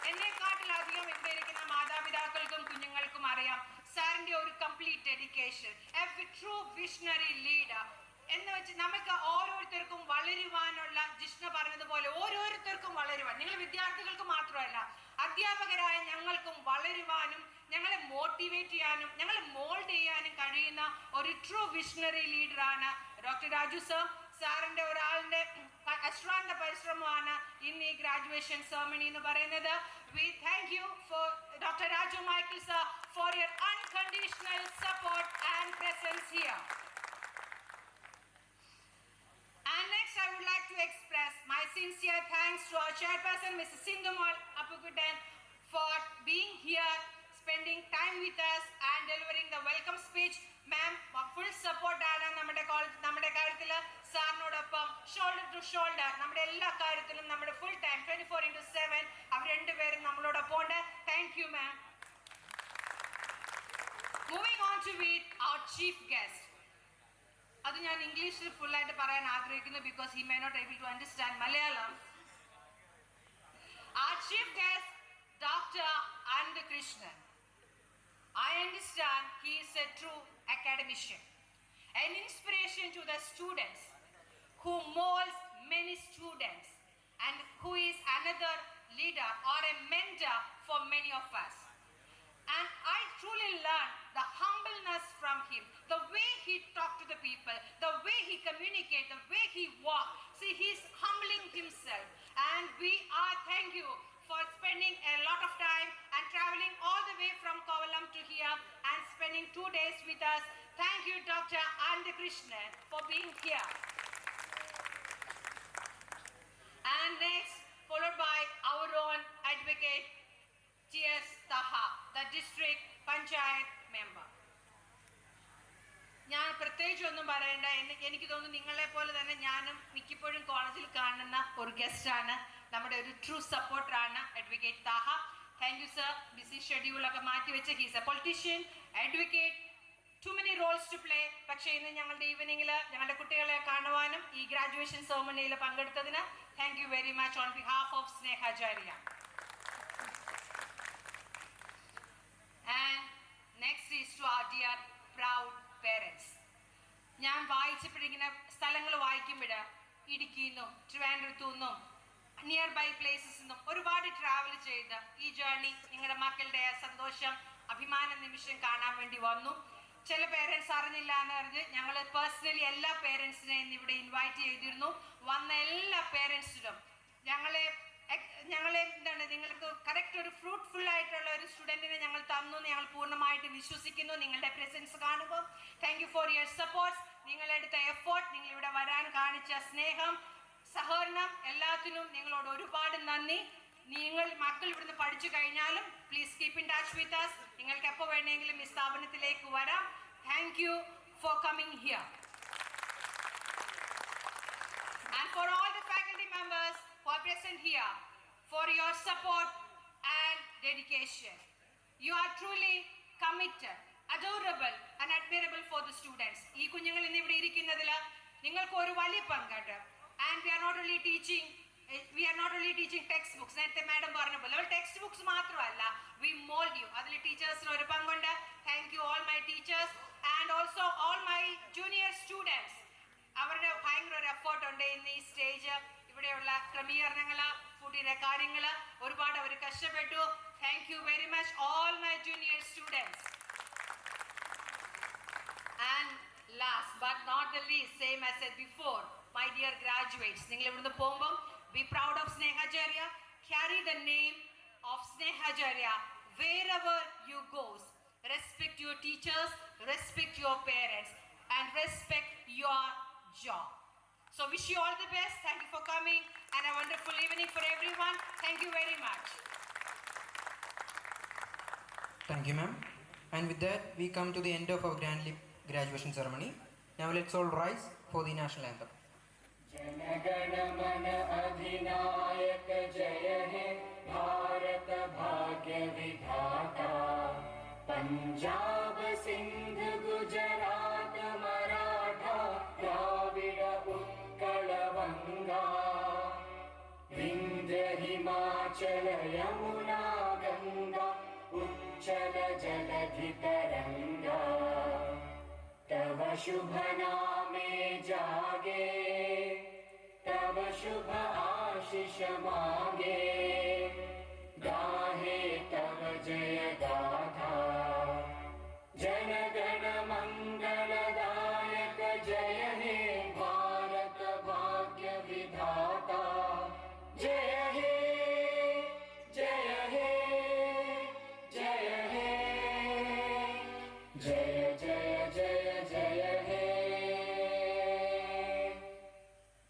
[SPEAKER 8] എന്നെക്കാട്ടിലധികം ഇവിടെ ഇരിക്കുന്ന മാതാപിതാക്കൾക്കും കുഞ്ഞുങ്ങൾക്കും അറിയാം സാറിന്റെ ഒരു complete dedication, a true visionary leader എന്ന് വെച്ച് നമുക്ക് ഓരോരുത്തർക്കും വളരുവാനുള്ള, ജിഷ്ണ പറഞ്ഞതുപോലെ ഓരോരുത്തർക്കും വളരുവാൻ, നിങ്ങൾ വിദ്യാർത്ഥികൾക്ക് മാത്രമല്ല അധ്യാപകരായ ഞങ്ങൾക്കും വളരുവാനും ഞങ്ങളെ മോട്ടിവേറ്റ് ചെയ്യാനും ഞങ്ങളെ മോൾഡ് ചെയ്യാനും കഴിയുന്ന ഒരു ട്രൂ വിഷണറി ലീഡറാണ് ഡോക്ടർ രാജു സർ. സാറിന്റെ ഒരാളുടെ അശ്രാന്ത പരിശ്രമമാണ് ഇന്ന് ഈ ഗ്രാജുവേഷൻ സെറമണി എന്ന് പറയുന്നത്. We thank you for Dr. Raju Michael sir for your unconditional support and presence here. And next I would like to express my sincere thanks to our chairperson Mrs. Sindhumal Appukutan for being here, spending time with us and delivering the welcome speech. Ma'am, full support ആണ് നമ്മുടെ കാര്യത്തിൽ സാറിനോടൊപ്പം shoulder to shoulder നമ്മുടെ എല്ലാ കാര്യത്തിലും നമ്മുടെ full time 24/7 അവർ രണ്ടുപേരും നമ്മളോടൊപ്പം ഉണ്ട്. Thank you ma'am. Moving on to meet our chief guest. അത് ഞാൻ ഇംഗ്ലീഷിൽ ഫുള്ളായിട്ട് പറയാൻ ആഗ്രഹിക്കുന്നു because he may not able to understand Malayalam. Our chief guest, Dr. Anand Krishnan. I understand he is a true academician, an inspiration to the students, who molds many students, and who is another leader or a mentor for many of us. And I truly learned the humbleness from him, the way he talked to the people, the way he communicates, the way he walks. See, he's humbling himself. And we are, thank you for spending a lot of time and traveling all the way from Kovalam to here and spending 2 days with us. Thank you, Dr. Anand Krishnan, for being here. And next, followed by our own advocate, T.S. Taha, the district panchayat member. ഞാൻ പ്രത്യേകിച്ച് ഒന്നും പറയണ്ട. എനിക്ക് തോന്നുന്നു നിങ്ങളെ പോലെ തന്നെ ഞാനും മിക്കപ്പോഴും കോളേജിൽ കാണുന്ന ഒരു ഗസ്റ്റാണ്, നമ്മുടെ ഒരു ട്രൂ സപ്പോർട്ടറാണ് advocate Thaha. Thank you sir. Busy ഷെഡ്യൂളൊക്കെ മാറ്റിവെച്ച് he's a politician, advocate, too many roles to play. പക്ഷേ ഇന്ന് ഞങ്ങളുടെ ഈവനിങ്ങിൽ ഞങ്ങളുടെ കുട്ടികളെ കാണുവാനും ഈ ഗ്രാജുവേഷൻ സെറമണിയിൽ പങ്കെടുത്തതിന് thank you very much on behalf of Snehacharya. And next is to our dear proud parents. ഞാൻ വായിച്ചപ്പോഴിങ്ങനെ സ്ഥലങ്ങൾ വായിക്കുമ്പോൾ ഇടുക്കിയിൽ നിന്നും ട്രിവാൻഡ്രത്തു നിന്നും നിയർ ബൈ പ്ലേസസ് നിന്നും ഒരുപാട് ട്രാവൽ ചെയ്ത് ഈ ജേർണി നിങ്ങളുടെ മക്കളുടെ സന്തോഷം, അഭിമാന നിമിഷം കാണാൻ വേണ്ടി വന്നു. ചില പേരൻസ് അറിഞ്ഞില്ല എന്ന് പറഞ്ഞ് ഞങ്ങൾ പേഴ്സണലി എല്ലാ പേരൻസിനെയും ഇവിടെ ഇൻവൈറ്റ് ചെയ്തിരുന്നു. വന്ന എല്ലാ പേരൻസിനും ഞങ്ങളെ എന്താണ് നിങ്ങൾക്ക് കറക്റ്റ് ഒരു ഫ്രൂട്ട്ഫുൾ ആയിട്ടുള്ള ഒരു സ്റ്റുഡൻറ്റിനെ ഞങ്ങൾ തന്നു എന്ന് ഞങ്ങൾ പൂർണ്ണമായിട്ട് വിശ്വസിക്കുന്നു. നിങ്ങളുടെ പ്രസൻസ് കാണുമ്പോൾ thank you for your support. നിങ്ങളെടുത്ത എഫേർട്ട്, നിങ്ങൾ ഇവിടെ വരാൻ കാണിച്ച സ്നേഹം, സഹകരണം, എല്ലാത്തിനും നിങ്ങളോട് ഒരുപാട് നന്ദി. നിങ്ങൾ മക്കൾ ഇവിടുന്ന് പഠിച്ചു കഴിഞ്ഞാലും please keep in touch with us. നിങ്ങൾക്ക് എപ്പോൾ വേണമെങ്കിലും ഈ സ്ഥാപനത്തിലേക്ക് വരാം. Thank you for coming here. And for all the faculty members who are present here, for your support and dedication. You are truly committed, adorable and admirable for the students. ഈ കുഞ്ഞുങ്ങൾ ഇന്ന് ഇവിടെ ഇരിക്കുന്നതിൽ നിങ്ങൾക്ക് ഒരു വലിയ പങ്കുണ്ട്. And we are not only teaching textbooks. നേരത്തെ madam പറഞ്ഞ പോലെ ടെക്സ്റ്റ് ബുക്സ് മാത്രമല്ല, we mold you. അതിൽ ടീച്ചേഴ്സിന് ഒരു പങ്കുണ്ട്. Thank you all my teachers and also all my junior students. അവരുടെ ഭയങ്കര ഒരു എഫേർട്ട് ഉണ്ട് ഇന്ന് ഈ സ്റ്റേജ്, ഇവിടെയുള്ള ക്രമീകരണങ്ങൾ, ഫുഡിന്റെ കാര്യങ്ങൾ, ഒരുപാട് അവർ കഷ്ടപ്പെട്ടു. Thank you very much all my junior students. And last but not the least, same as said before, my dear graduates, നിങ്ങൾ ഇവിടുന്ന് പോകുമ്പം be proud of Snehacharya, carry the name of Snehacharya wherever you goes. Respect your teachers, respect your parents and respect your job. So wish you all the best. Thank you for coming and a wonderful evening for everyone. Thank you very much.
[SPEAKER 2] Thank you, ma'am. And with that, we come to the end of our grand graduation ceremony. Now let's all rise for the national anthem.
[SPEAKER 11] जनगण मन अधिनायक जय हे भारत भाग्य विधाता. पंजाब सिंध गुजरात मराठा द्राविड़ उत्कल वंगा. विंध्य हिमाचल यमुना गंगा उच्चल जलधि तरंगा. तव शुभ नामे जागे, तव शुभ आशीष मांगे. गाहे तव जय गाथा, जन गण मंगलदायक जय हे भारत भाग्य विधाता. जय हे जय हे जय हे जय